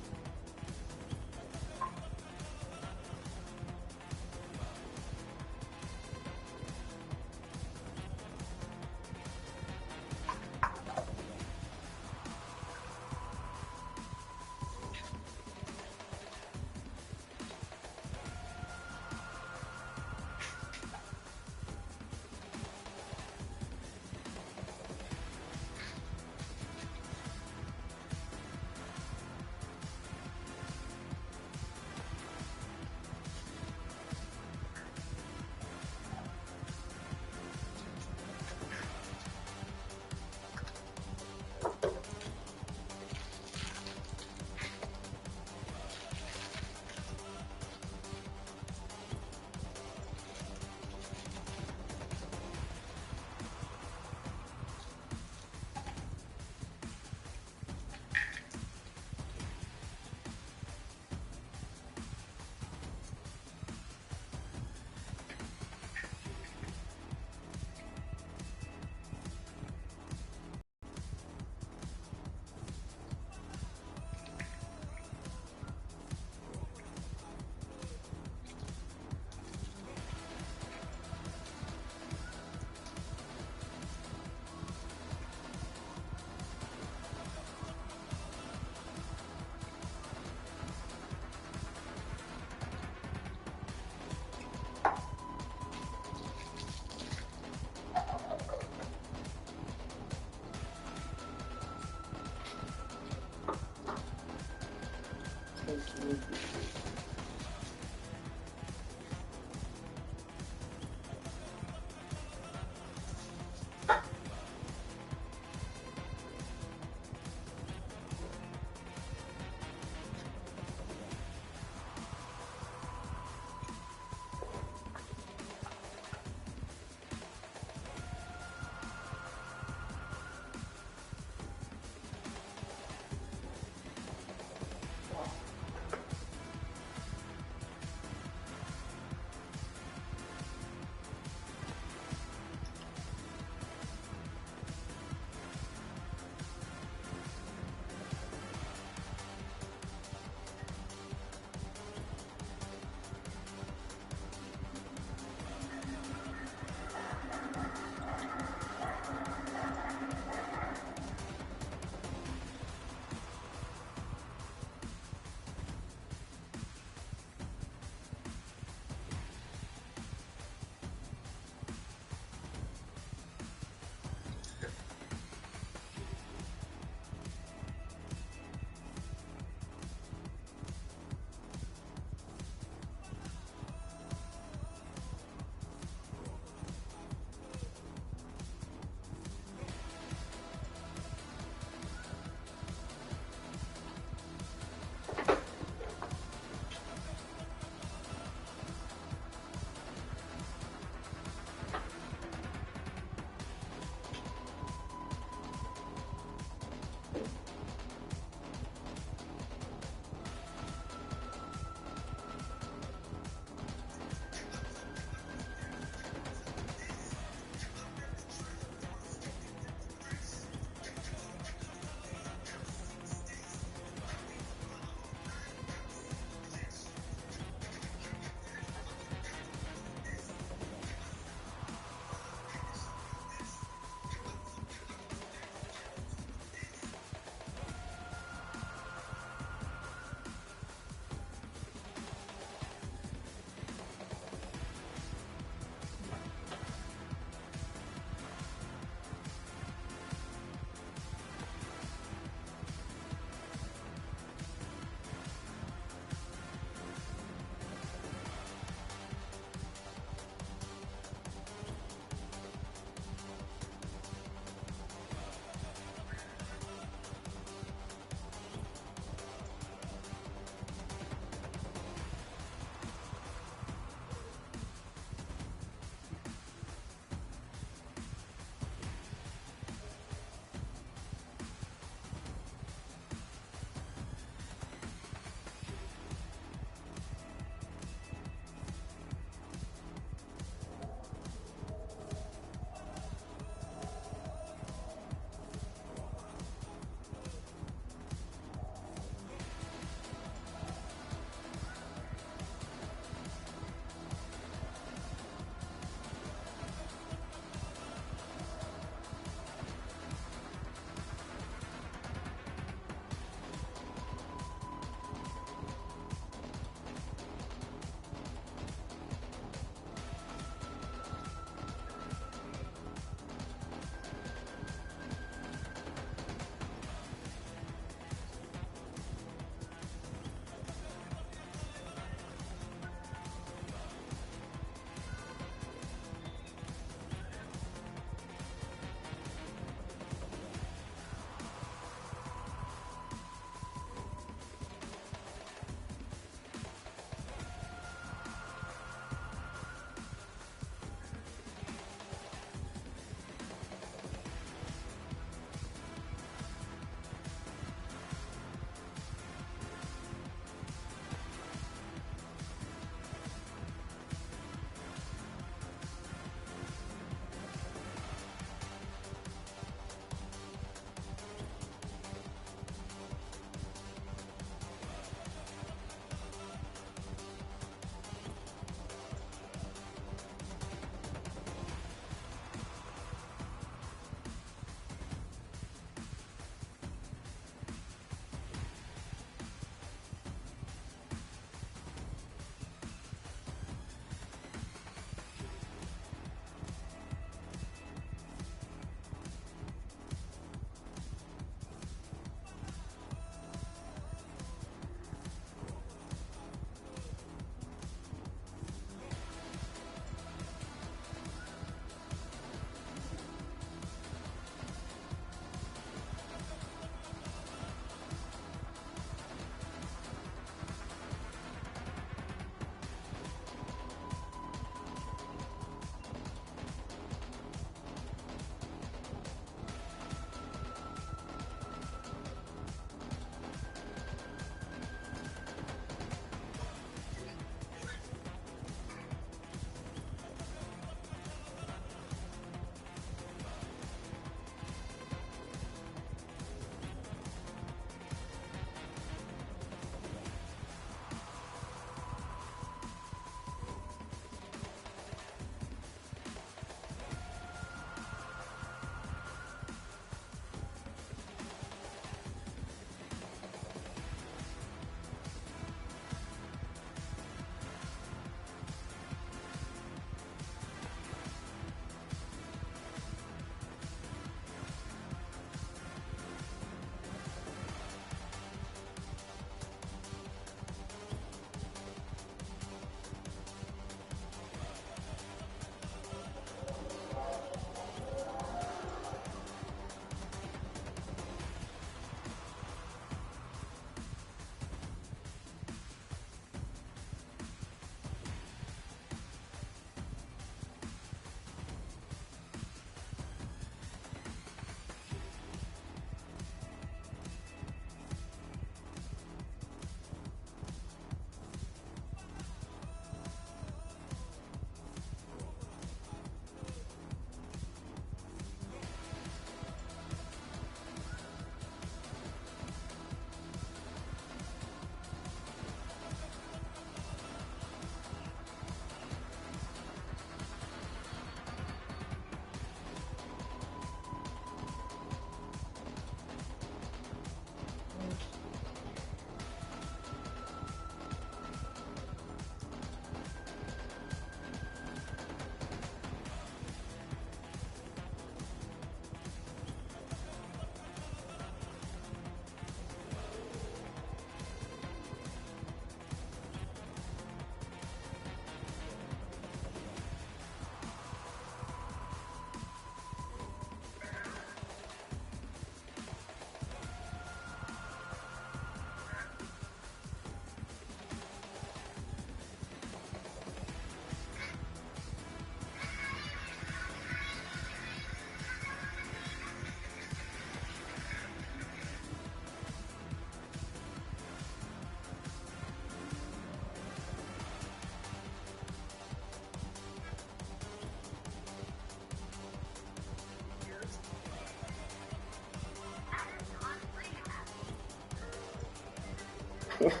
Actually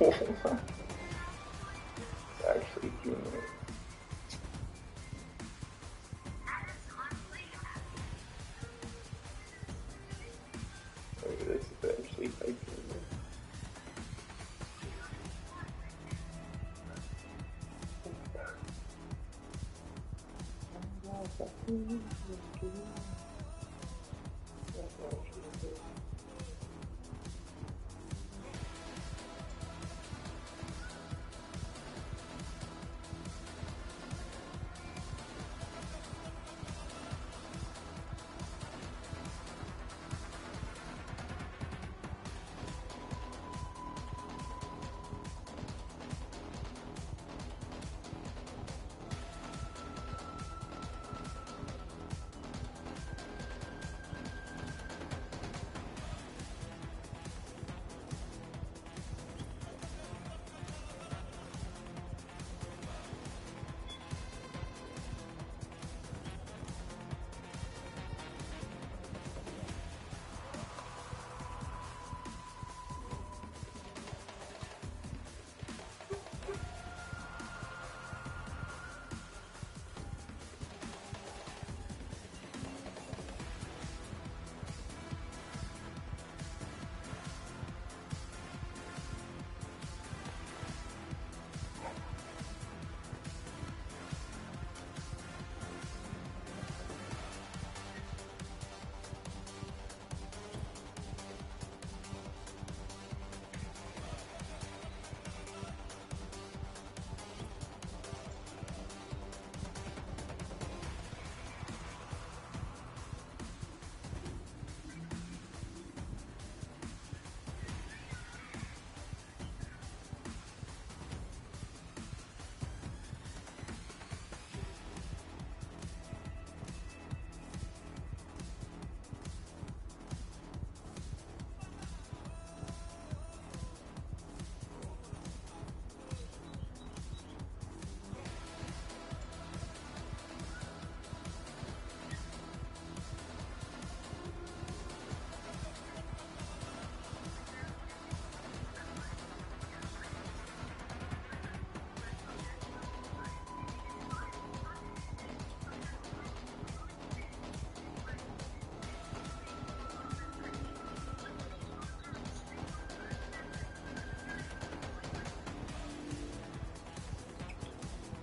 doing it. Look at this, it's actually typing it.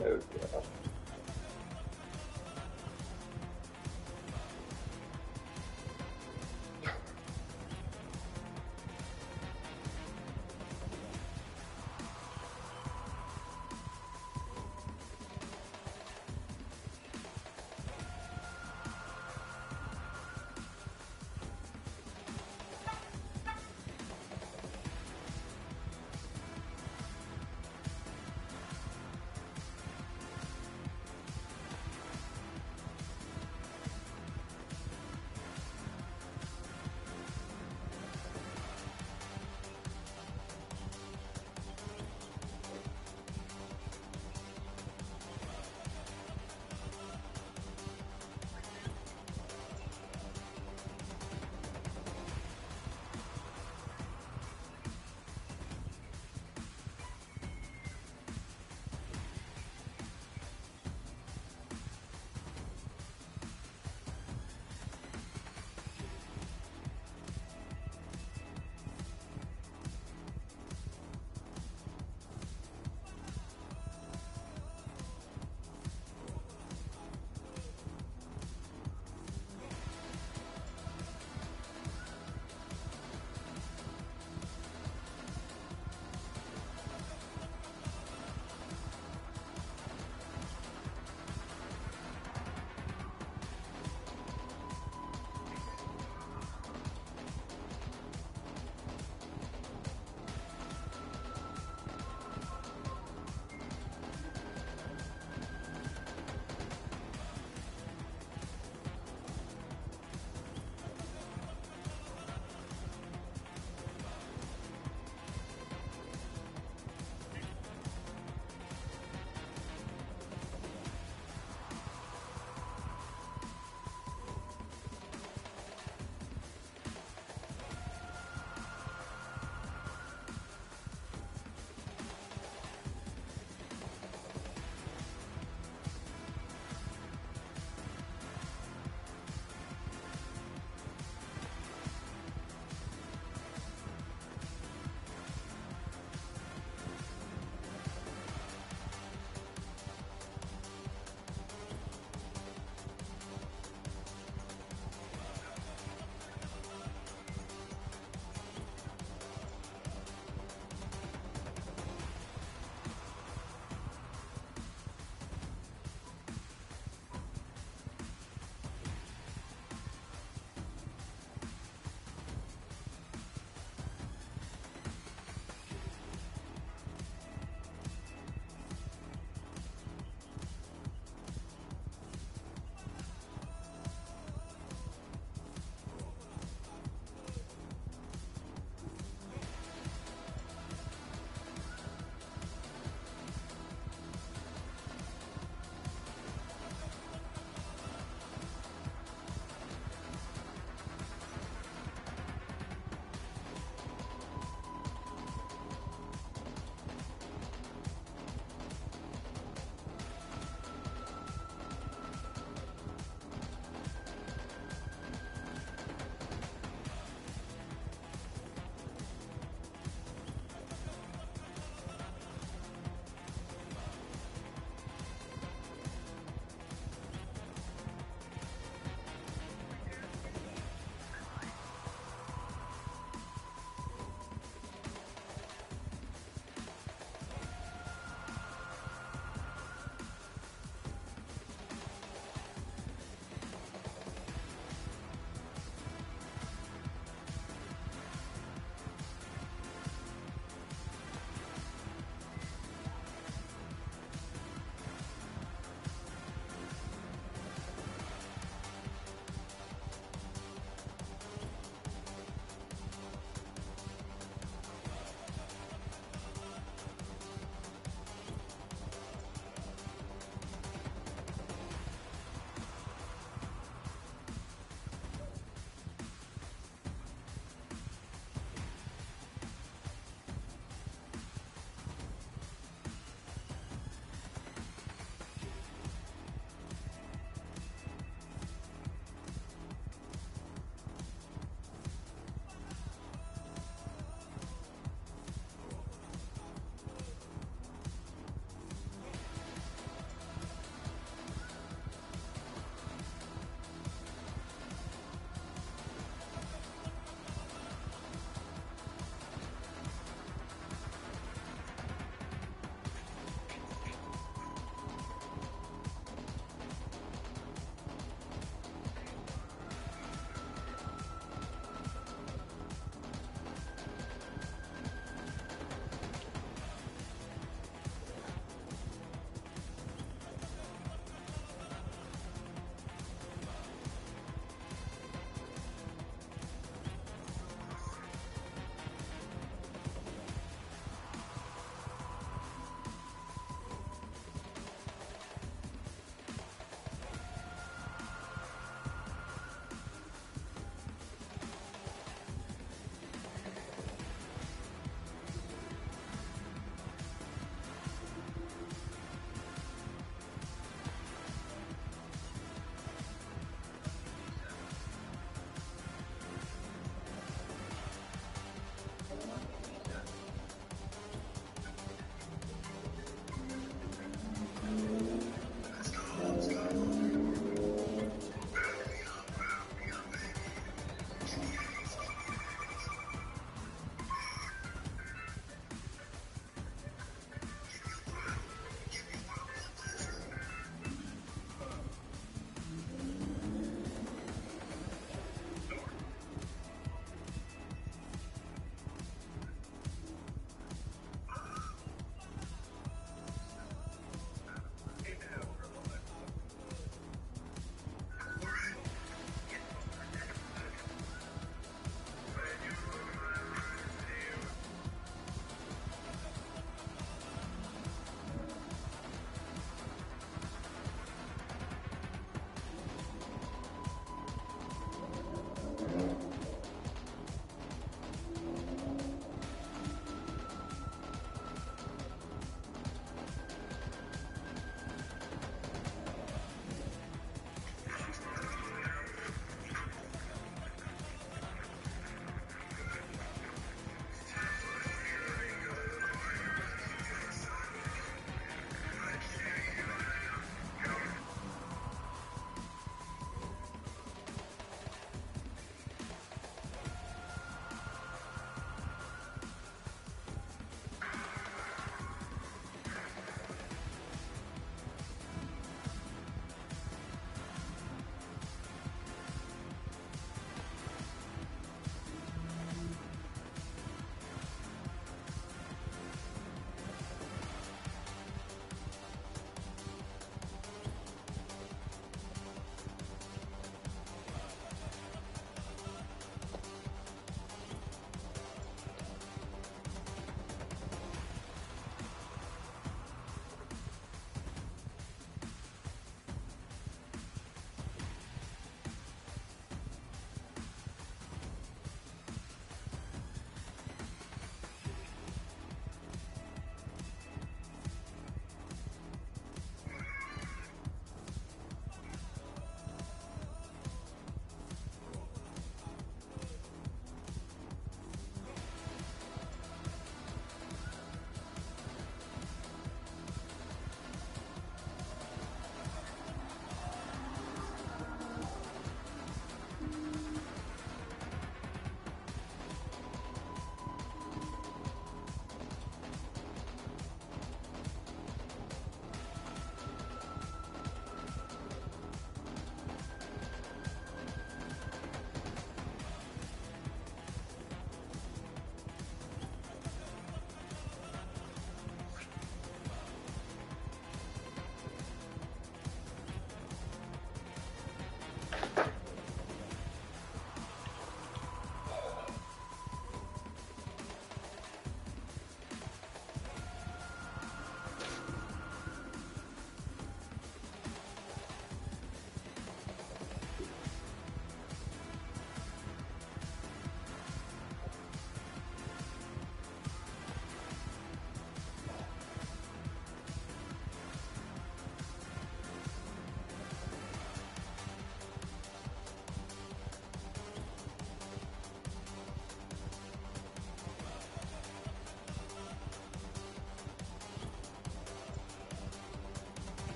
Oh god.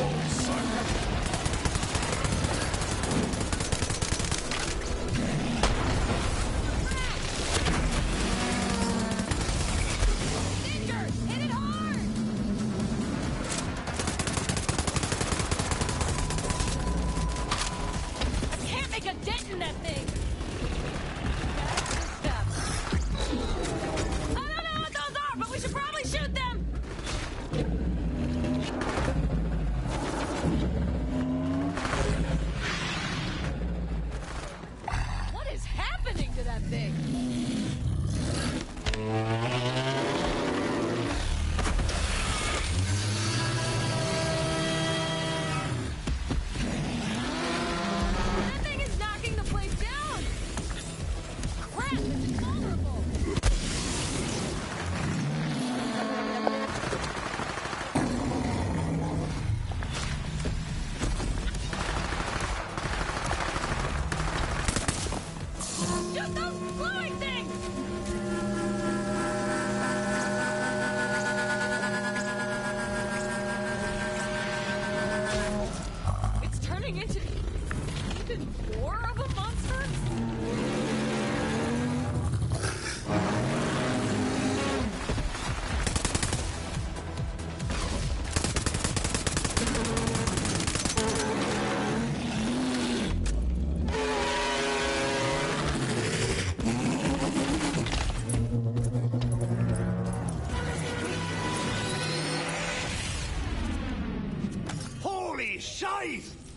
fall silent.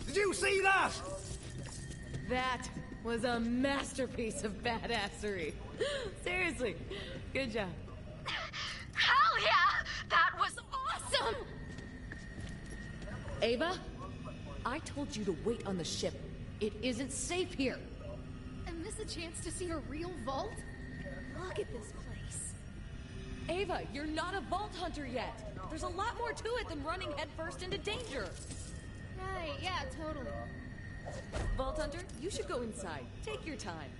Did you see that? That was a masterpiece of badassery. Seriously, good job. Hell yeah! That was awesome! Ava, I told you to wait on the ship. It isn't safe here. And this a chance to see a real vault? Look at this place. Ava, you're not a vault hunter yet. There's a lot more to it than running headfirst into danger. Right, yeah, totally. Vault Hunter, you should go inside. Take your time.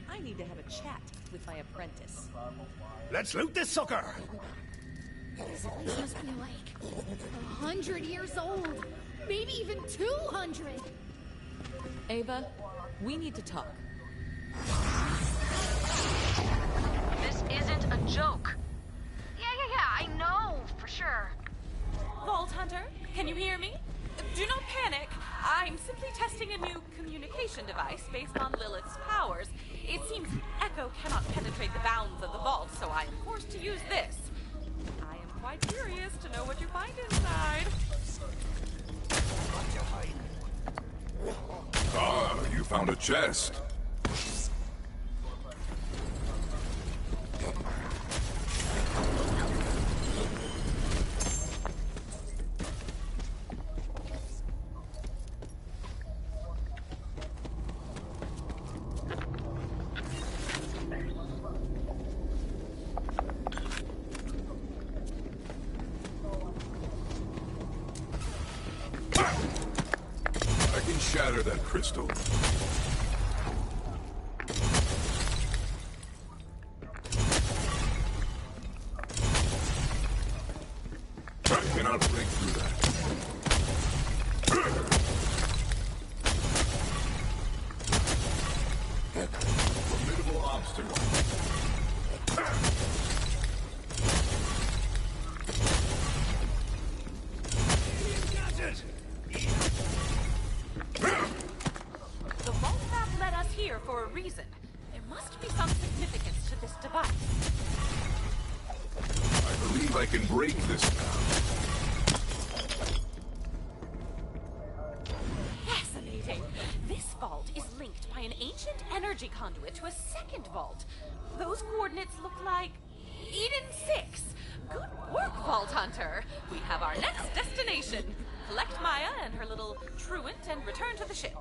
I need to have a chat with my apprentice. Let's loot this sucker! This place must be like 100 years old. Maybe even 200. Ava, we need to talk. This isn't a joke. Yeah, I know, for sure. Vault Hunter, can you hear me? Do not panic. I'm simply testing a new communication device based on Lilith's powers. It seems Echo cannot penetrate the bounds of the vault, so I am forced to use this. I am quite curious to know what you find inside. Ah, you found a chest. Shatter that crystal. I cannot break through that. Formidable obstacle. The vault map led us here for a reason. There must be some significance to this device. I believe I can break this now. Fascinating. This vault is linked by an ancient energy conduit to a second vault. Those coordinates look like Eden 6. Good work, Vault Hunter. We have our next destination. Collect Maya and her little truant and return to the ship.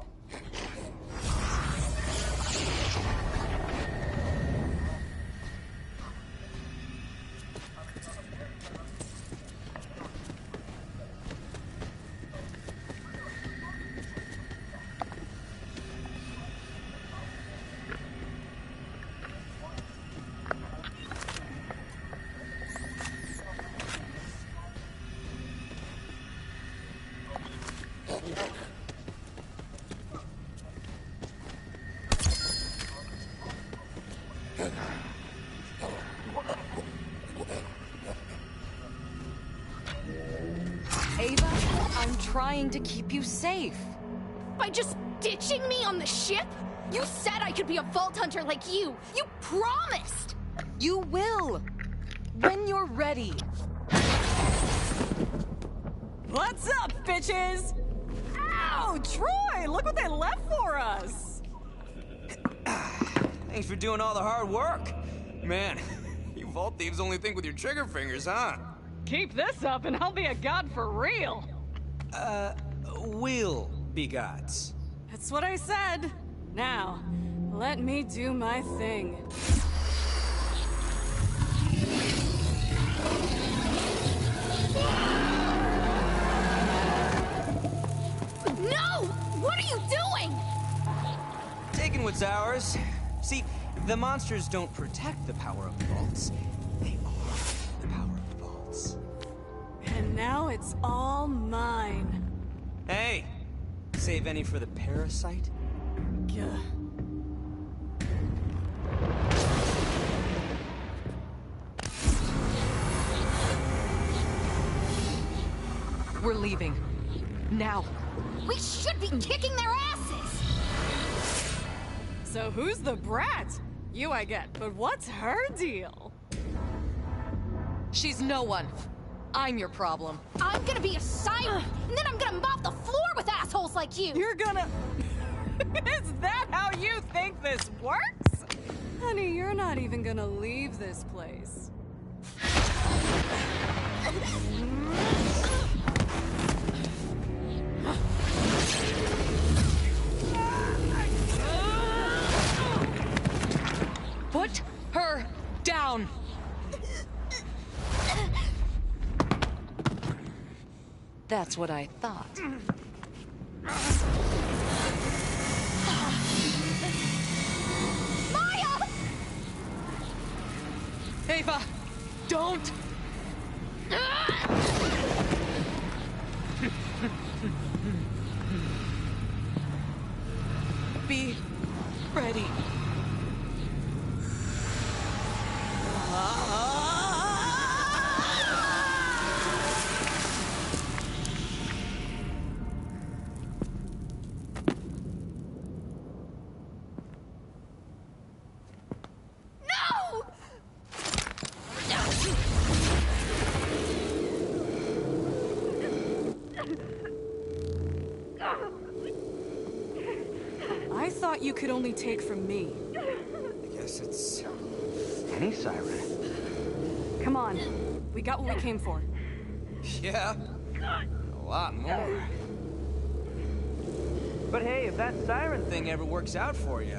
trying to keep you safe. By just ditching me on the ship? You said I could be a vault hunter like you! You promised! You will! When you're ready. What's up, bitches? Ow, Troy! Look what they left for us! Thanks for doing all the hard work. Man, you vault thieves only think with your trigger fingers, huh? Keep this up and I'll be a god for real! We'll be gods. That's what I said. Now, let me do my thing. No! What are you doing? Taking what's ours. See, the monsters don't protect the power of the vaults. They are the power of the vaults. And now it's all mine. Hey, save any for the parasite? Gah. We're leaving. Now. We should be kicking their asses! So who's the brat? You I get, but what's her deal? She's no one. I'm your problem. I'm gonna be a siren, and then I'm gonna mop the floor with assholes like you! You're gonna... Is that how you think this works? Honey, you're not even gonna leave this place. Put her down. That's what I thought. Maya! Ava, don't! Be ready. I thought you could only take from me. I guess it's any siren. Come on. We got what we came for. Yeah, a lot more. But hey, if that siren thing ever works out for you...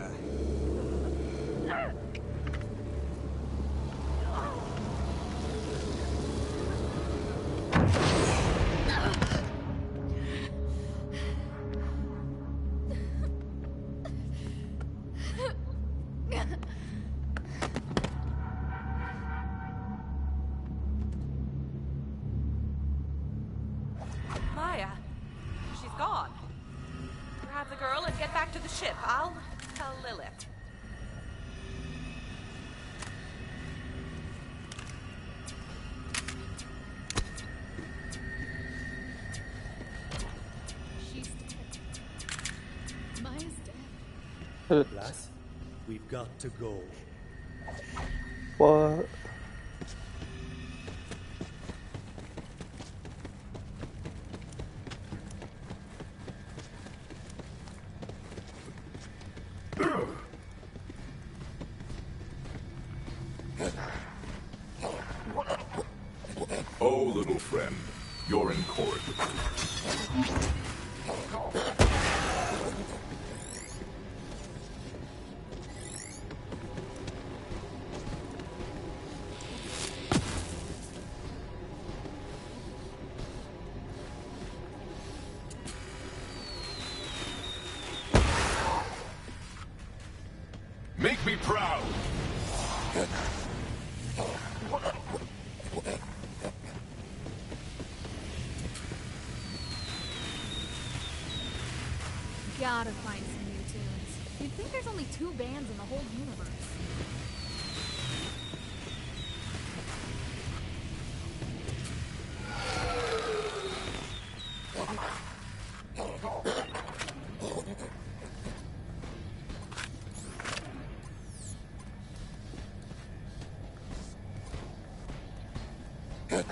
Maya, she's gone. Grab the girl and get back to the ship. I'll tell Lilith. She's dead. Maya's dead. Lass, we've got to go. What? Oh, little friend, you're in court. Make me proud! Gotta find some new tunes. You'd think there's only 2 bands in the whole universe. So...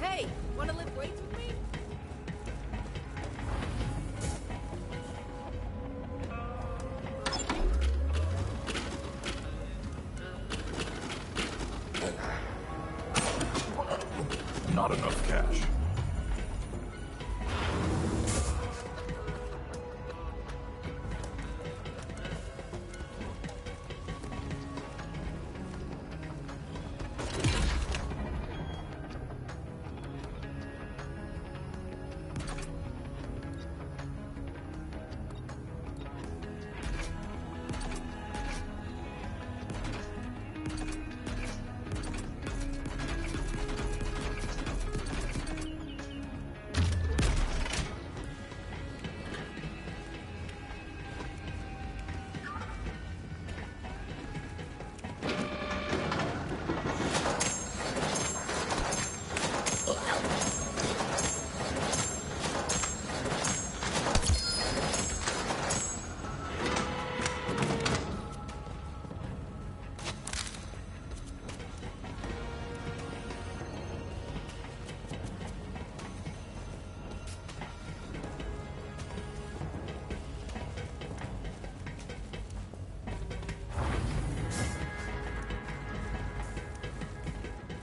Hey, wanna lift weights with me? Not enough cash.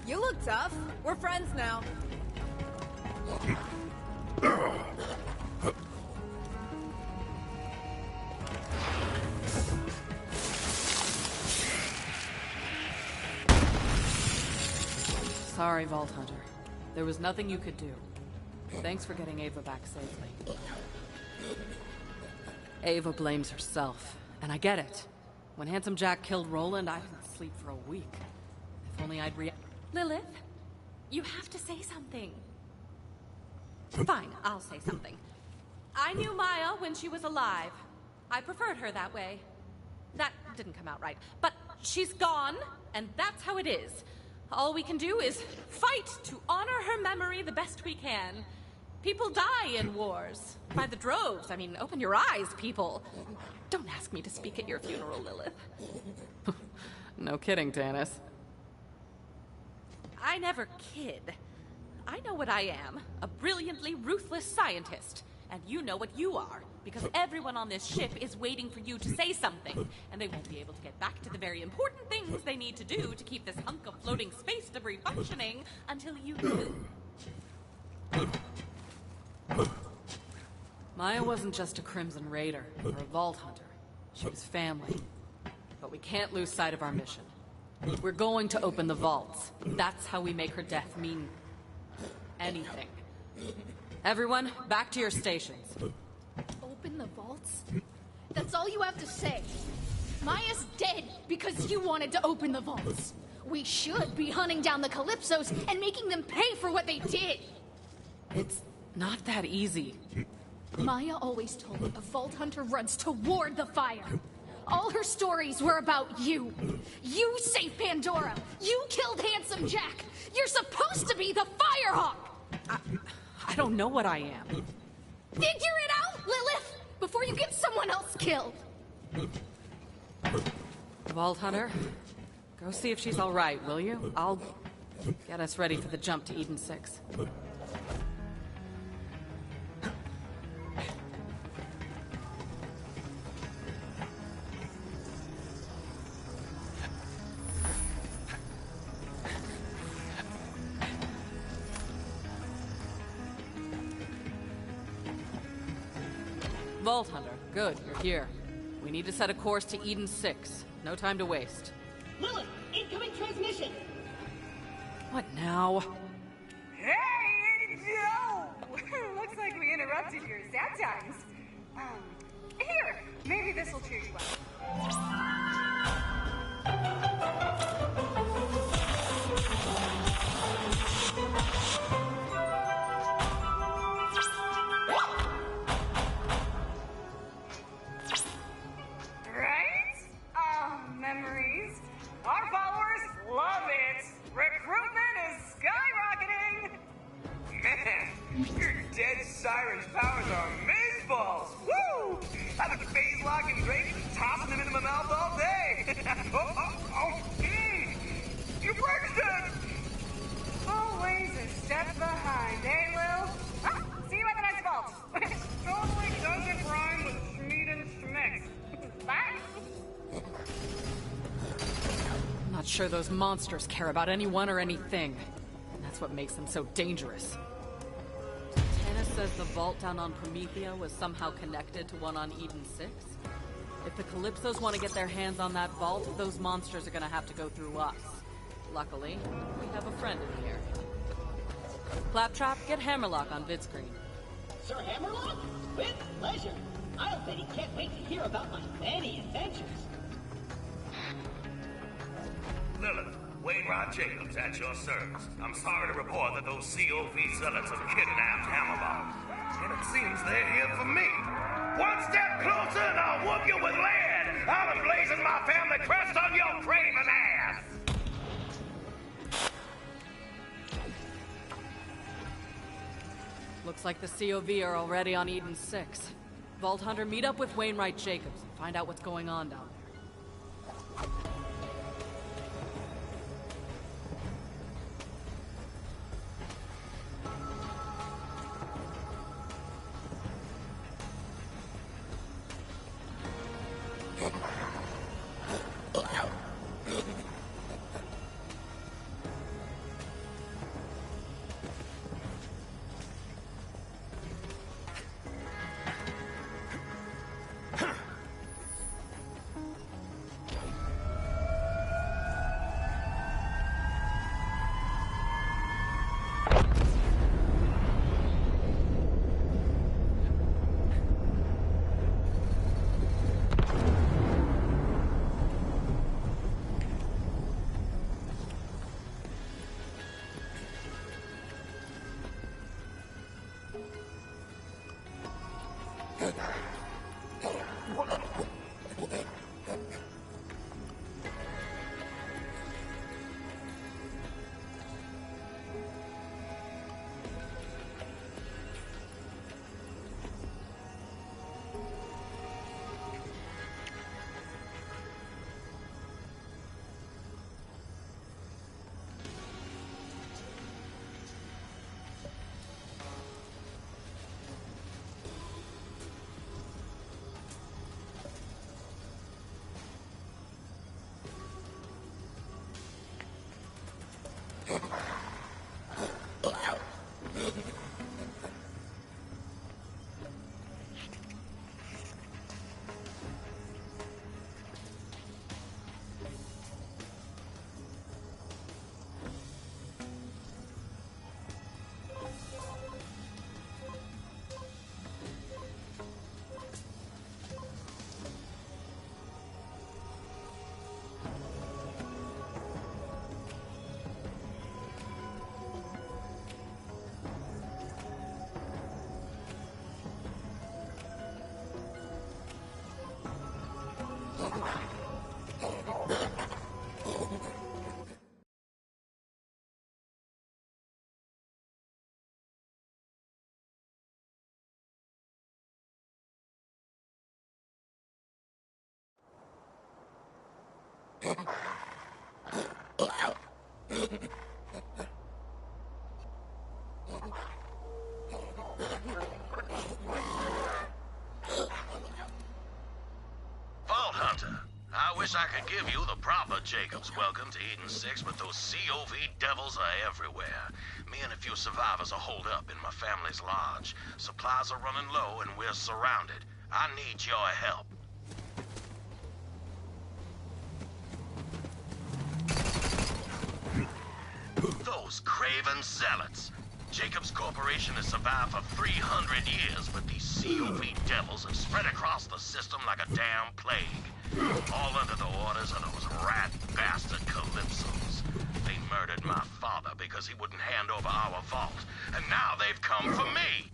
You look tough. We're friends now. Sorry, Vault Hunter. There was nothing you could do. Thanks for getting Ava back safely. Ava blames herself, and I get it. When Handsome Jack killed Roland, I didn't sleep for a week. If only I'd Lilith, you have to say something. Fine, I'll say something. I knew Maya when she was alive. I preferred her that way. That didn't come out right. But she's gone, and that's how it is. All we can do is fight to honor her memory the best we can. People die in wars. By the droves. I mean, open your eyes, people. Don't ask me to speak at your funeral, Lilith. No kidding, Tannis. I never kid. I know what I am. A brilliantly ruthless scientist. And you know what you are. Because everyone on this ship is waiting for you to say something. And they won't be able to get back to the very important things they need to do to keep this hunk of floating space debris functioning until you do. Maya wasn't just a Crimson Raider or a Vault Hunter. She was family. But we can't lose sight of our mission. We're going to open the vaults. That's how we make her death mean anything. Everyone, back to your stations. Open the vaults? That's all you have to say. Maya's dead because you wanted to open the vaults. We should be hunting down the Calypsos and making them pay for what they did. It's not that easy. Maya always told me a Vault Hunter runs toward the fire. All her stories were about you. You saved Pandora. You killed Handsome Jack. You're supposed to be the Firehawk. I don't know what I am. Figure it out, Lilith, before you get someone else killed. Vault Hunter, go see if she's all right, will you? I'll get us ready for the jump to Eden 6. Vault Hunter, good, you're here. We need to set a course to Eden 6. No time to waste. Lilith, incoming transmission! What now? Hey, Joe! Looks like we interrupted your sad times. Here, maybe this will cheer you up. Memories. Our followers love it. Recruitment is skyrocketing. Man, your dead siren's powers are amazeballs. Woo! I've been phase locking Drake and tossing them into my mouth all day. Your brain's dead. Always a step behind, eh, Lil? Ah, see you at the next vault. Totally doesn't rhyme with Schmeed and Schmix. Bye. I'm not sure those monsters care about anyone or anything. And that's what makes them so dangerous. Tannis says the vault down on Promethea was somehow connected to one on Eden 6. If the Calypsos want to get their hands on that vault, those monsters are going to have to go through us. Luckily, we have a friend in the area. Claptrap, get Hammerlock on vidscreen. Sir Hammerlock? With pleasure. I'll bet he can't wait to hear about my many adventures. Lilith, Wainwright Jacobs at your service. I'm sorry to report that those COV zealots have kidnapped Hammerlock. And it seems they're here for me. One step closer and I'll whoop you with lead! I'll emblazon my family crest on your craven ass! Looks like the COV are already on Eden 6. Vault Hunter, meet up with Wainwright Jacobs and find out what's going on down there. Vault Hunter, I wish I could give you the proper Jacob's welcome to Eden 6, but those COV devils are everywhere. Me and a few survivors are holed up in my family's lodge. Supplies are running low and we're surrounded. I need your help. Those craven zealots. Jacobs Corporation has survived for 300 years, but these COV devils have spread across the system like a damn plague. All under the orders of those rat bastard Calypsos. They murdered my father because he wouldn't hand over our vault, and now they've come for me!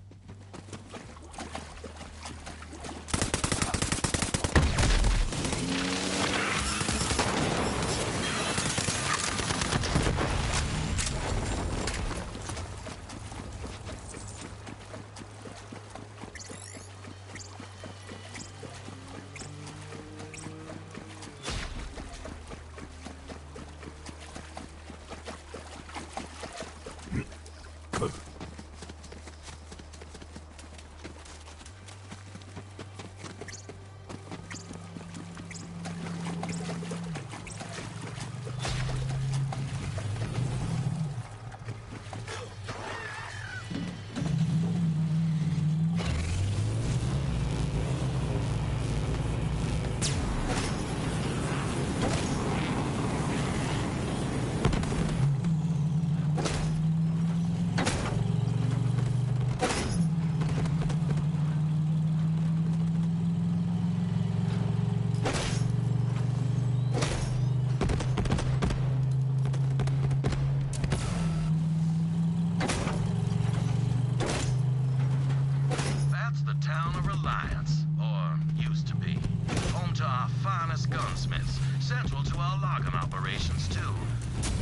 Gunsmiths, central to our logging operations, too.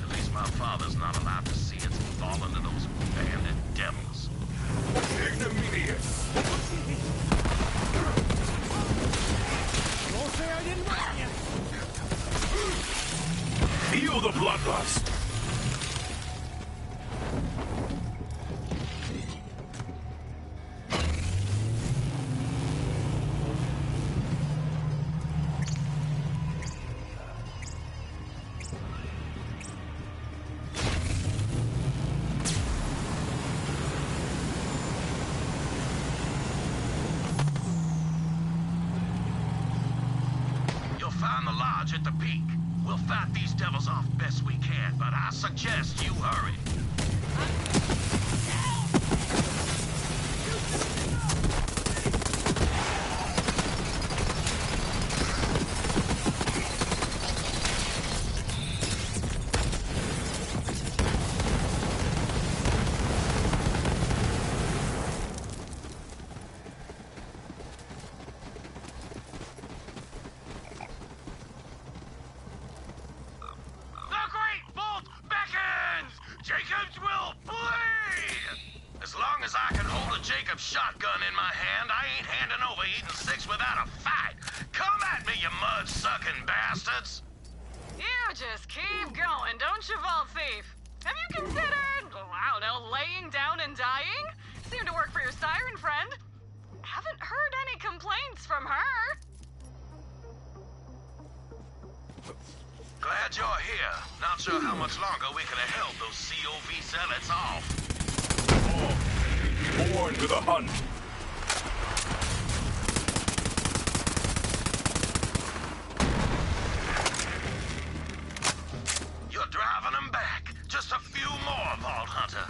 At least my father's not allowed to see it fall into those bandit devils. Ignominious! Don't say I didn't warn you! Feel the bloodlust! Find the lodge at the peak. We'll fight these devils off best we can, but I suggest you hurry. Jacobs will bleed! As long as I can hold a Jacobs shotgun in my hand, I ain't handing over Eden 6 without a fight! Come at me, you mud-sucking bastards! You just keep going, don't you, Vault Thief? Have you considered, I don't know, laying down and dying? Seemed to work for your siren friend. Haven't heard any complaints from her. Glad you're here. Not sure how much longer we can have held those COV zealots off. Born to the hunt. You're driving them back. Just a few more, Vault Hunter.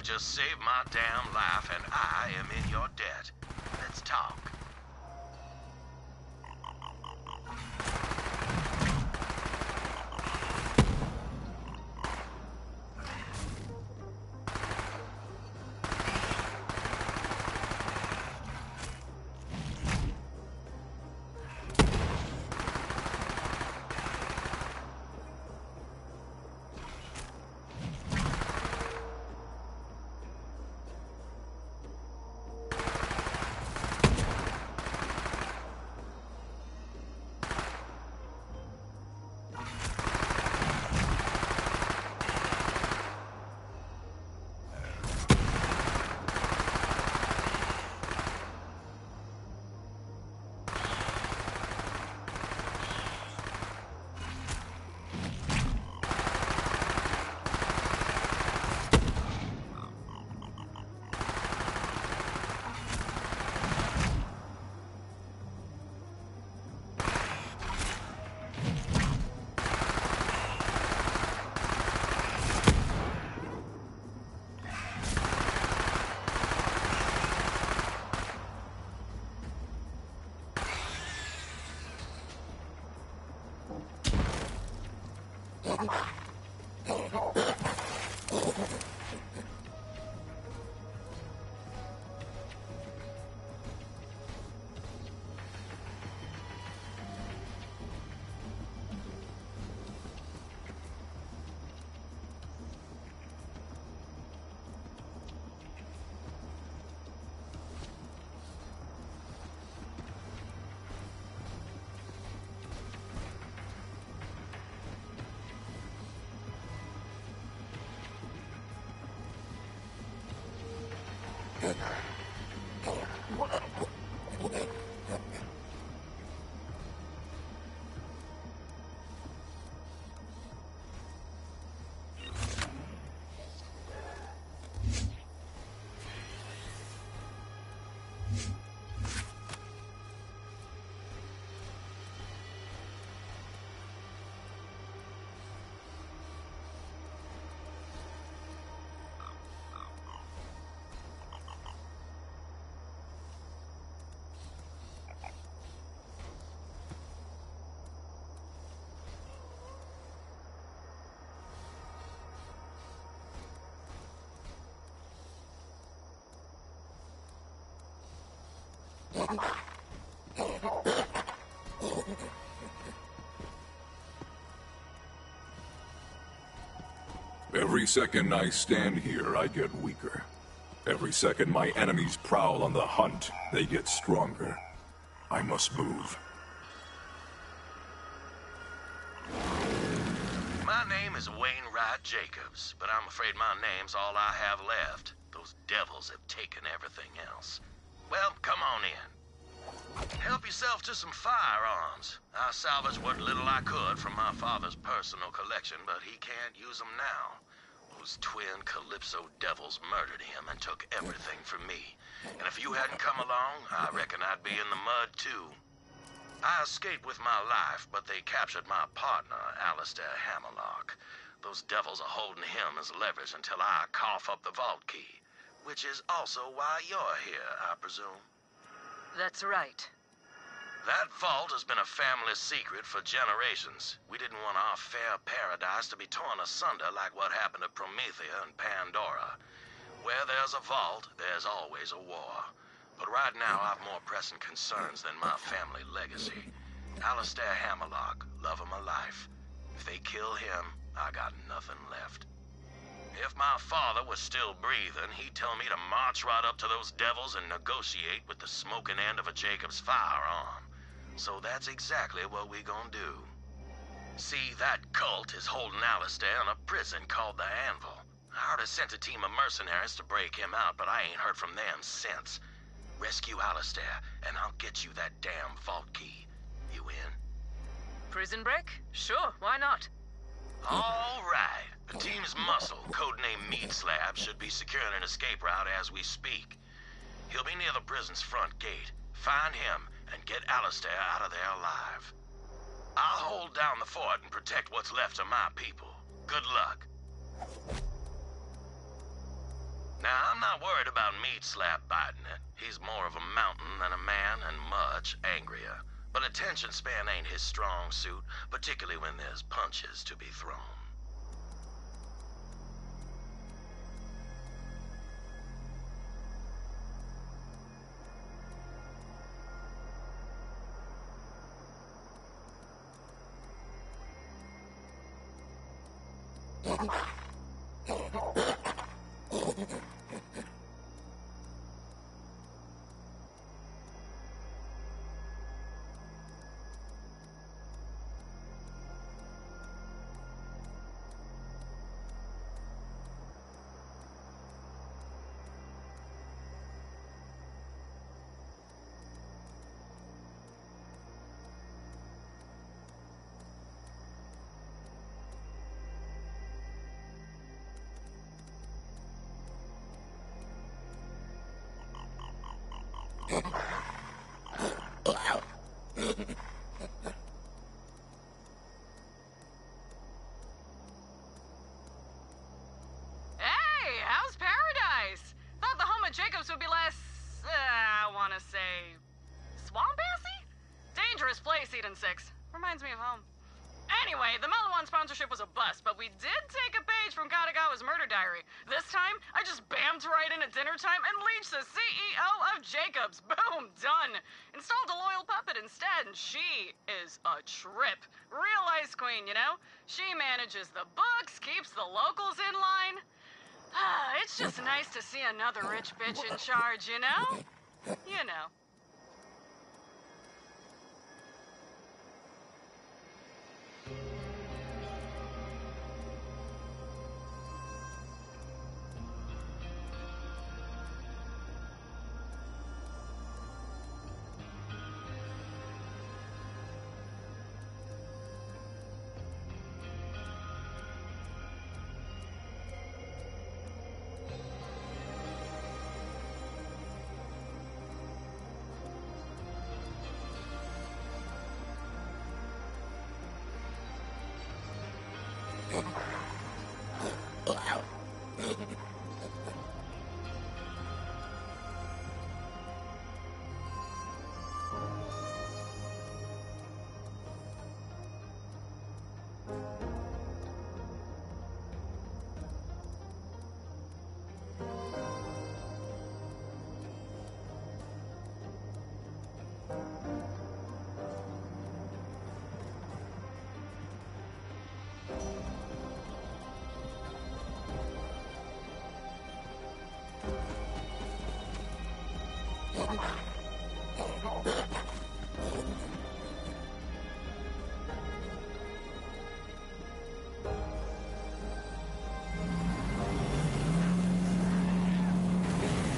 Just saved my damn life, and I am in your debt. Let's talk. Every second I stand here, I get weaker. Every second my enemies prowl on the hunt, they get stronger. I must move. My name is Wainwright Jacobs, but I'm afraid my name's all I have left. Those devils have taken everything else. Well, come on in. Help yourself to some firearms. I salvaged what little I could from my father's personal collection, but he can't use them now. Those twin Calypso devils murdered him and took everything from me. And if you hadn't come along, I reckon I'd be in the mud too. I escaped with my life, but they captured my partner, Alistair Hammerlock. Those devils are holding him as leverage until I cough up the vault key. Which is also why you're here, I presume. That's right. That vault has been a family secret for generations. We didn't want our fair paradise to be torn asunder like what happened to Promethea and Pandora. Where there's a vault, there's always a war. But right now, I've more pressing concerns than my family legacy. Alistair Hammerlock, love of my life. If they kill him, I got nothing left. If my father was still breathing, he'd tell me to march right up to those devils and negotiate with the smoking end of a Jacob's firearm. So that's exactly what we gonna do. See, that cult is holding Alistair in a prison called the Anvil. I already sent a team of mercenaries to break him out, but I ain't heard from them since. Rescue Alistair, and I'll get you that damn vault key. You in? Prison break? Sure, why not? All right. The team's muscle, codenamed Meat Slab, should be securing an escape route as we speak. He'll be near the prison's front gate. Find him and get Alistair out of there alive. I'll hold down the fort and protect what's left of my people. Good luck. Now, I'm not worried about Meat Slab biting it. He's more of a mountain than a man and much angrier. But attention span ain't his strong suit, particularly when there's punches to be thrown. Jacobs would be less, I want to say, swamp-assy? Dangerous place, Eden 6. Reminds me of home. Anyway, the Malawan sponsorship was a bust, but we did take a page from Katagawa's murder diary. This time, I just bammed right in at dinner time and leached the CEO of Jacobs. Boom, done. Installed a loyal puppet instead, and she is a trip. Real ice queen, you know? She manages the books, keeps the locals in line. It's just nice to see another rich bitch in charge, you know? You know.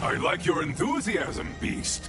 I like your enthusiasm, Beast.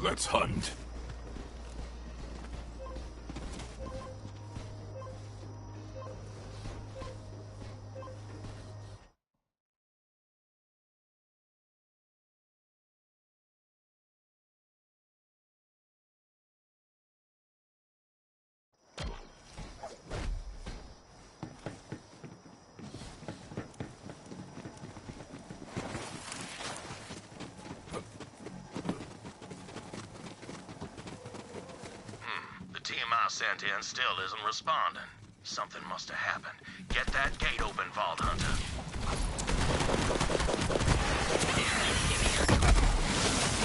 Let's hunt. I sent in still isn't responding. Something must have happened. Get that gate open, Vault Hunter.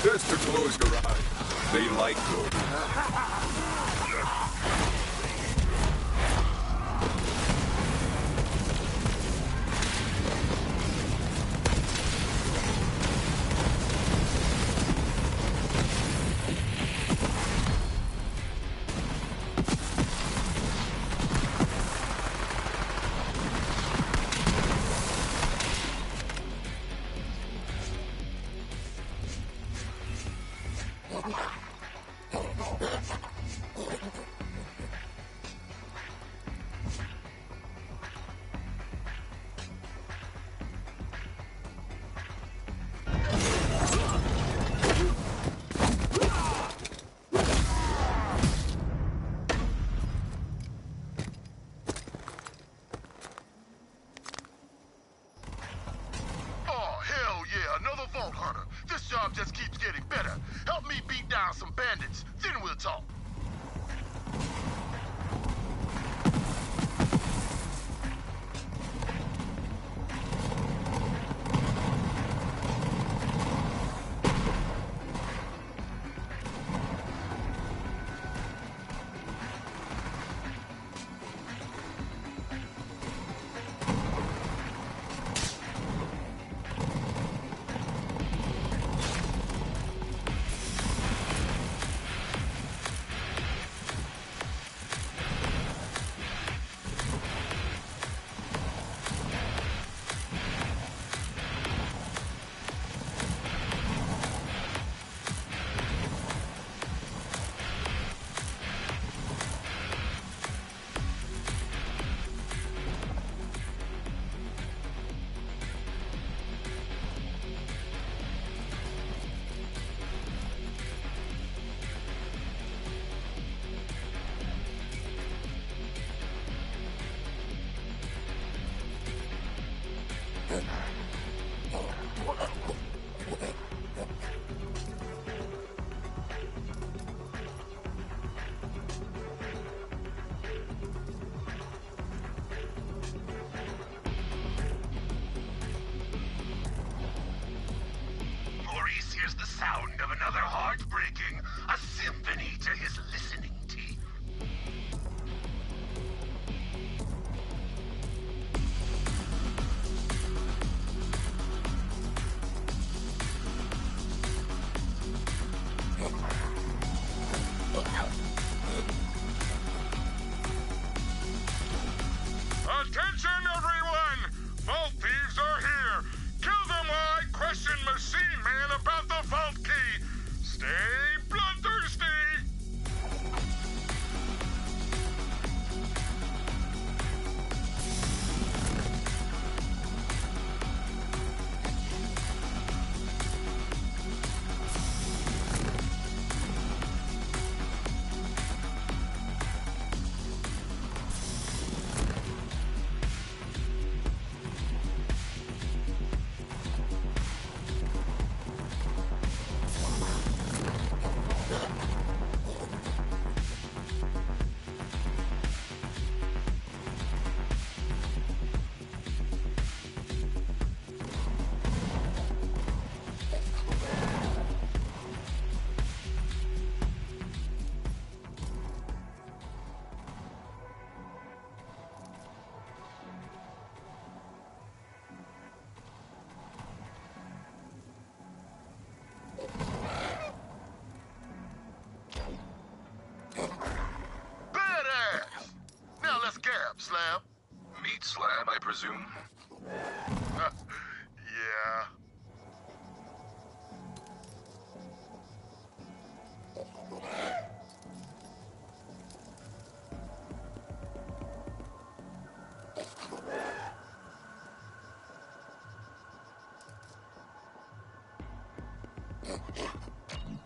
Just to close garage. They like good. Just keeps getting better. Help me beat down some bandits, then we'll talk. scab, Slab? Meat slab, I presume? Yeah.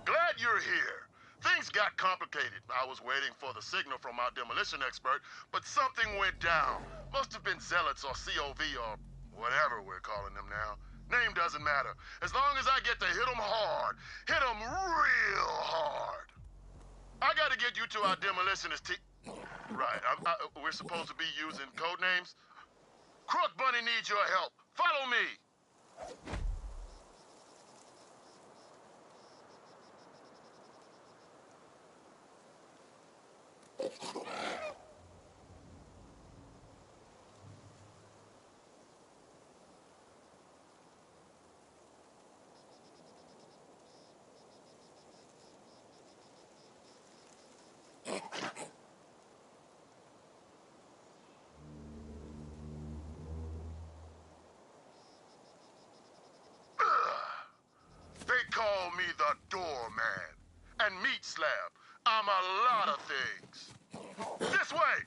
Glad you're here. Things got complicated. I was waiting for the signal from our demolition expert, but something went down. Must have been zealots or COV or whatever we're calling them now. Name doesn't matter. As long as I get to hit them hard. Hit them real hard. I gotta get you to our demolitionist team. Right, we're supposed to be using code names. Crook Bunny needs your help. Follow me. They call me the doorman. And meat slab. I'm a lot of things. This way!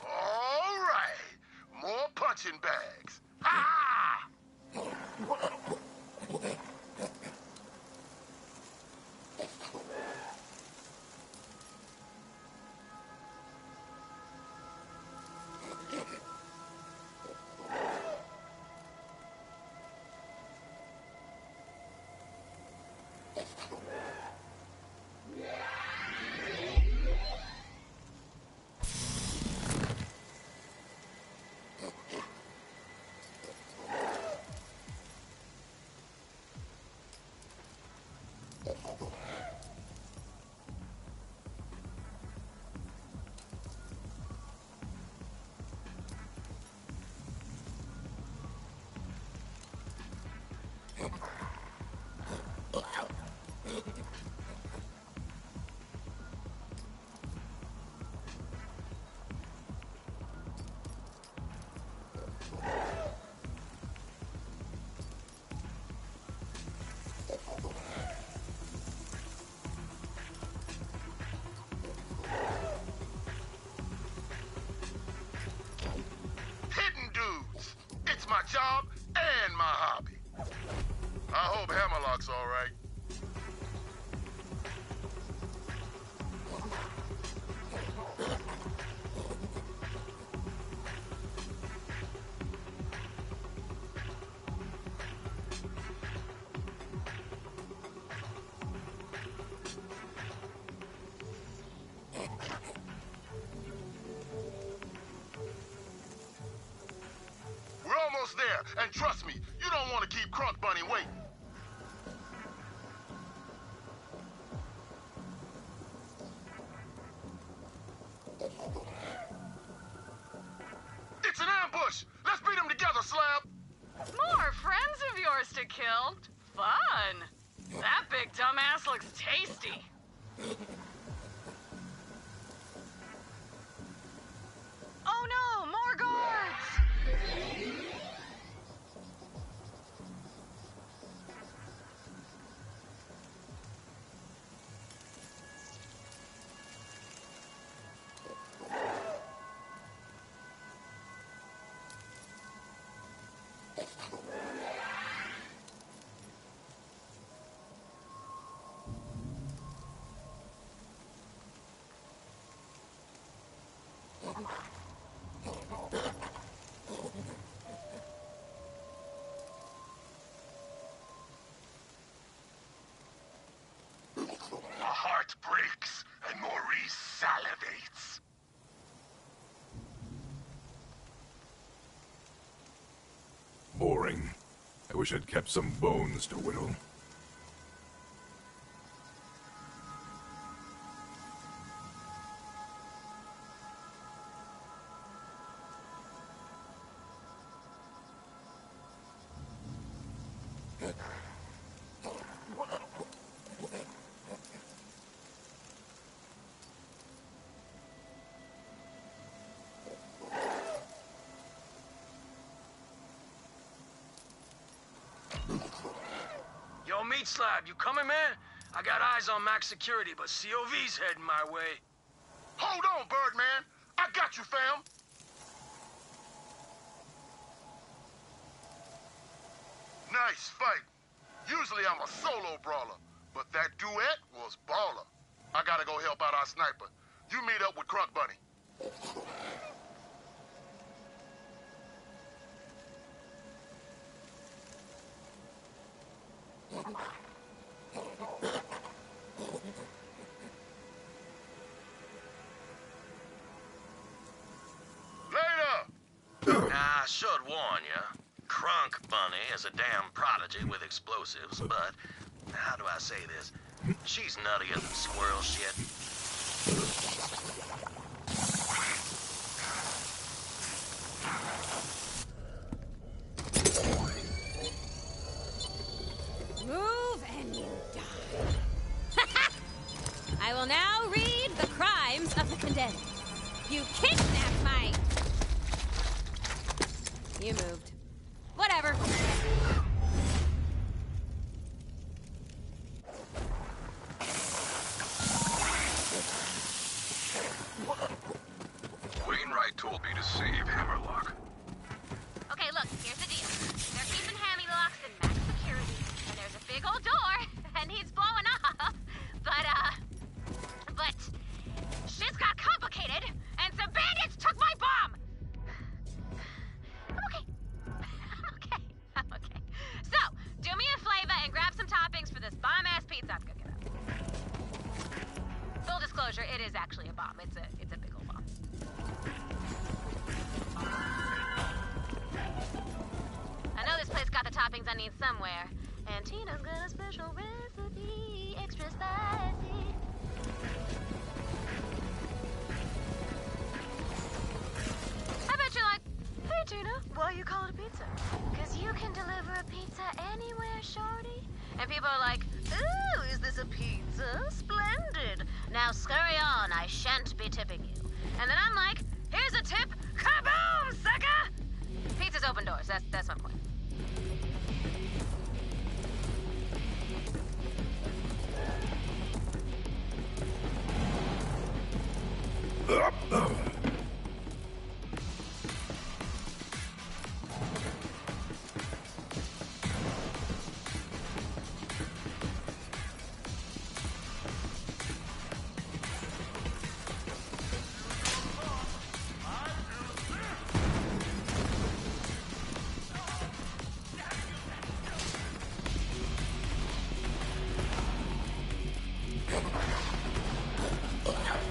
All right. More punching bags. Ha! My job and my hobby. I hope Hammerlock's all right. There, and trust me, you don't want to keep Crunk Bunny waiting. It's an ambush! Let's beat them together, Slab! More friends of yours to kill? Fun! That big dumbass looks tasty. Oh no, more guards! My heart breaks and Maurice salivates. Boring. I wish I'd kept some bones to whittle. Meat Slab, you coming, man? I got eyes on max security, but COV's heading my way. Hold on, Birdman. I got you, fam. Nice fight. Usually I'm a solo brawler, but that duet was baller. I gotta go help out our sniper. You meet up with Crunk Bunny. I should warn you, Crunk Bunny is a damn prodigy with explosives, but how do I say this? She's nuttier than squirrel shit. Move and you die. I will now read the crimes of the condemned. You kidnapped my... You moved. Whatever. Wainwright told me to save Hammerlock. Okay, look, here's the deal. They're keeping Hammy locks in max security, and there's a big old door that needs blowing up. But shit's got complicated, and some bandits took my bomb! I'm okay. So, do me a flavor and grab some toppings for this bomb-ass pizza I'm cooking up. Full disclosure, it is actually a bomb. It's a big old bomb. I know this place got the toppings I need somewhere, and Tina's got a special recipe, extra spicy. I bet you're like, hey Tina, why you call it a pizza? Because you can deliver a pizza anywhere, shorty. And people are like, ooh, is this a pizza? Splendid. Now scurry on, I shan't be tipping you. And then I'm like, here's a tip, kaboom, sucker! Pizza's open doors, that's my point.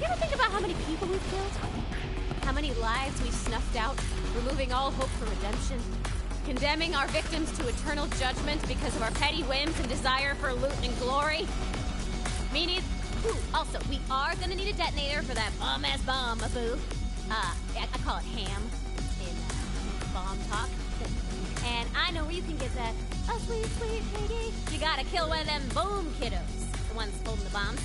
You ever think about how many people we've killed? How many lives we've snuffed out, removing all hope for redemption? Condemning our victims to eternal judgment because of our petty whims and desire for loot and glory? Me neither. Ooh, also, we are gonna need a detonator for that bomb-ass bomb, boo. I call it ham in bomb talk. And I know where you can get that. Oh, sweet, sweet lady. You gotta kill one of them boom kiddos. The ones holding the bombs.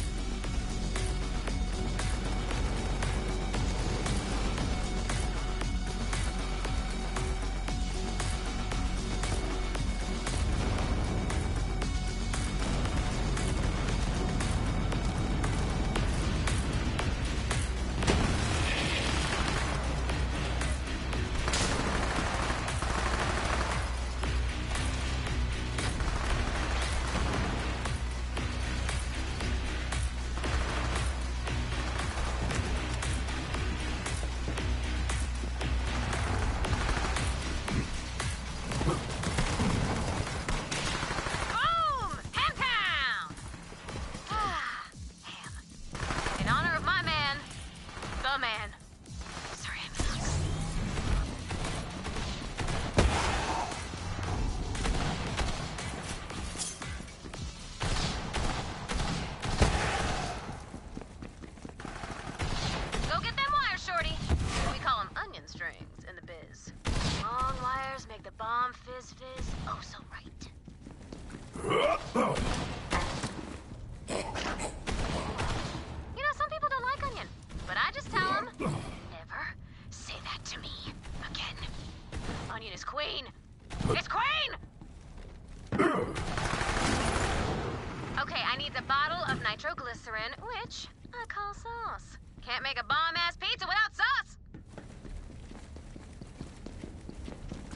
Fizz fizz, oh so right. You know, some people don't like onion, but I just tell them, never say that to me again. Onion is queen. It's queen! needs a bottle of nitroglycerin, which I call sauce. Can't make a bomb-ass pizza without sauce!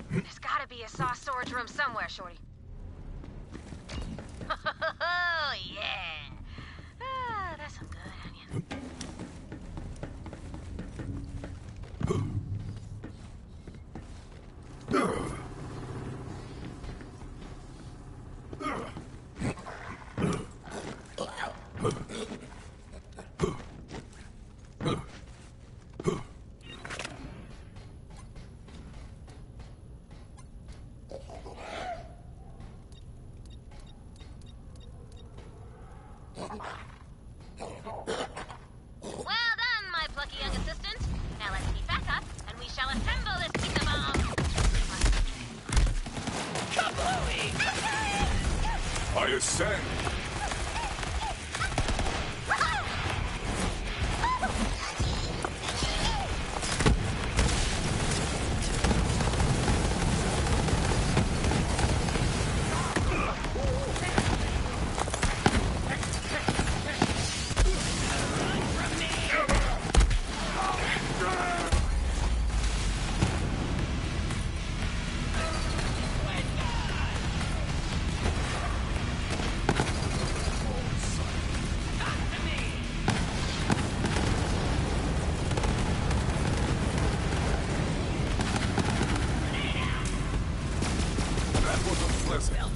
There's gotta be a sauce storage room somewhere, Shorty. Oh, yeah. Ah, that's some good onion. Well done, my plucky young assistant. Now let's keep back up, and we shall assemble this piece of bomb. I ascend.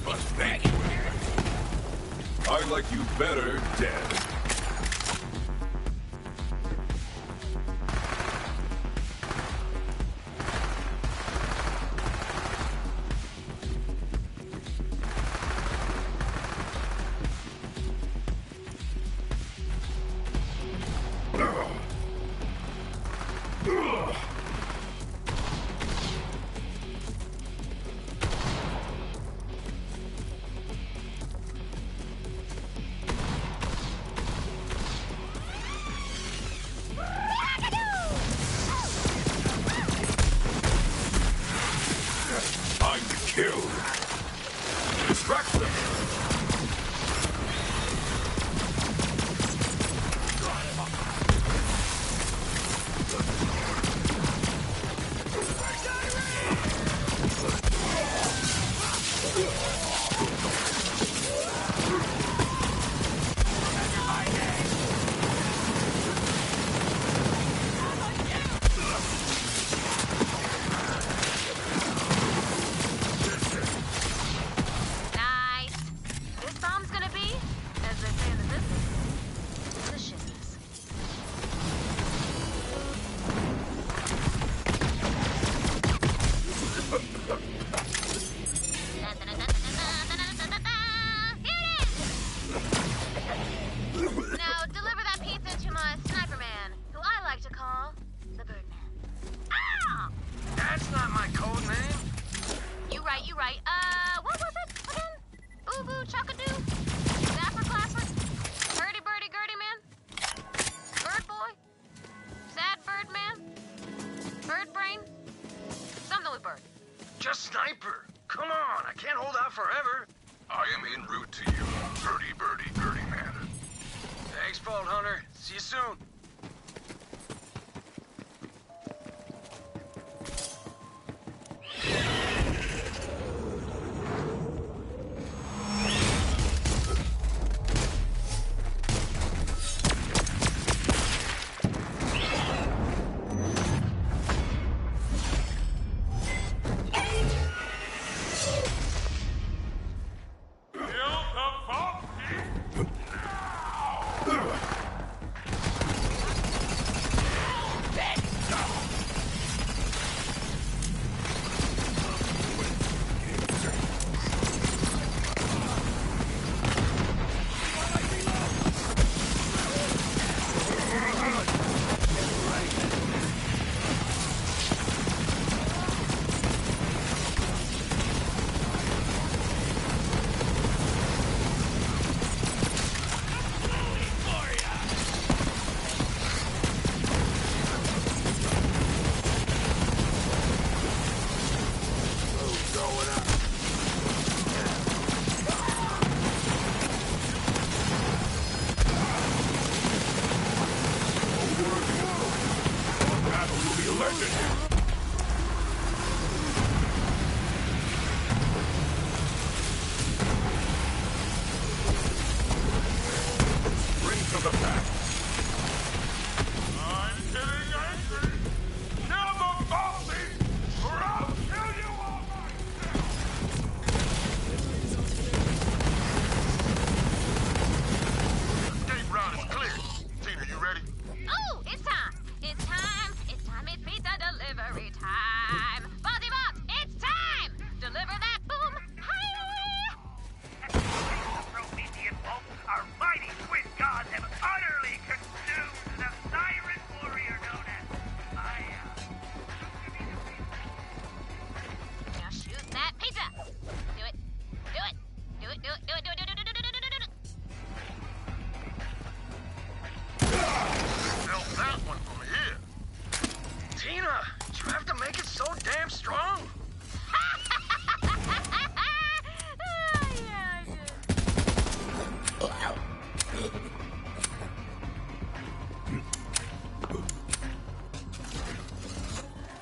But thank you. I like you better dead. Just sniper. Come on, I can't hold out forever. I am en route to you, Birdie, Gertie man. Thanks, Vault Hunter. See you soon. Do it, do it, do it, do it, do it, do it, do it, do it. Felt that one from here. Tina, did you have to make it so damn strong? Yeah, I did.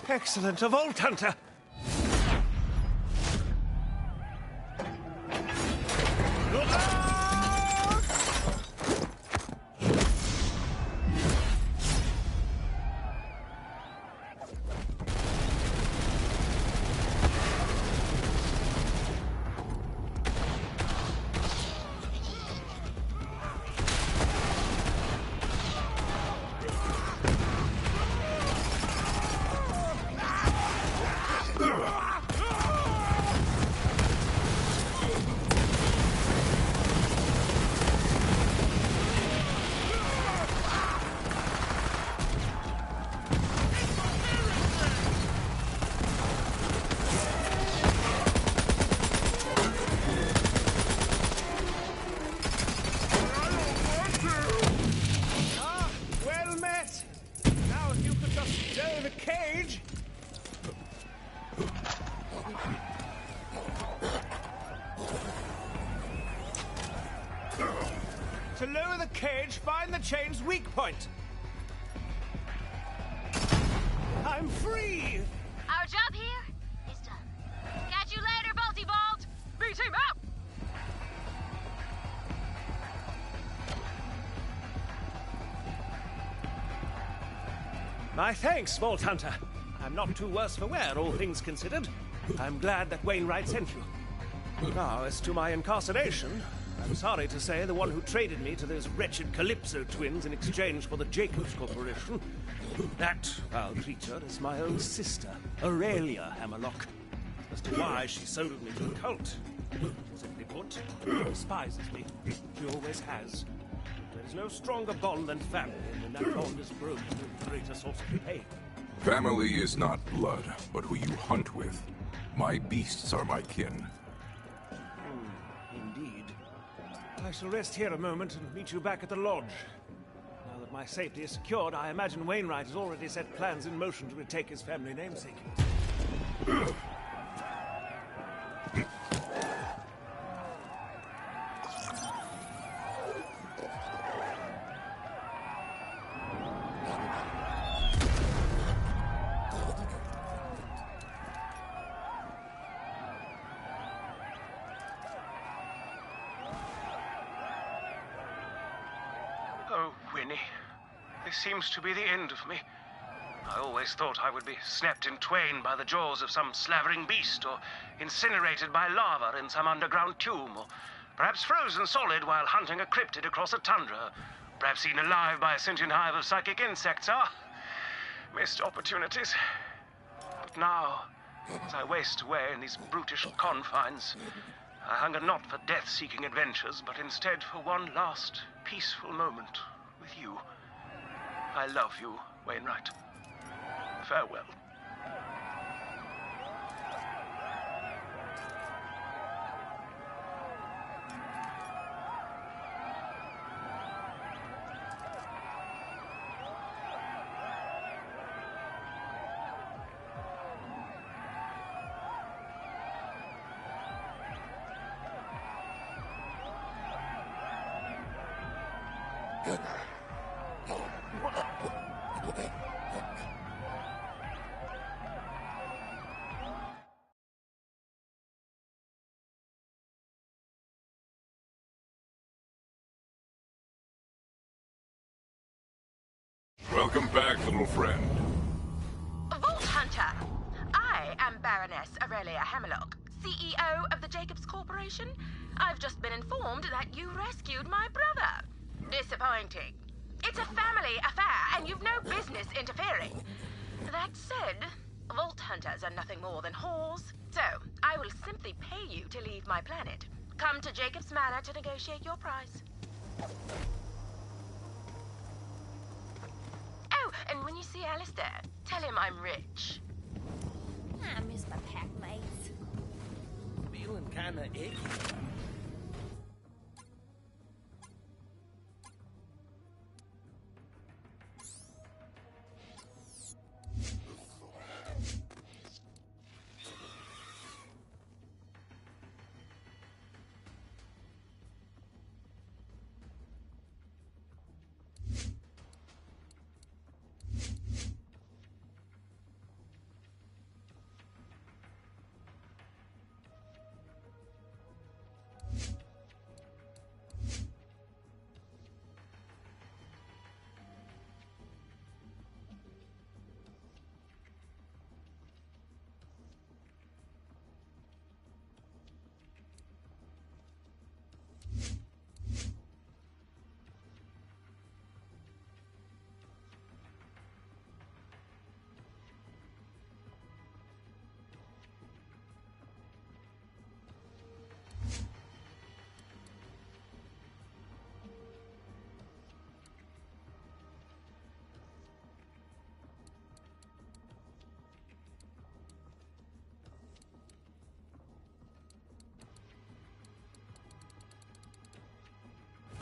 Excellent, a Vault Hunter! To lower the cage, find the chain's weak point. I'm free! Our job here is done. Catch you later, Bolty Bolt! B-team out! My thanks, Vault Hunter. I'm not too worse for wear, all things considered. I'm glad that Wainwright sent you. Now, as to my incarceration, I'm sorry to say the one who traded me to those wretched Calypso twins in exchange for the Jacobs Corporation, that foul creature is my own sister, Aurelia Hammerlock. As to why she sold me to the cult, simply put, she despises me. She always has. There is no stronger bond than family, and when that bond is broken, no greater source of pain. Family is not blood, but who you hunt with. My beasts are my kin. Indeed. I shall rest here a moment and meet you back at the lodge. Now that my safety is secured, I imagine Wainwright has already set plans in motion to retake his family namesake. Oh, Winnie. This seems to be the end of me. I always thought I would be snapped in twain by the jaws of some slavering beast, or incinerated by lava in some underground tomb, or perhaps frozen solid while hunting a cryptid across a tundra, perhaps eaten alive by a sentient hive of psychic insects. Ah, missed opportunities. But now, as I waste away in these brutish confines, I hunger not for death-seeking adventures, but instead for one last peaceful moment with you. I love you, Wainwright. Farewell. Welcome back, little friend. Vault Hunter! I am Baroness Aurelia Hammerlock, CEO of the Jacobs Corporation. I've just been informed that you rescued my brother. Disappointing. It's a family affair, and you've no business interfering. That said, Vault Hunters are nothing more than whores, so I will simply pay you to leave my planet. Come to Jacobs Manor to negotiate your price. Oh, and when you see Alistair, tell him I'm rich. I miss my pack mates. Feeling kinda icky.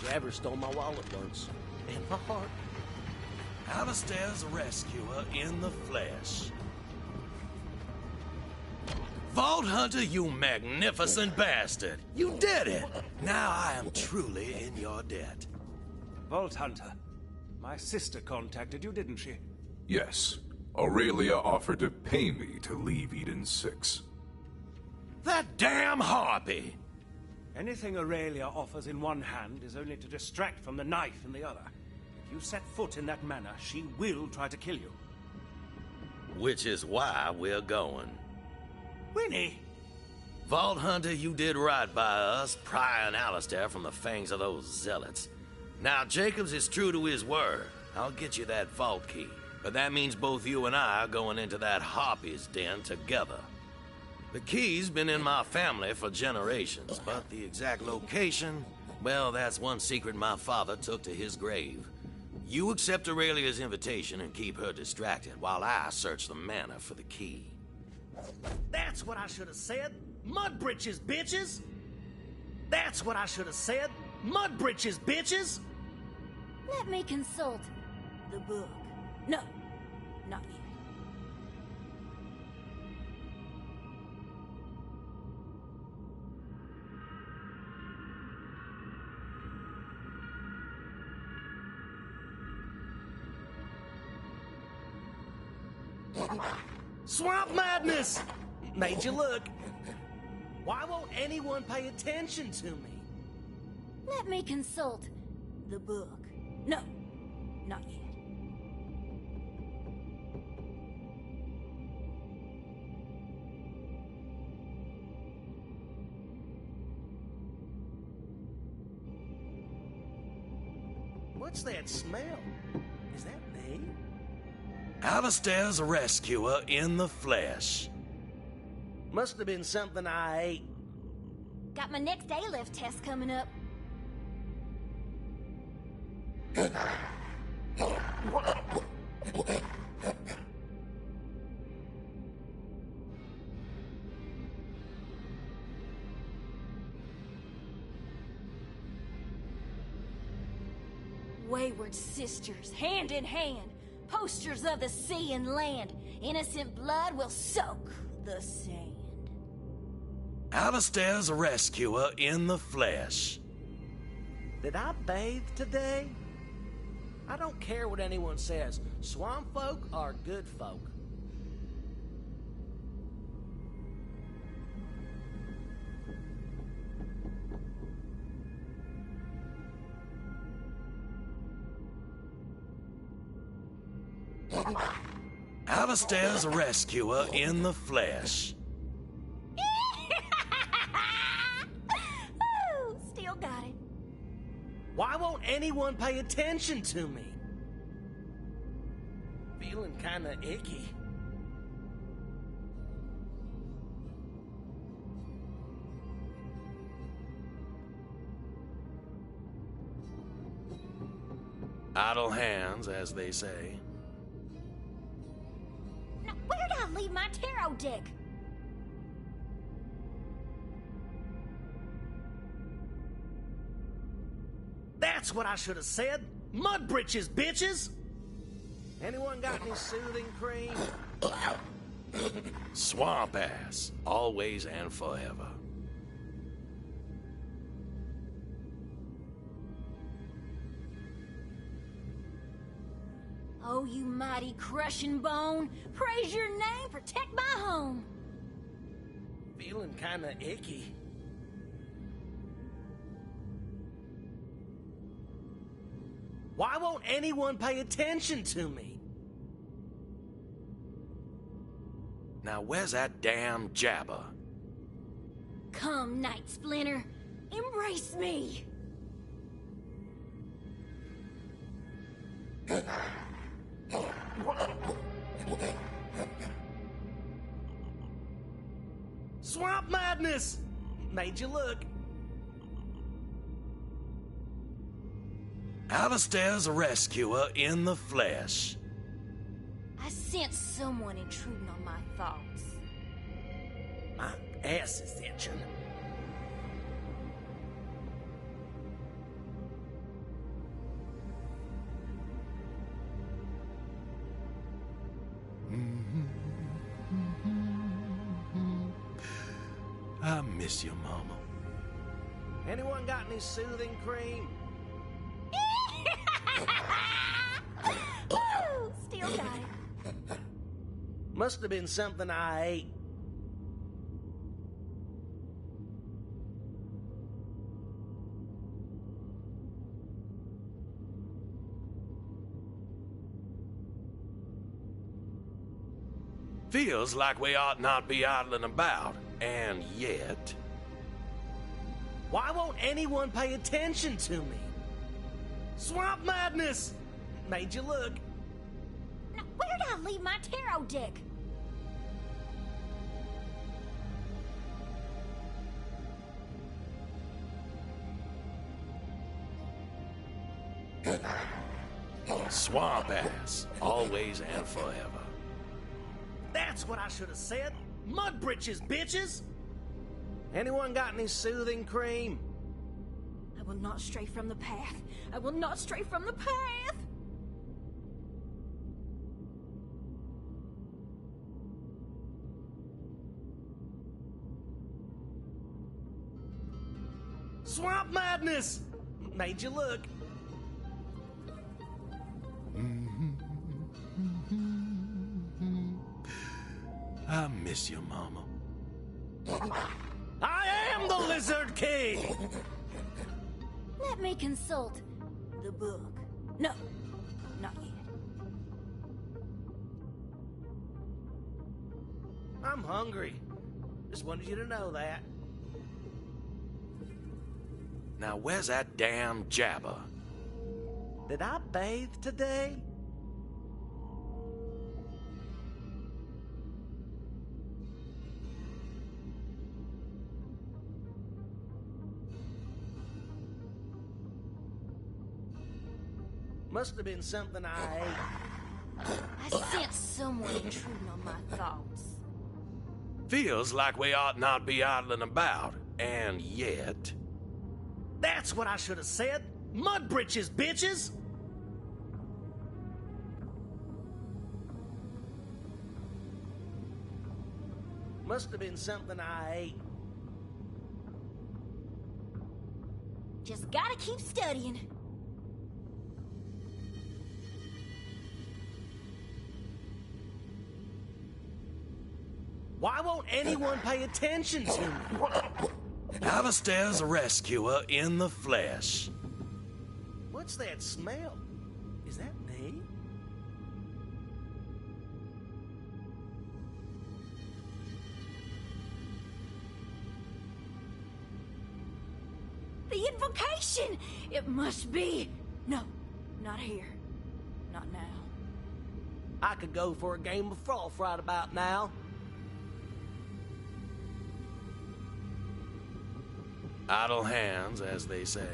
Gabber stole my wallet once. And my heart. Alistair's a rescuer in the flesh. Vault Hunter, you magnificent bastard! You did it! Now I am truly in your debt. Vault Hunter, my sister contacted you, didn't she? Yes. Aurelia offered to pay me to leave Eden 6. That damn harpy! Anything Aurelia offers in one hand is only to distract from the knife in the other. If you set foot in that manner, she will try to kill you. Which is why we're going. Winnie! Vault Hunter, you did right by us, prying Alistair from the fangs of those zealots. Now, Jacobs is true to his word. I'll get you that vault key. But that means both you and I are going into that harpy's den together. The key's been in my family for generations, but the exact location, well, that's one secret my father took to his grave. You accept Aurelia's invitation and keep her distracted while I search the manor for the key. That's what I should have said. Mud britches, bitches! That's what I should have said. Mud britches, bitches! Let me consult the book. No, not yet. Swamp madness! Made you look. Why won't anyone pay attention to me? Let me consult the book. No, not yet. What's that smell? Is that me? Alistair's a rescuer in the flesh. Must have been something I ate. Got my next A-lift test coming up. Wayward sisters, hand in hand, posters of the sea and land. Innocent blood will soak the sand. Alistair's a rescuer in the flesh. Did I bathe today? I don't care what anyone says. Swamp folk are good folk. Alistair's a rescuer in the flesh. Ooh, still got it. Why won't anyone pay attention to me? Feeling kinda icky. Idle hands, as they say. Now, where'd I leave my tarot deck? That's what I should have said. Mud britches, bitches! Anyone got any soothing cream? Swamp ass, always and forever. Oh, you mighty crushing bone, praise your name, protect my home. Feeling kinda icky. Why won't anyone pay attention to me? Now where's that damn jabber? Come, Night Splinter, embrace me. Swamp madness! Made you look. Alistair's a rescuer in the flesh. I sense someone intruding on my thoughts. My ass is itching. miss you, Mama. Anyone got any soothing cream? Woo! Still got it. Must have been something I ate. Feels like we ought not be idling about, and yet... Why won't anyone pay attention to me? Swamp madness! Made you look. Now, where'd I leave my tarot deck? Swamp ass, always and forever. That's what I should have said. Mud britches, bitches! Anyone got any soothing cream? I will not stray from the path. I will not stray from the path! Swamp madness! Made you look. I miss you, Mama. I am the Lizard King! Let me consult the book. No, not yet. I'm hungry. Just wanted you to know that. Now where's that damn jabber? Did I bathe today? Must have been something I ate. I sense someone intruding on my thoughts. Feels like we ought not be idling about, and yet... That's what I should have said. Mud britches, bitches! Must have been something I ate. Just gotta keep studying. Why won't anyone pay attention to me? Alistair's a rescuer in the flesh. What's that smell? Is that me? The invocation! It must be. No, not here. Not now. I could go for a game of froth right about now. Idle hands, as they say.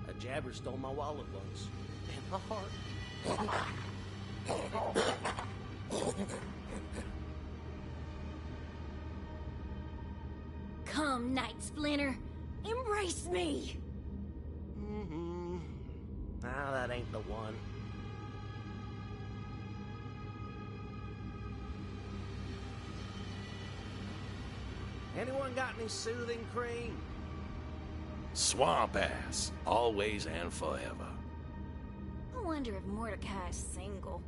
A jabber stole my wallet once. And my heart. Come, Night Splinter. Embrace me. Mm-hmm. Nah, that ain't the one. Anyone got any soothing cream? Swamp ass, always and forever. I wonder if Mordecai's single.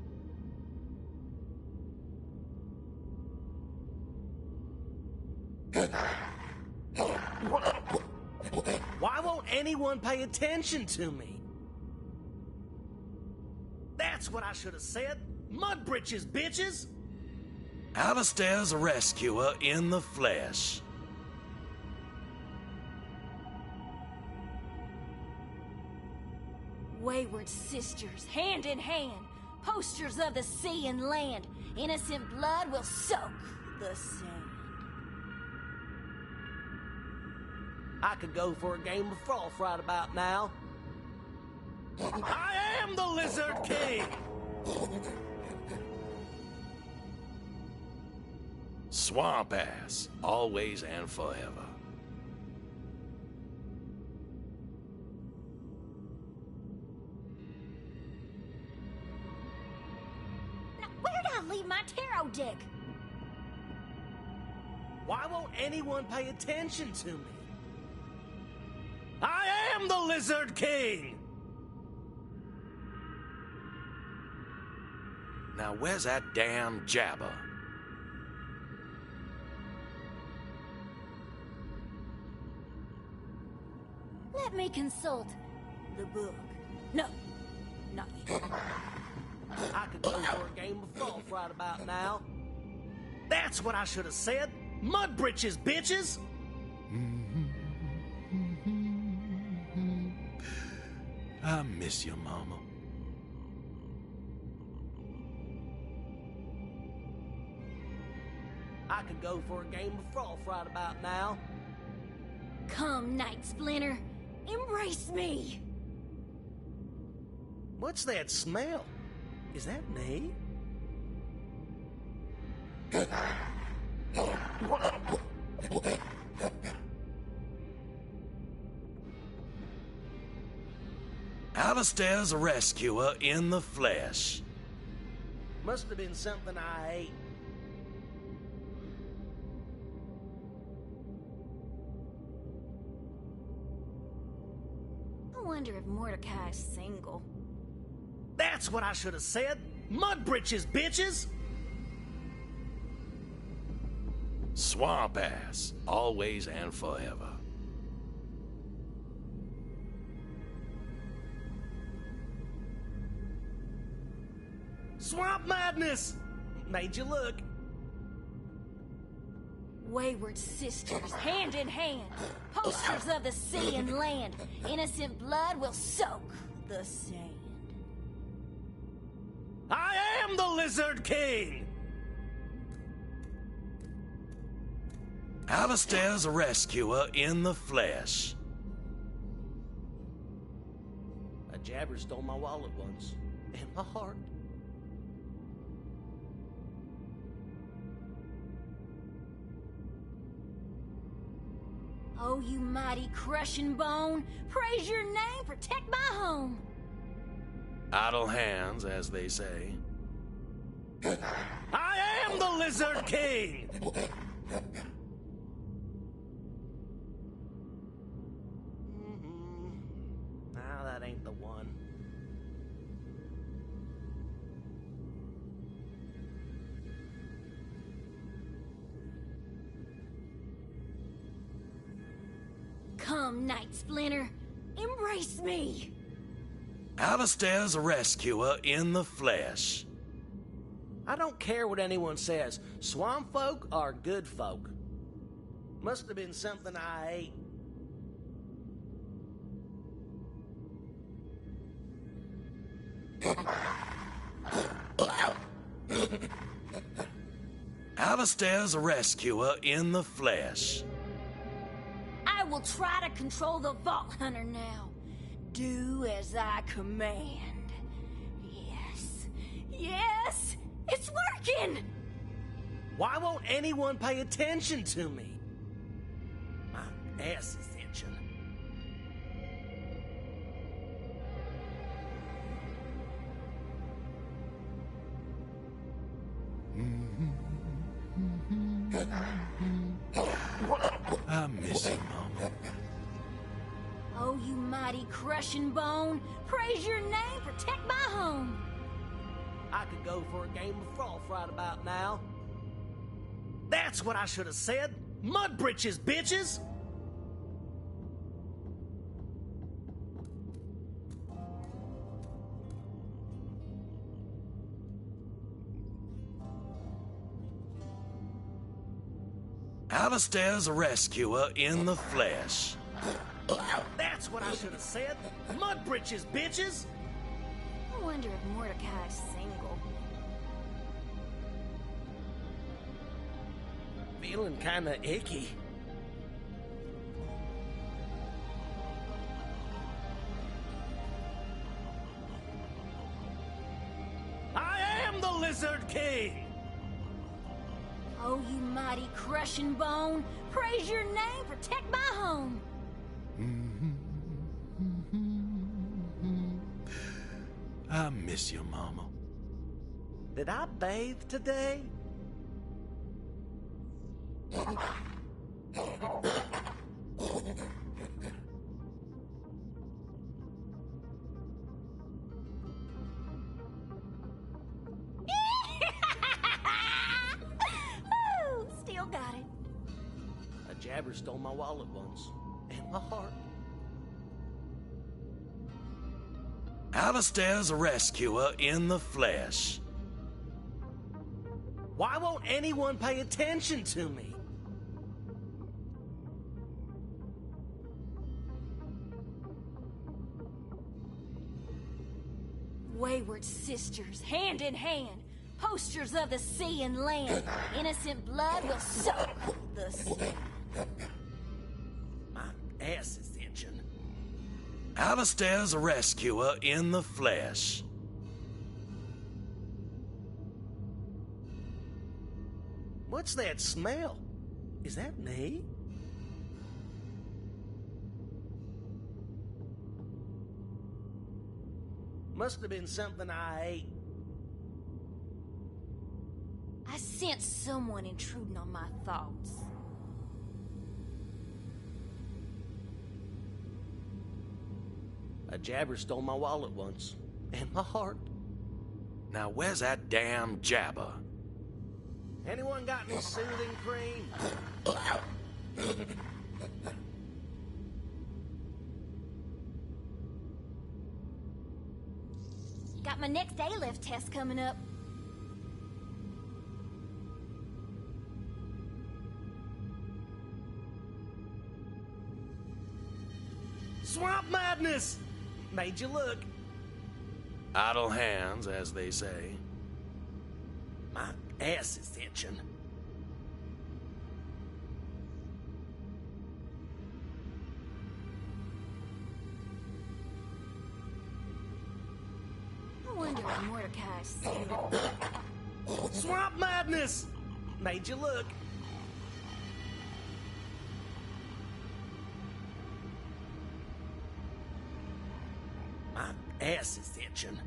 Why won't anyone pay attention to me? That's what I should have said. Mud britches, bitches! Alistair's a rescuer in the flesh. Wayward sisters, hand in hand, posters of the sea and land. Innocent blood will soak the sand. I could go for a game of froth right about now. I am the Lizard King! Swamp ass, always and forever. Now, where'd I leave my tarot deck? Why won't anyone pay attention to me? I am the Lizard King! Now where's that damn jabber? Let me consult the book. No, not you. I could go for a game of golf right about now. That's what I should have said. Mud britches, bitches! I miss you, Mama. I could go for a game of froth right about now. Come, Night Splinter. Embrace me! What's that smell? Is that me? Alistair's a rescuer in the flesh. Must have been something I ate. I wonder if Mordecai's single. That's what I should have said. Mud britches, bitches! Swamp ass, always and forever. Swamp madness! Made you look. Wayward sisters, hand in hand, posters of the sea and land. Innocent blood will soak the sand. I am the Lizard King! Alistair's a rescuer in the flesh. A jabber stole my wallet once, and my heart. Oh, you mighty crushing bone, praise your name, protect my home. Idle hands, as they say. I am the Lizard King! Now that ain't the one. Come, Night Splinter, embrace me. Alistair's a rescuer in the flesh. I don't care what anyone says. Swamp folk are good folk. Must have been something I ate. Alistair's a rescuer in the flesh. I will try to control the Vault Hunter now. Do as I command. Yes. Yes! It's working! Why won't anyone pay attention to me? My ass is itching. I miss you, Mama. Oh, you mighty crushing bone, praise your name, protect my home. I could go for a game of froth right about now. That's what I should have said. Mud britches, bitches! Alistair's a rescuer in the flesh. That's what I should have said. Mud britches, bitches! I wonder if Mordecai's single. Feeling kinda icky. I am the Lizard King! Oh, you mighty crushing bone, praise your name, protect my home. I miss you, Mama. Did I bathe today? Still got it. A jabber stole my wallet once, and my heart. Alistair's a rescuer in the flesh. Why won't anyone pay attention to me? Wayward sisters, hand in hand, posters of the sea and land. Innocent blood will soak the sea. My ass is itching. Alistair's a rescuer in the flesh. What's that smell? Is that me? Must have been something I ate. I sense someone intruding on my thoughts. A jabber stole my wallet once, and my heart. Now where's that damn jabber? Anyone got any soothing cream? Got my next A-lift test coming up. Swamp madness! Made you look. Idle hands, as they say. My ass is itching. I wonder what Mordecai's saying. Swamp madness! Made you look. My ass is itching.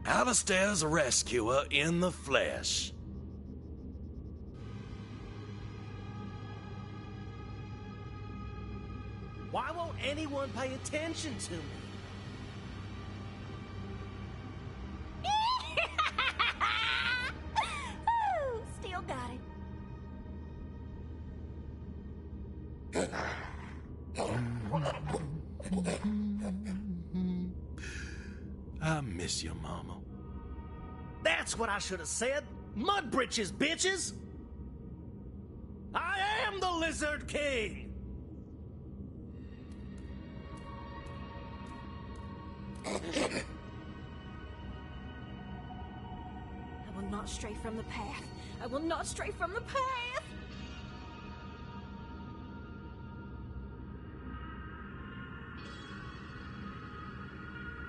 Alistair's a rescuer in the flesh. Why won't anyone pay attention to me? Still got it. I miss you, Mama. That's what I should have said. Mud britches, bitches! I am the Lizard King! I will not stray from the path. I will not stray from the path!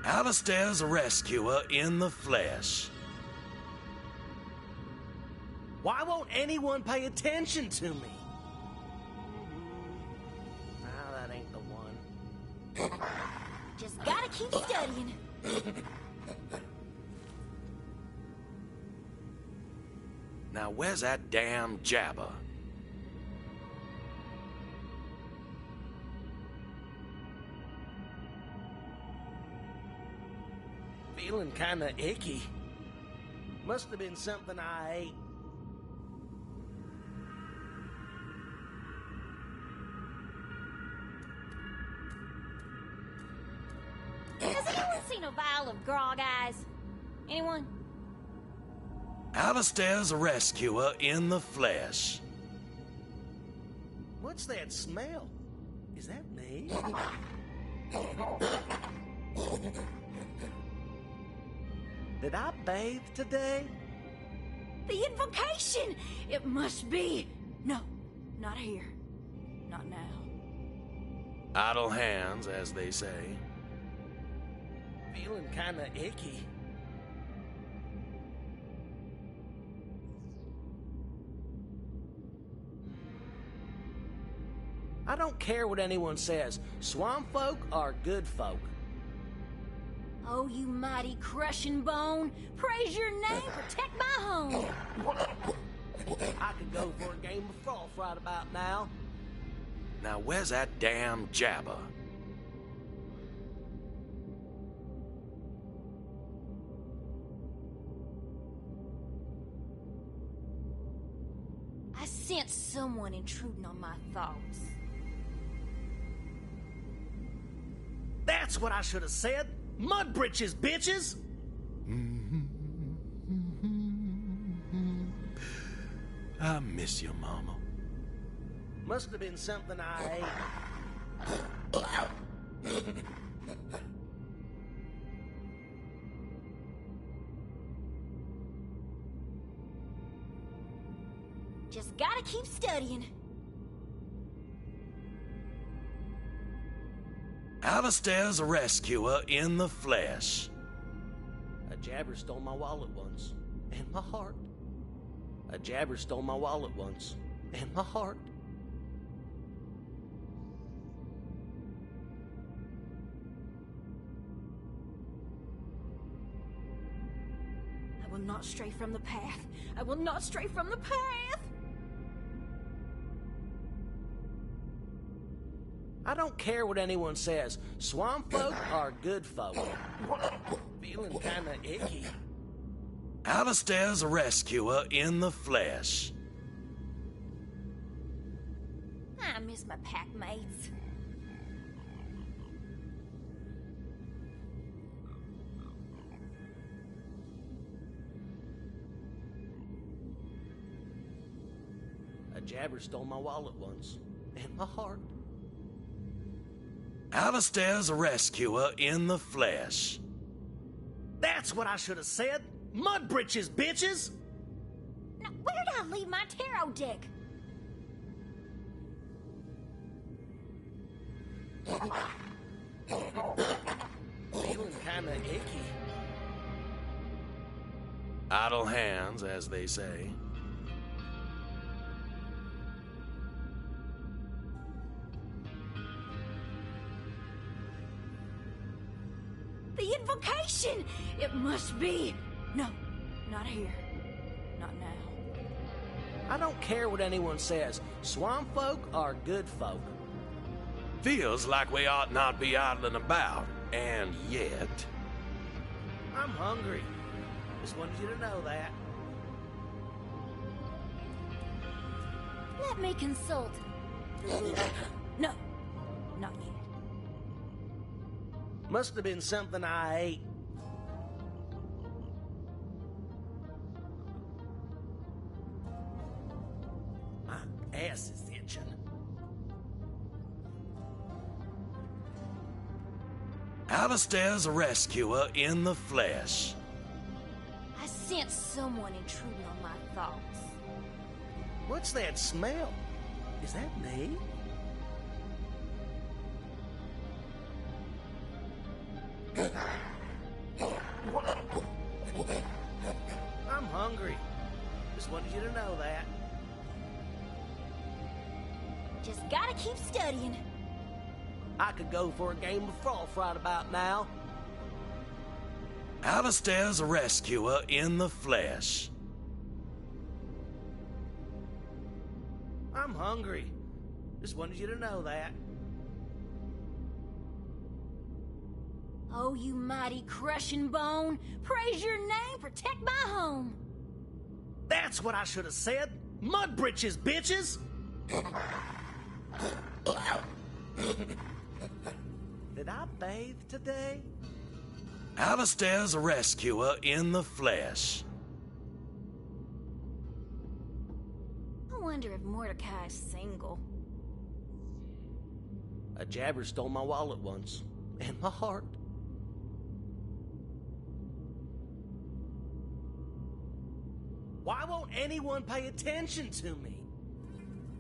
Alistair's a rescuer in the flesh. Why won't anyone pay attention to me? Ah, that ain't the one. Just gotta keep studying. Now where's that damn jabber? Feeling kinda icky. Must have been something I ate. Has anyone seen a vial of grog eyes? Anyone? Alistair's a rescuer in the flesh. What's that smell? Is that me? Did I bathe today? The invocation! It must be. No, not here. Not now. Idle hands, as they say. Feeling kinda icky. I don't care what anyone says. Swamp folk are good folk. Oh, you mighty crushing bone, praise your name, protect my home. I could go for a game of froth right about now. Now where's that damn jabber? I sense someone intruding on my thoughts. That's what I should have said. Mud britches, bitches! I miss you, Mama. Must have been something I ate. Just gotta keep studying. Alistair's a rescuer in the flesh. A jabber stole my wallet once, and my heart. A jabber stole my wallet once, and my heart. I will not stray from the path. I will not stray from the path! I don't care what anyone says. Swamp folk are good folk. Feeling kinda icky. Alistair's a rescuer in the flesh. I miss my pack mates. A jabber stole my wallet once, and my heart. Alistair's a rescuer in the flesh. That's what I should have said. Mud britches, bitches! Now, where did I leave my tarot deck? Feeling kinda icky. Idle hands, as they say. The invocation! It must be. No, not here. Not now. I don't care what anyone says. Swamp folk are good folk. Feels like we ought not be idling about, and yet... I'm hungry. Just wanted you to know that. Let me consult. No, not yet. Must have been something I ate. My ass is itching. Alistair's a rescuer in the flesh. I sense someone intruding on my thoughts. What's that smell? Is that me? I'm hungry. Just wanted you to know that. Just gotta keep studying. I could go for a game of froth right about now. Alistair's a rescuer in the flesh. I'm hungry. Just wanted you to know that. Oh, you mighty crushing bone. Praise your name, protect my home. That's what I should have said. Mud britches, bitches! Did I bathe today? Alistair's a rescuer in the flesh. I wonder if Mordecai's single. A jabber stole my wallet once, and my heart. Why won't anyone pay attention to me?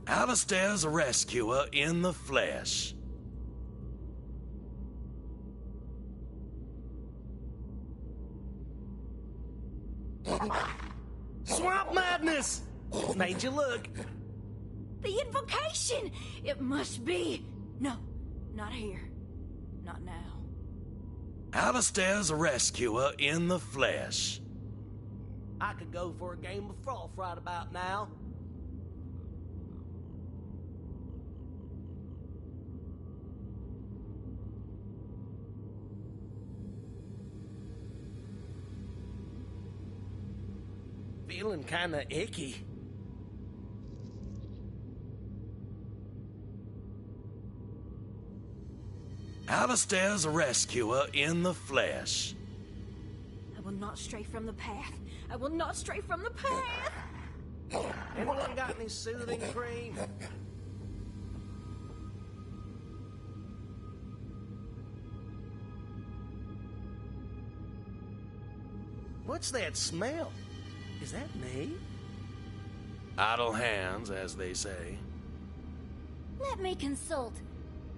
Alistair's a rescuer in the flesh. Swamp madness! Made you look. The invocation! It must be. No, not here. Not now. Alistair's a rescuer in the flesh. I could go for a game of froth right about now. Feeling kinda icky. Alistair's a rescuer in the flesh. I will not stray from the path. I will not stray from the path! Anyone got any soothing cream? What's that smell? Is that me? Idle hands, as they say. Let me consult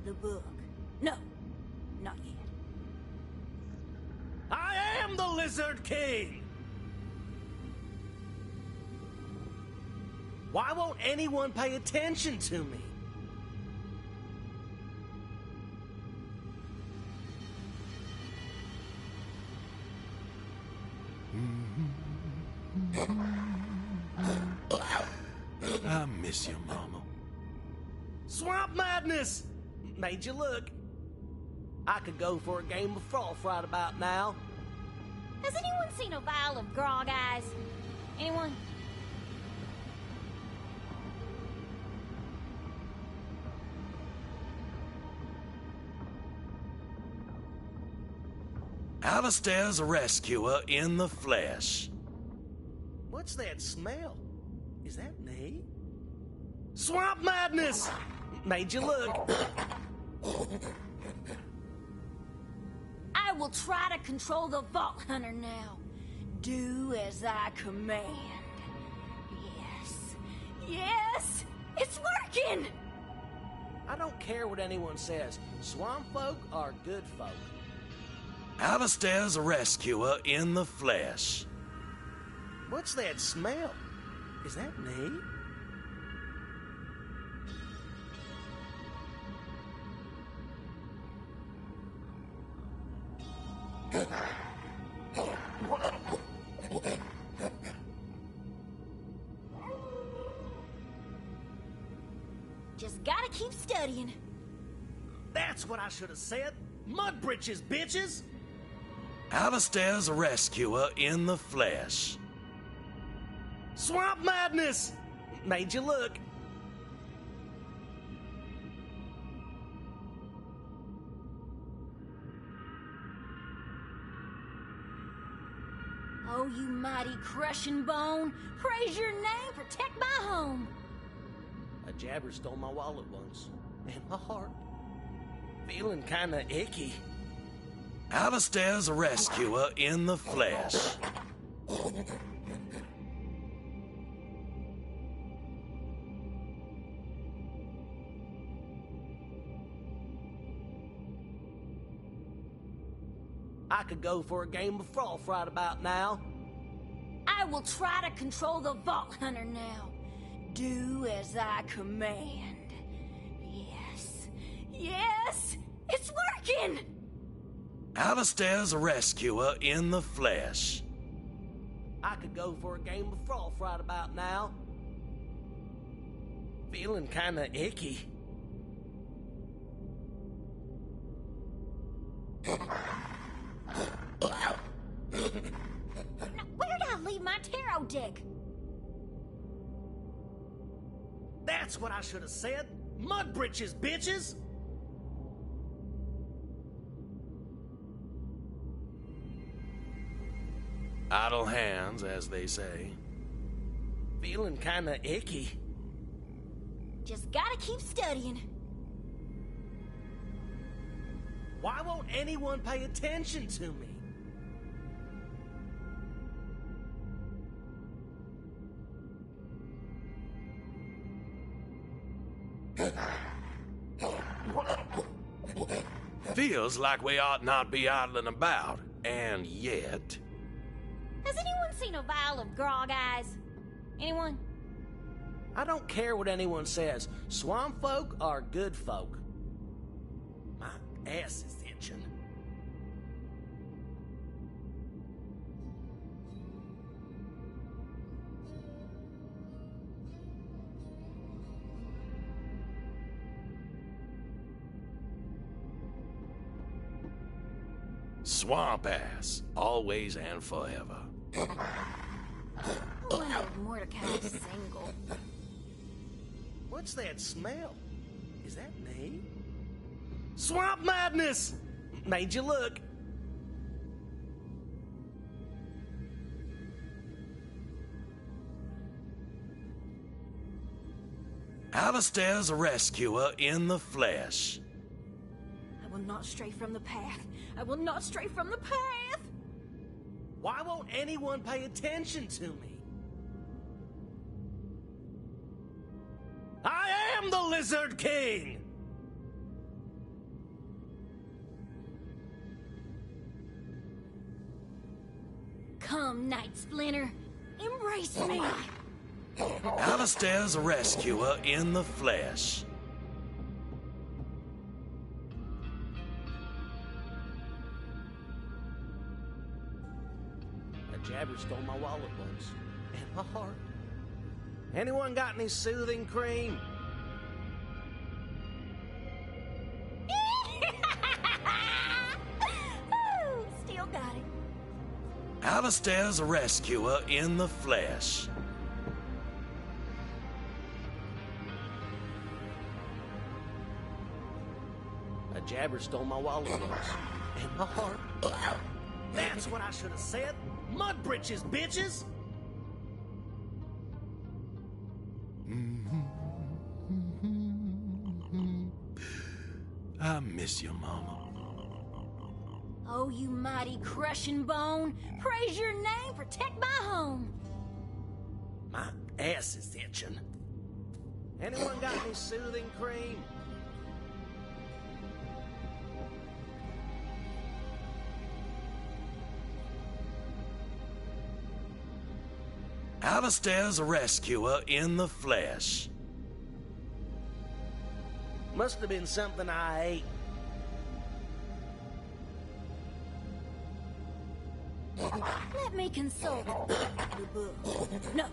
the book. No, not yet. I am the Lizard King! Why won't anyone pay attention to me? I miss you, Mama. Swamp madness! Made you look. I could go for a game of froth right about now. Has anyone seen a vial of grog eyes? Anyone? Alistair's a rescuer in the flesh. What's that smell? Is that me? Swamp madness! Made you look. I will try to control the Vault Hunter now. Do as I command. Yes. Yes! It's working! I don't care what anyone says. Swamp folk are good folk. Alistair's a rescuer in the flesh. What's that smell? Is that me? Just gotta keep studying. That's what I should have said. Mud britches, bitches! Alistair's a rescuer in the flesh. Swamp madness! Made you look. Oh, you mighty crushing bone, praise your name, protect my home. A jabber stole my wallet once, and my heart. Feeling kinda icky. Alistair's a rescuer in the flesh. I could go for a game of froth right about now. I will try to control the Vault Hunter now. Do as I command. Yes. Yes! It's working! Alistair's a rescuer in the flesh. I could go for a game of froth right about now. Feeling kinda icky. Where'd I leave my tarot deck? That's what I should have said. Mud britches, bitches! Idle hands, as they say. Feeling kinda icky. Just gotta keep studying. Why won't anyone pay attention to me? Feels like we ought not be idling about, and yet... Has anyone seen a vial of grog eyes? Anyone? I don't care what anyone says. Swamp folk are good folk. My ass is itching. Swamp ass, always and forever. I wonder if Mordecai's single. What's that smell? Is that me? Swamp madness! Made you look. Alistair's a rescuer in the flesh. I will not stray from the path. I will not stray from the path! Why won't anyone pay attention to me? I am the Lizard King! Come, Night Splinter. Embrace me. Alistair's a rescuer in the flesh. A jabber stole my wallet once. And my heart. Anyone got any soothing cream? Still got it. Alistair's a rescuer in the flesh. A jabber stole my wallet once. And my heart. That's what I should have said. Mud britches, bitches! I miss you, Mama. Oh, you mighty crushing bone. Praise your name, protect my home. My ass is itching. Anyone got any soothing cream? Alistair's a rescuer in the flesh. Must have been something I ate. Let me consult the book. No,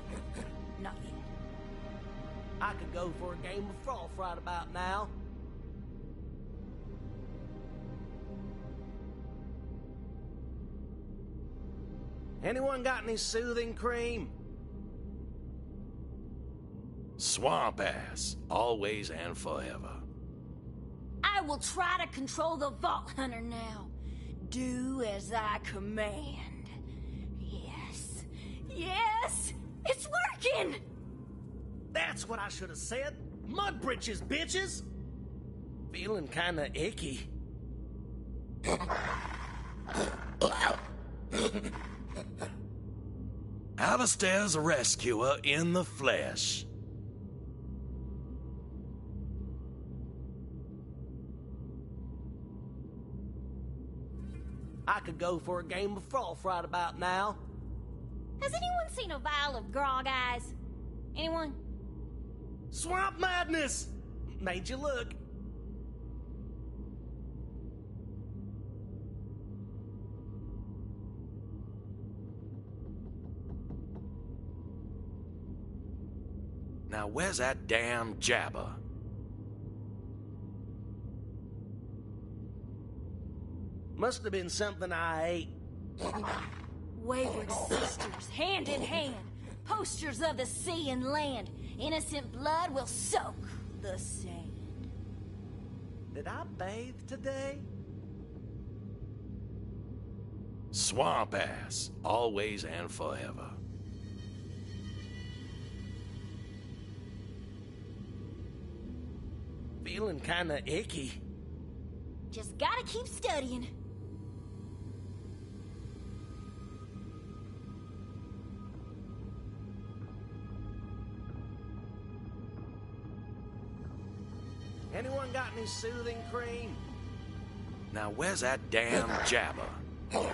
not yet. I could go for a game of froth right about now. Anyone got any soothing cream? Swamp ass, always and forever. I will try to control the Vault Hunter now. Do as I command. Yes. Yes! It's working! That's what I should have said. Mud britches, bitches! Feeling kinda icky. Alistair's a rescuer in the flesh. I could go for a game of froth right about now. Has anyone seen a vial of grog eyes? Anyone? Swamp madness! Made you look. Now where's that damn jabber? Must have been something I ate. Wayward sisters, hand in hand, posters of the sea and land. Innocent blood will soak the sand. Did I bathe today? Swamp ass, always and forever. Feeling kinda icky. Just gotta keep studying. Anyone got any soothing cream? Now where's that damn jabber? Nah,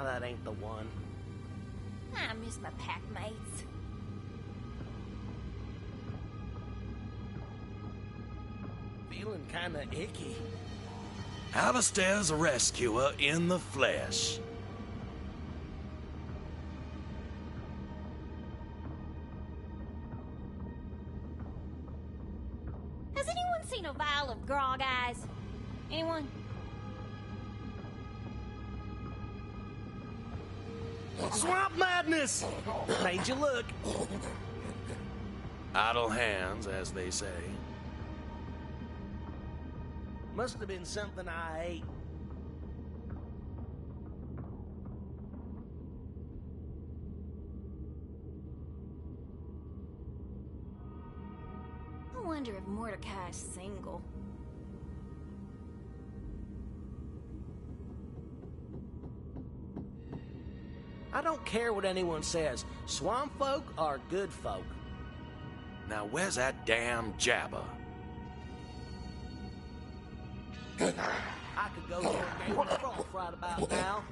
that ain't the one. I miss my pack mates. Feeling kinda icky. Alistair's a rescuer in the flesh. seen a vial of grog eyes? Anyone? Swamp madness! Made you look. Idle hands, as they say. Must have been something I ate. I wonder if Mordecai's single. I don't care what anyone says. Swamp folk are good folk. Now where's that damn jabber? I could go for a game of golf right about now.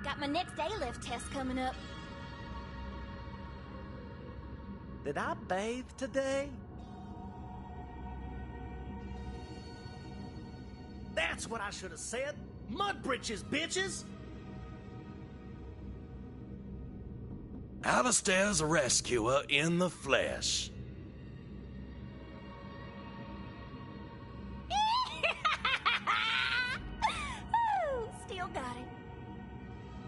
Got my next A-lift test coming up. Did I bathe today? That's what I should have said. Mud britches, bitches! Alistair's a rescuer in the flesh. Still got it.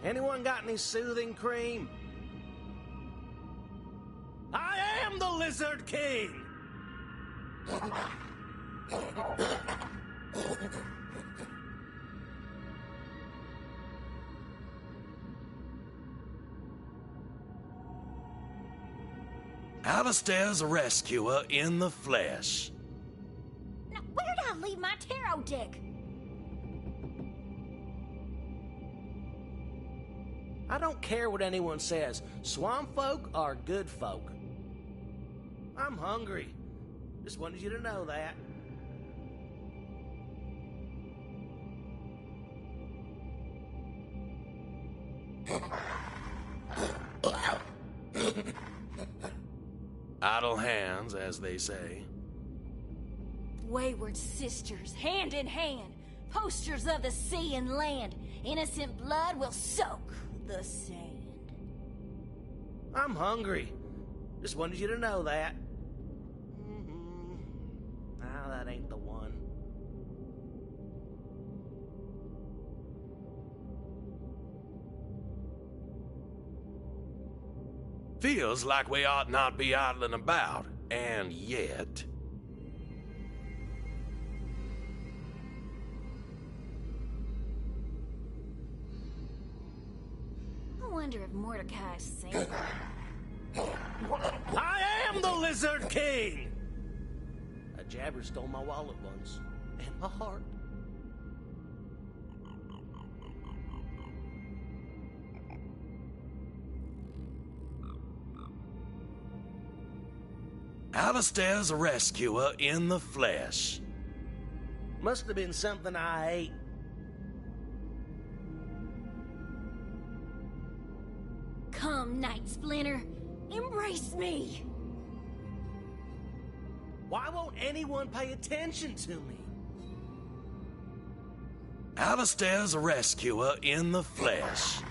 Anyone got any soothing cream? I am the Lizard King! Alistair's a rescuer in the flesh. Now, where'd I leave my tarot deck? I don't care what anyone says. Swamp folk are good folk. I'm hungry. Just wanted you to know that. Idle hands, as they say. Wayward sisters, hand in hand, posters of the sea and land. Innocent blood will soak the sand. I'm hungry. Just wanted you to know that. Nah, that ain't the one. Feels like we ought not be idling about, and yet... I wonder if Mordecai's single. I am the Lizard King! A jabber stole my wallet once, and my heart. Alistair's a rescuer in the flesh. Must have been something I ate. Come, Night Splinter, embrace me. Why won't anyone pay attention to me? Alistair's a rescuer in the flesh.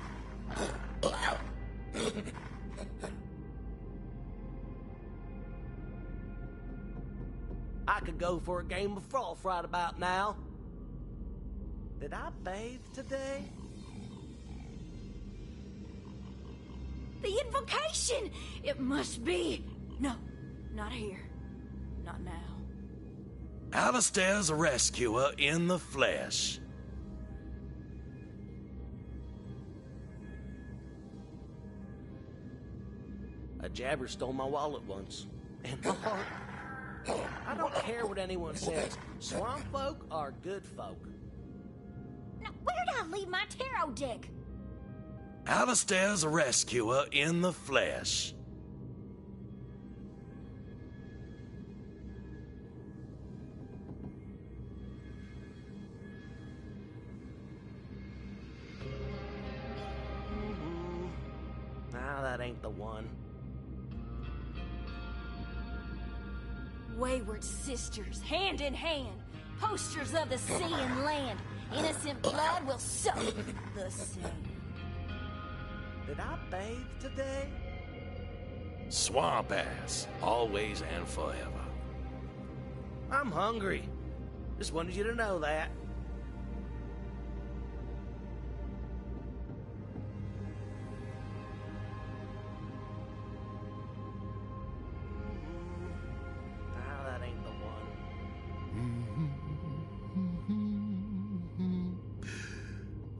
I could go for a game of froth right about now. Did I bathe today? The invocation! It must be. No, not here. Not now. Alistair's a rescuer in the flesh. A jabber stole my wallet once, and my heart. I don't care what anyone says. Swamp folk are good folk. Now, where'd I leave my tarot deck? Alistair's a rescuer in the flesh. Nah, that ain't the one. Wayward sisters, hand in hand, posters of the sea and land. Innocent blood will soak the sand. Did I bathe today? Swamp ass, always and forever. I'm hungry. Just wanted you to know that. Ah, that ain't the one.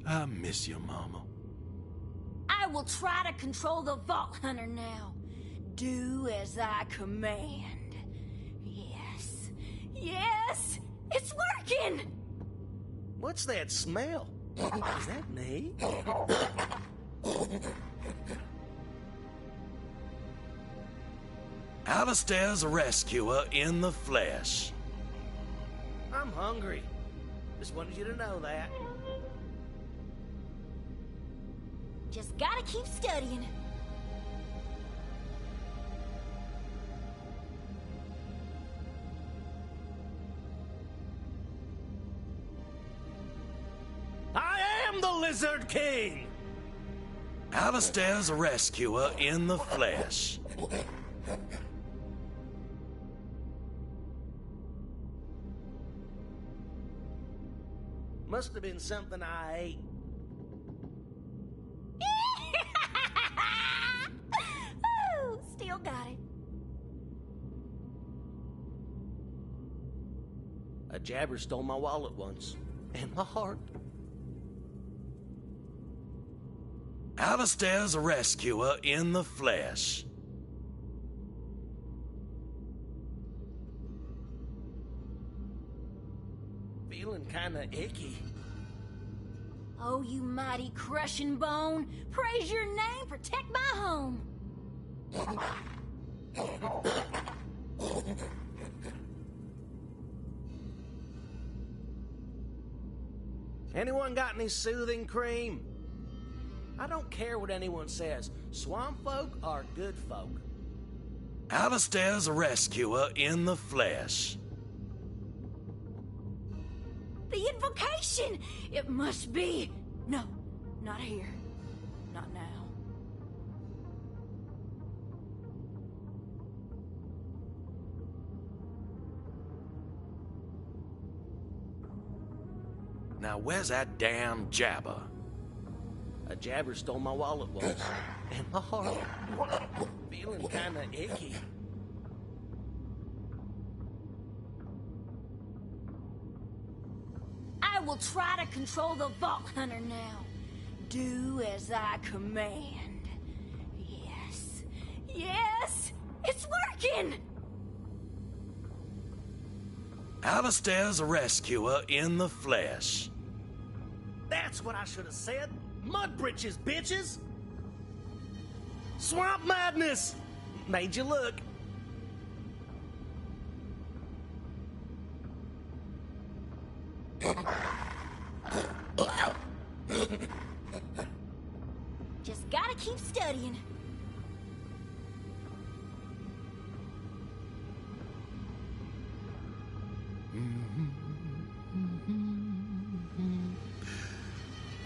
I miss you, Mama. I will try to control the Vault Hunter now. Do as I command. Yes. Yes! It's working! What's that smell? Is that me? Alistair's a rescuer in the flesh. I'm hungry. Just wanted you to know that. Just gotta keep studying. I am the Lizard King! Alistair's a rescuer in the flesh. Must have been something I ate. Ooh, still got it. A jabber stole my wallet once. And my heart. Alistair's a rescuer in the flesh. Feeling kinda icky. Oh, you mighty crushing bone. Praise your name, protect my home. Anyone got any soothing cream? I don't care what anyone says. Swamp folk are good folk. Alistair's a rescuer in the flesh. The invocation! It must be. No, not here. Not now. Now where's that damn jabber? A jabber stole my wallet once. And my heart. Feeling kinda icky. I will try to control the Vault Hunter now. Do as I command. Yes. Yes! It's working! Alistair's a rescuer in the flesh. That's what I should have said. Mud britches, bitches! Swamp madness! Made you look. Just gotta keep studying.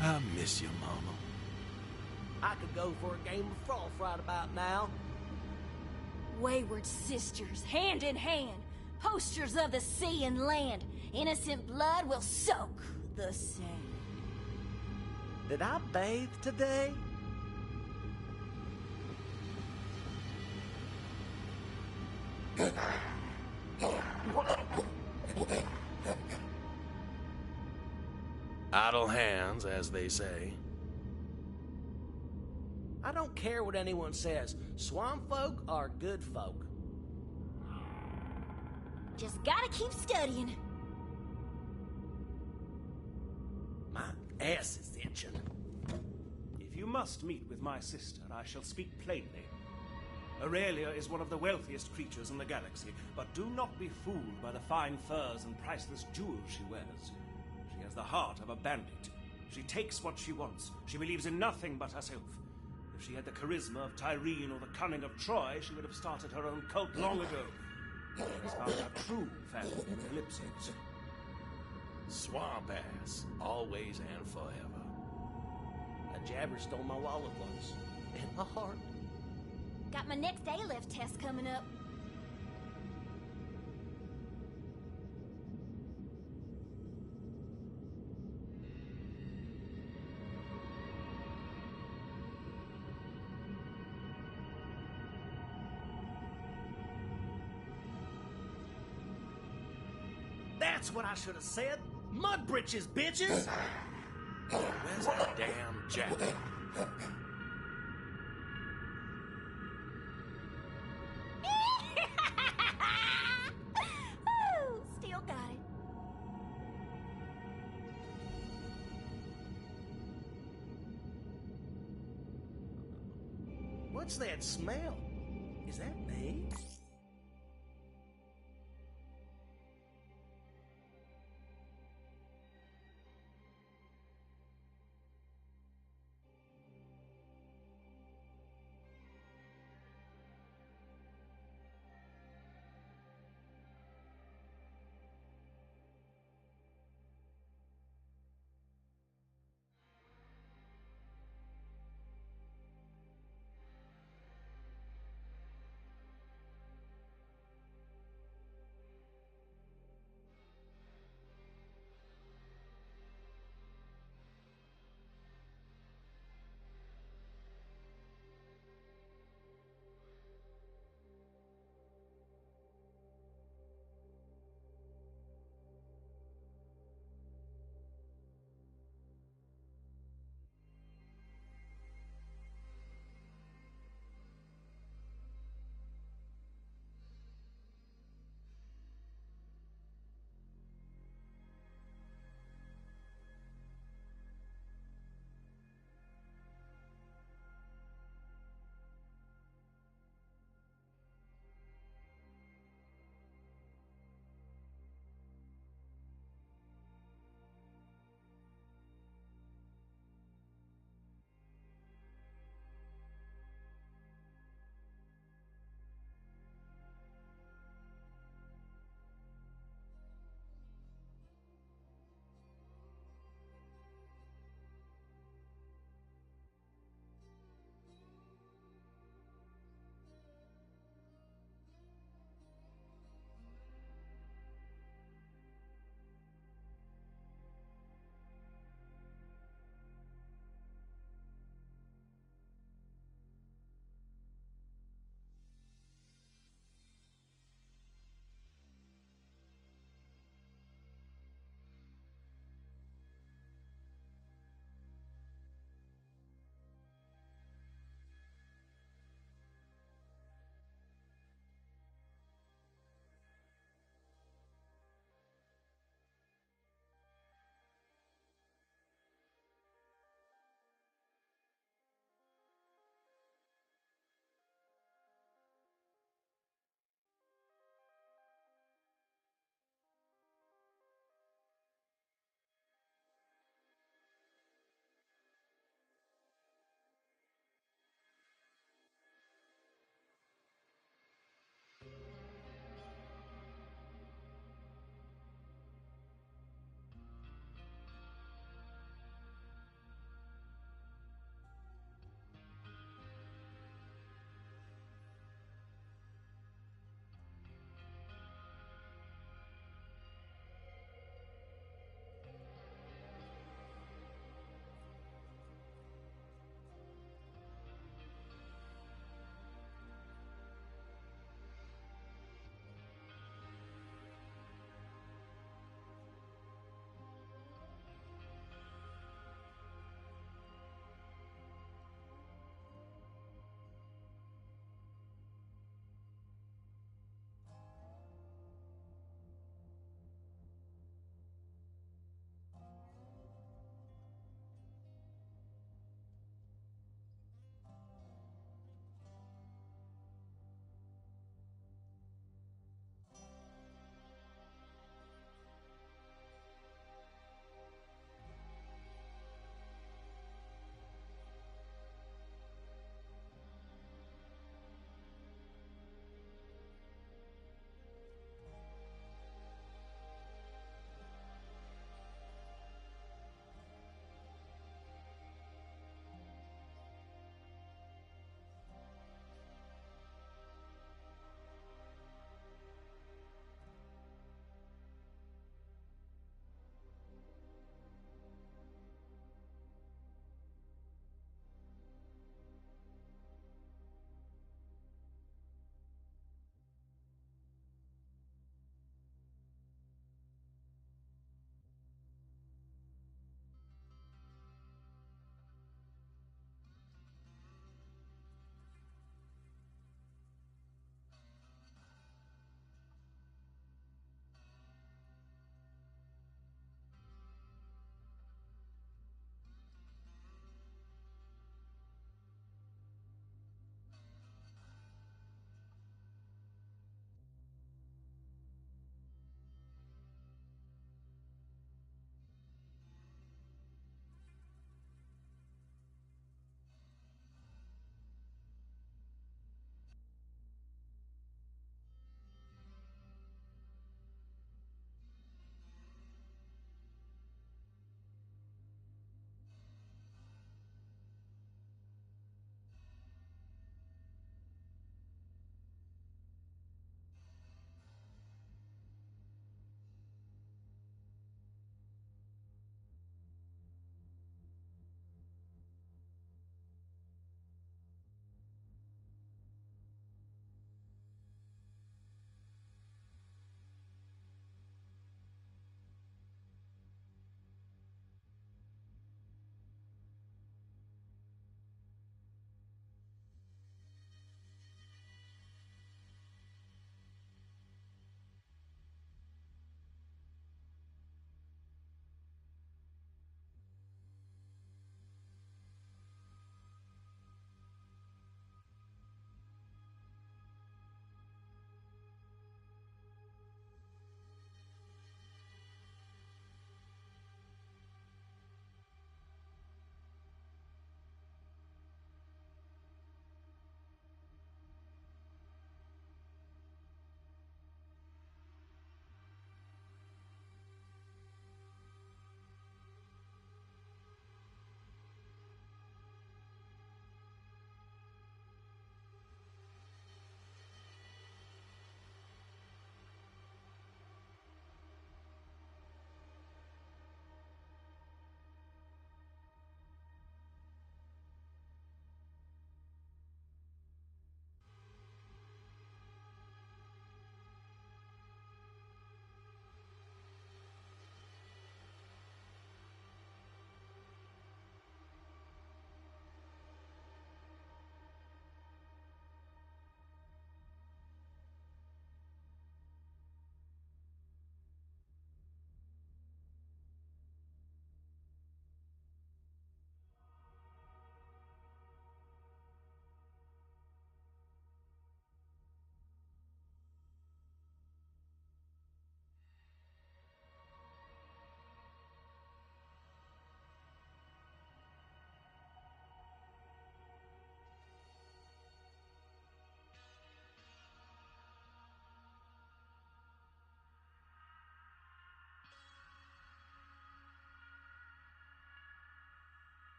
I miss you, Mama. I could go for a game of froth right about now. Wayward sisters, hand in hand, posters of the sea and land. Innocent blood will soak the sand. Did I bathe today? Idle hands, as they say. I don't care what anyone says. Swamp folk are good folk. Just gotta keep studying. My ass is itching. If you must meet with my sister, I shall speak plainly. Aurelia is one of the wealthiest creatures in the galaxy, but do not be fooled by the fine furs and priceless jewels she wears. She has the heart of a bandit. She takes what she wants. She believes in nothing but herself. If she had the charisma of Tyrene or the cunning of Troy, she would have started her own cult long ago. She has found her true family in Calypso's. Swamp ass, always and forever. A jabber stole my wallet once. And my heart. Got my next A-lift test coming up. That's what I should have said. Mud britches, bitches! Where's that damn Jack? Woo! Still got it. What's that smell? Is that me?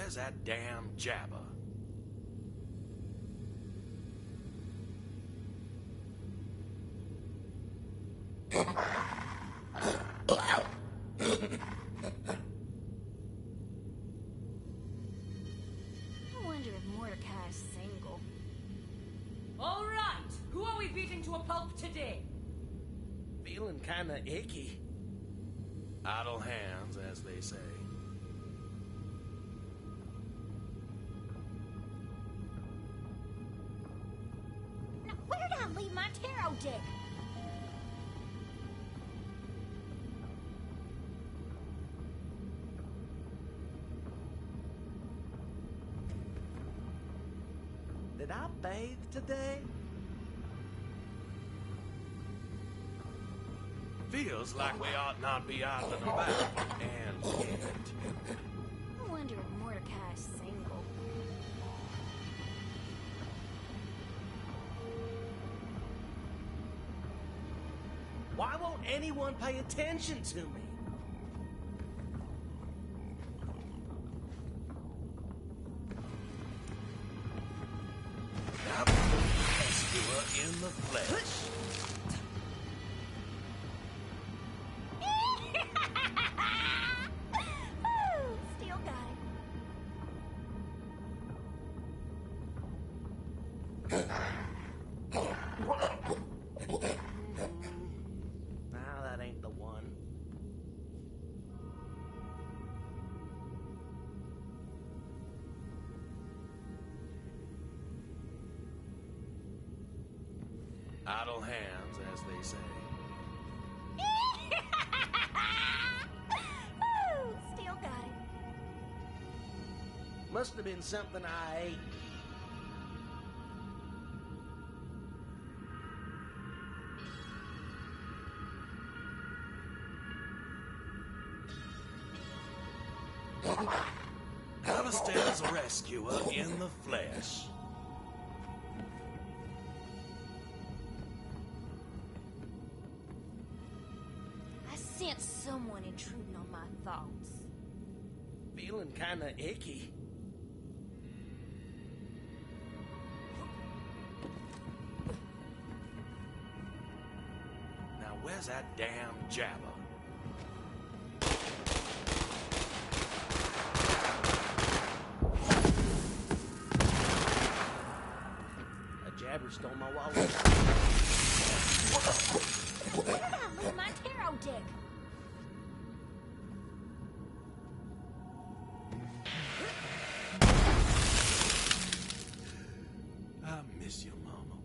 where's that damn jabber? I wonder if Mordecai's single. All right, who are we beating to a pulp today? Feeling kinda icky. Idle hands, as they say. Now, where did I leave my tarot deck? Did I bathe today? Feels like we ought not be idling about, and yet... I wonder if Mordecai's single. Why won't anyone pay attention to me? Rescuer in the flesh. Still got Nah, that ain't the one. Idle hands, as they say. Still got it. Must have been something I ate. Alistair's a rescuer in the flesh. I sense someone intruding on my thoughts. Feeling kinda icky. Now where's that damn jabber? A jabber stole my wallet. Where did I leave my tarot deck? I miss you, Mama.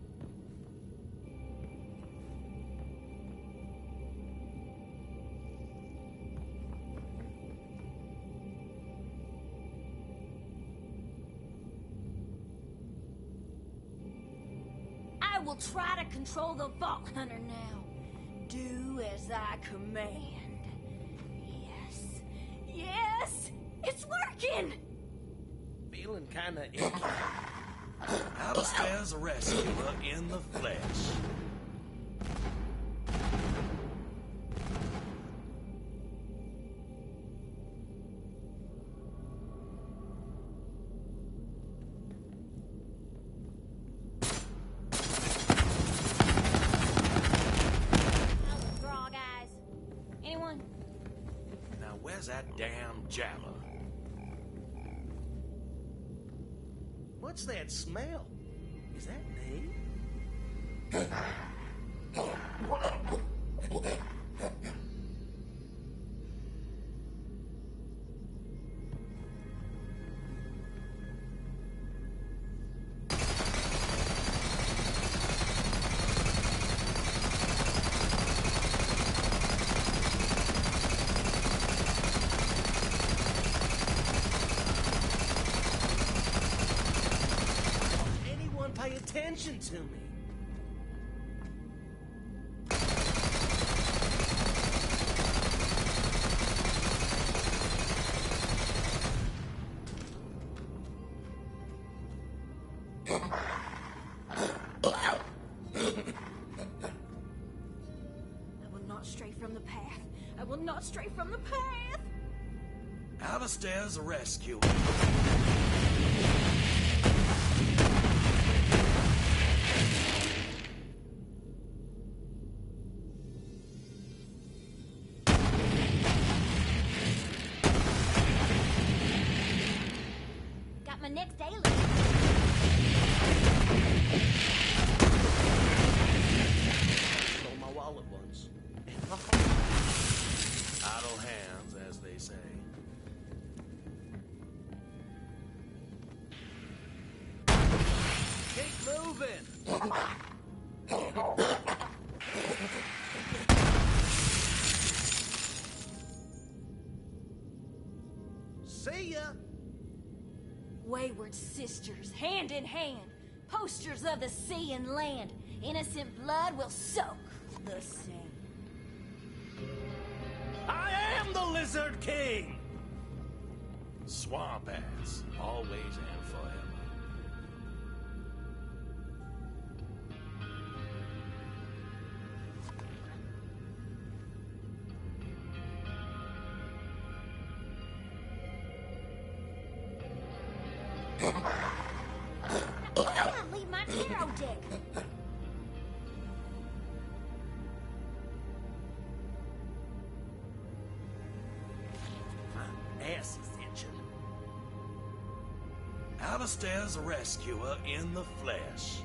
I will try to control the Vault Hunter now. Do as I command. Yes. Yes! It's working! Feeling kinda icky. Alistair's a rescuer in the flesh. I'll withdraw, guys. Anyone? Now where's that damn jabber? What's that smell? Is that me? Anyone pay attention to me? I will not stray from the path. I will not stray from the path! Alistair's a rescuer. Got my next daily. Stole my wallet once. Idle hands, as they say. Keep moving! See ya! Wayward sisters, hand in hand, posters of the sea and land. Innocent blood will soak the sand. I am the Lizard King! Swamp ass, always and forever. I can't leave my tarot deck. My ass is itching. Alistair's a rescuer in the flesh.